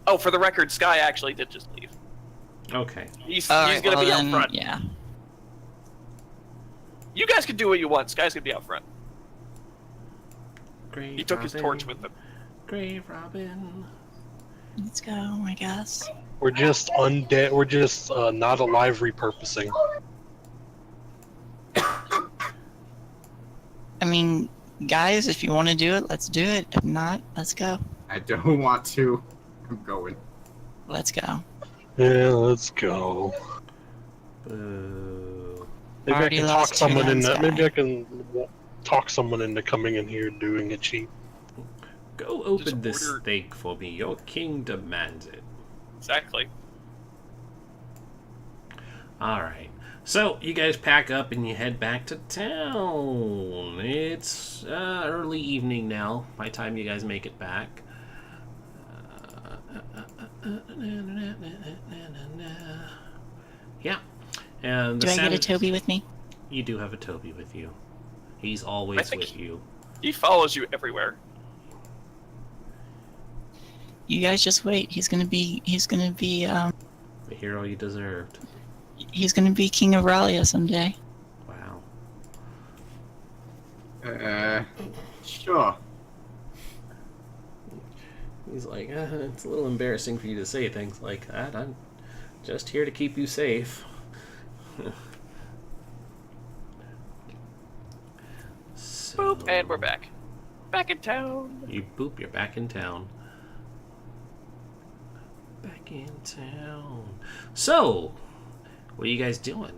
Oh, for the record, Sky actually did just leave. Okay. He's Alright, gonna well be out then, front. Yeah. You guys can do what you want. Sky's gonna be out front. Grave He took his Robin. torch with him. Grave Robin. Let's go, I guess. We're just undead. We're just not alive repurposing. I mean, guys, if you want to do it, let's do it. If not, let's go. I don't want to. I'm going. Let's go. Yeah, let's go. Boo. Maybe I Already can lost talk someone two into. hands, Maybe guy. I can talk someone into coming in here and doing it cheap. Go open Just this order- steak for me. Your king demands it. Exactly. All right. So you guys pack up and you head back to town. It's early evening now by the time you guys make it back. Yeah. And the Do I get a Savage- Toby with me? You do have a Toby with you. He's I always think with you. He follows you everywhere. You guys just wait. He's gonna be The hero you deserved. King of Ralia someday. Wow. Sure. He's like, it's a little embarrassing for you to say things like that. I'm just here to keep you safe. So, Boop, and we're back. Back in town. You boop, you're back in town. Back in town. So, what are you guys doing?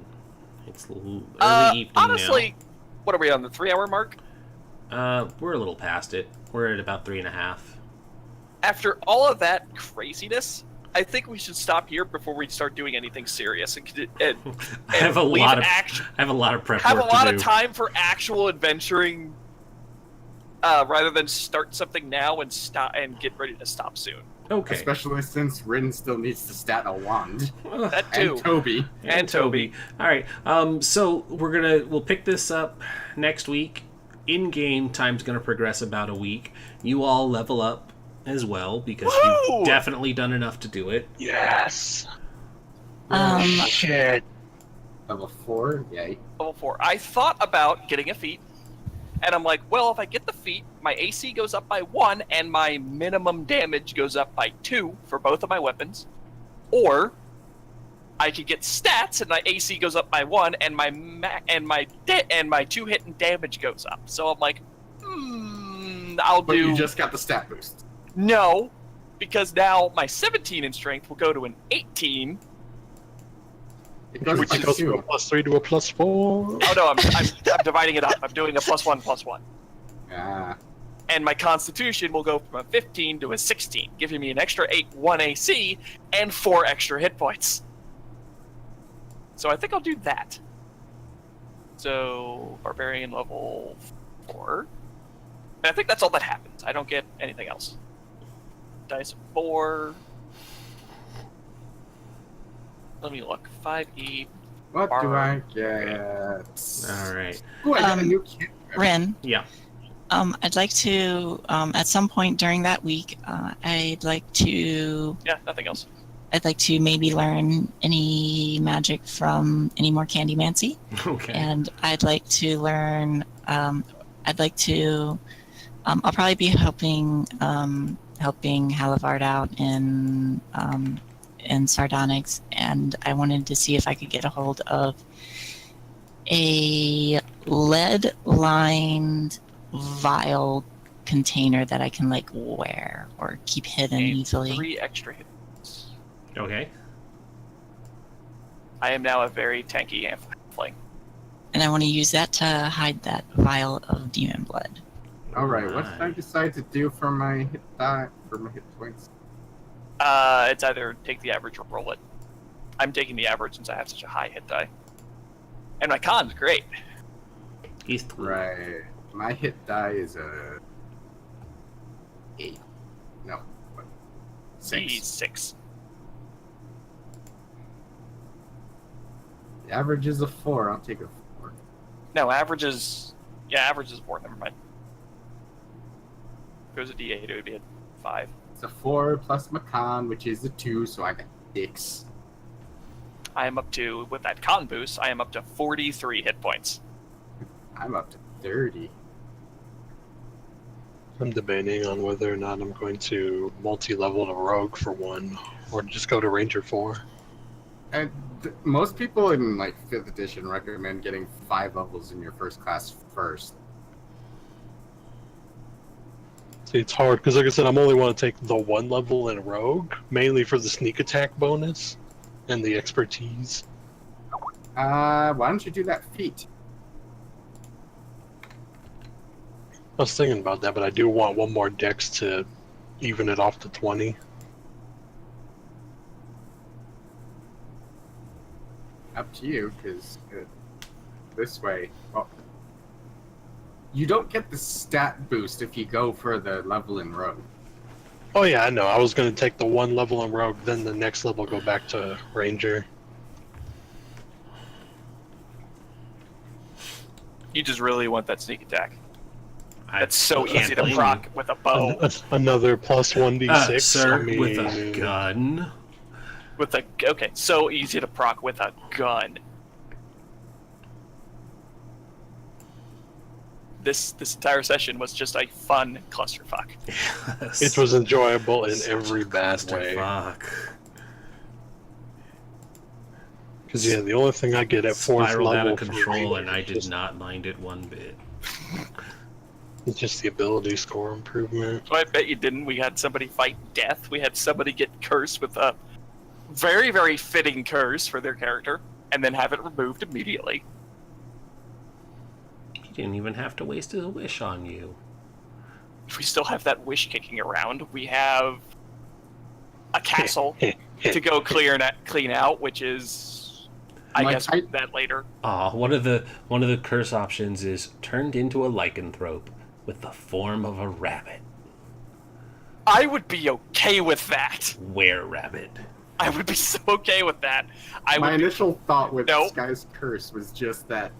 It's early evening Honestly, what are we on, the 3-hour mark? now. We're a little past it. We're at about 3.5. After all of that craziness, I think we should stop here before we start doing anything serious and I have a leave lot of action- I have a lot of prep have a work lot to of do. time for actual adventuring, rather than start something now and stop and get ready to stop soon. Okay. Especially since Rin still needs to stat a wand. That too. And Toby. And Toby. All right. So we'll pick this up next week. In game, time's gonna progress about a week. You all level up as well because Woo! you've definitely done enough to do it. Yes. Um, Shit. Level 4, yay. Level 4. I thought about getting a feat, and I'm like, well, if I get the feat, my AC goes up by 1, and my minimum damage goes up by 2 for both of my weapons. Or I could get stats, and my AC goes up by 1, and my 2 hit and damage goes up. So I'm like, I'll But do you just got the stat boost. no, because now my 17 in strength will go to an 18. It goes Which to goes from a 2. +3 to a +4. Oh no, I'm dividing it up. I'm doing a +1/+1. Ah. And my constitution will go from a 15 to a 16, giving me an extra 1 AC and 4 extra hit points. So I think I'll do that. So barbarian level 4. And I think that's all that happens. I don't get anything else. Dice 4. Let me look. 5e. What do Bar- I get? All right. Ooh, I got a Um, new kit. Ren, Yeah. I'd like to at some point during that week, I'd like to Nothing else. maybe learn any magic from any more Candymancy, Okay. and I'd like to learn. I'll probably be helping Halivard out in Sardonyx, and I wanted to see if I could get a hold of a lead-lined vial container that I can like wear or keep hidden Gain easily. 3 extra hit points. Okay. I am now a very tanky halfling. And I want to use that to hide that vial of demon blood. Alright, what did I decide to do for my hit die? For my hit points? It's either take the average or roll it. I'm taking the average since I have such a high hit die. And my con's great. He's Right. My hit die is a 8. No. What? 6. 6. The average is a 4. I'll take a 4. No, average is 4. Never mind. If it was a D8, it would be a 5. It's a 4 plus my con, which is a 2, so I got 6. I am up to, with that con boost, I am up to 43 hit points. I'm up to 30. I'm debating on whether or not I'm going to multi-level to Rogue for 1, or just go to Ranger 4. And most people in like 5th edition recommend getting 5 levels in your first class first. See, it's hard because, like I said, I'm only want to take the 1 level in Rogue, mainly for the sneak attack bonus and the expertise. Why don't you do that feat? I was thinking about that, but I do want 1 more dex to even it off to 20. up to you, because this way, well, you don't get the stat boost if you go for the level in rogue. Oh yeah, I know. I was going to take the one level in rogue, then the next level go back to ranger. You just really want that sneak attack. I That's so can't easy to blame proc with a bow. Another plus 1d6. Sir, I mean, with a gun. With a okay, so easy to proc with a gun. This entire session was just a fun clusterfuck. Yes. It was enjoyable in Such every a bad way. clusterfuck. Because yeah, the only thing I get at fourth Spiraled level out of control, and I did just, not mind it one bit. It's just the ability score improvement. So I bet you didn't. We had somebody fight death. We had somebody get cursed with a very, very fitting curse for their character, and then have it removed immediately. He didn't even have to waste his wish on you. We still have that wish kicking around. We have a castle to go clean out, which is, I guess, that later. One of the curse options is turned into a lycanthrope with the form of a rabbit. I would be okay with that. Were-rabbit. I would be so okay with that. My initial thought with Nope. Sky's curse was just that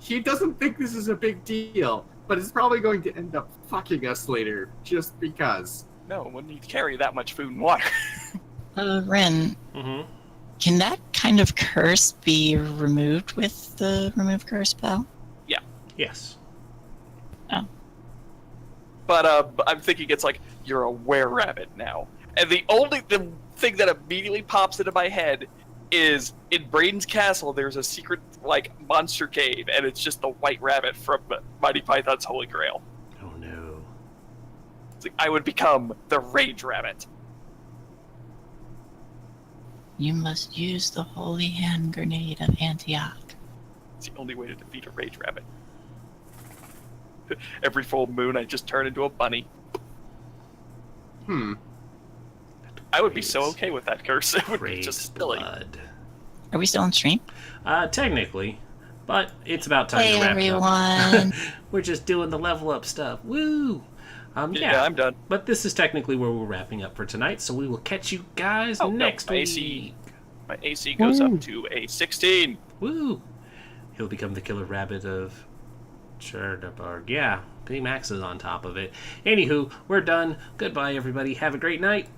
he doesn't think this is a big deal, but it's probably going to end up fucking us later, just because. No, when you carry that much food and water. Ren, Mm-hmm. can that kind of curse be removed with the remove curse spell? Yes. But I'm thinking it's like, you're a were-rabbit now. And the thing that immediately pops into my head is, in Brayden's castle, there's a secret, like, monster cave, and it's just the white rabbit from Mighty Python's Holy Grail. Oh no. It's like, I would become the Rage Rabbit. You must use the holy hand grenade of Antioch. It's the only way to defeat a Rage Rabbit. Every full moon, I just turn into a bunny. I would be so okay with that curse. It would be Craves just silly. blood. Are we still on stream? Technically, but it's about time Hey to wrap everyone! it up. We're just doing the level up stuff. Woo! Yeah, I'm done. But this is technically where we're wrapping up for tonight, so we will catch you guys next my week. AC, my AC goes up to a 16. Woo! He'll become the killer rabbit of Cherdaburg. Yeah, P-Max is on top of it. Anywho, we're done. Goodbye, everybody. Have a great night.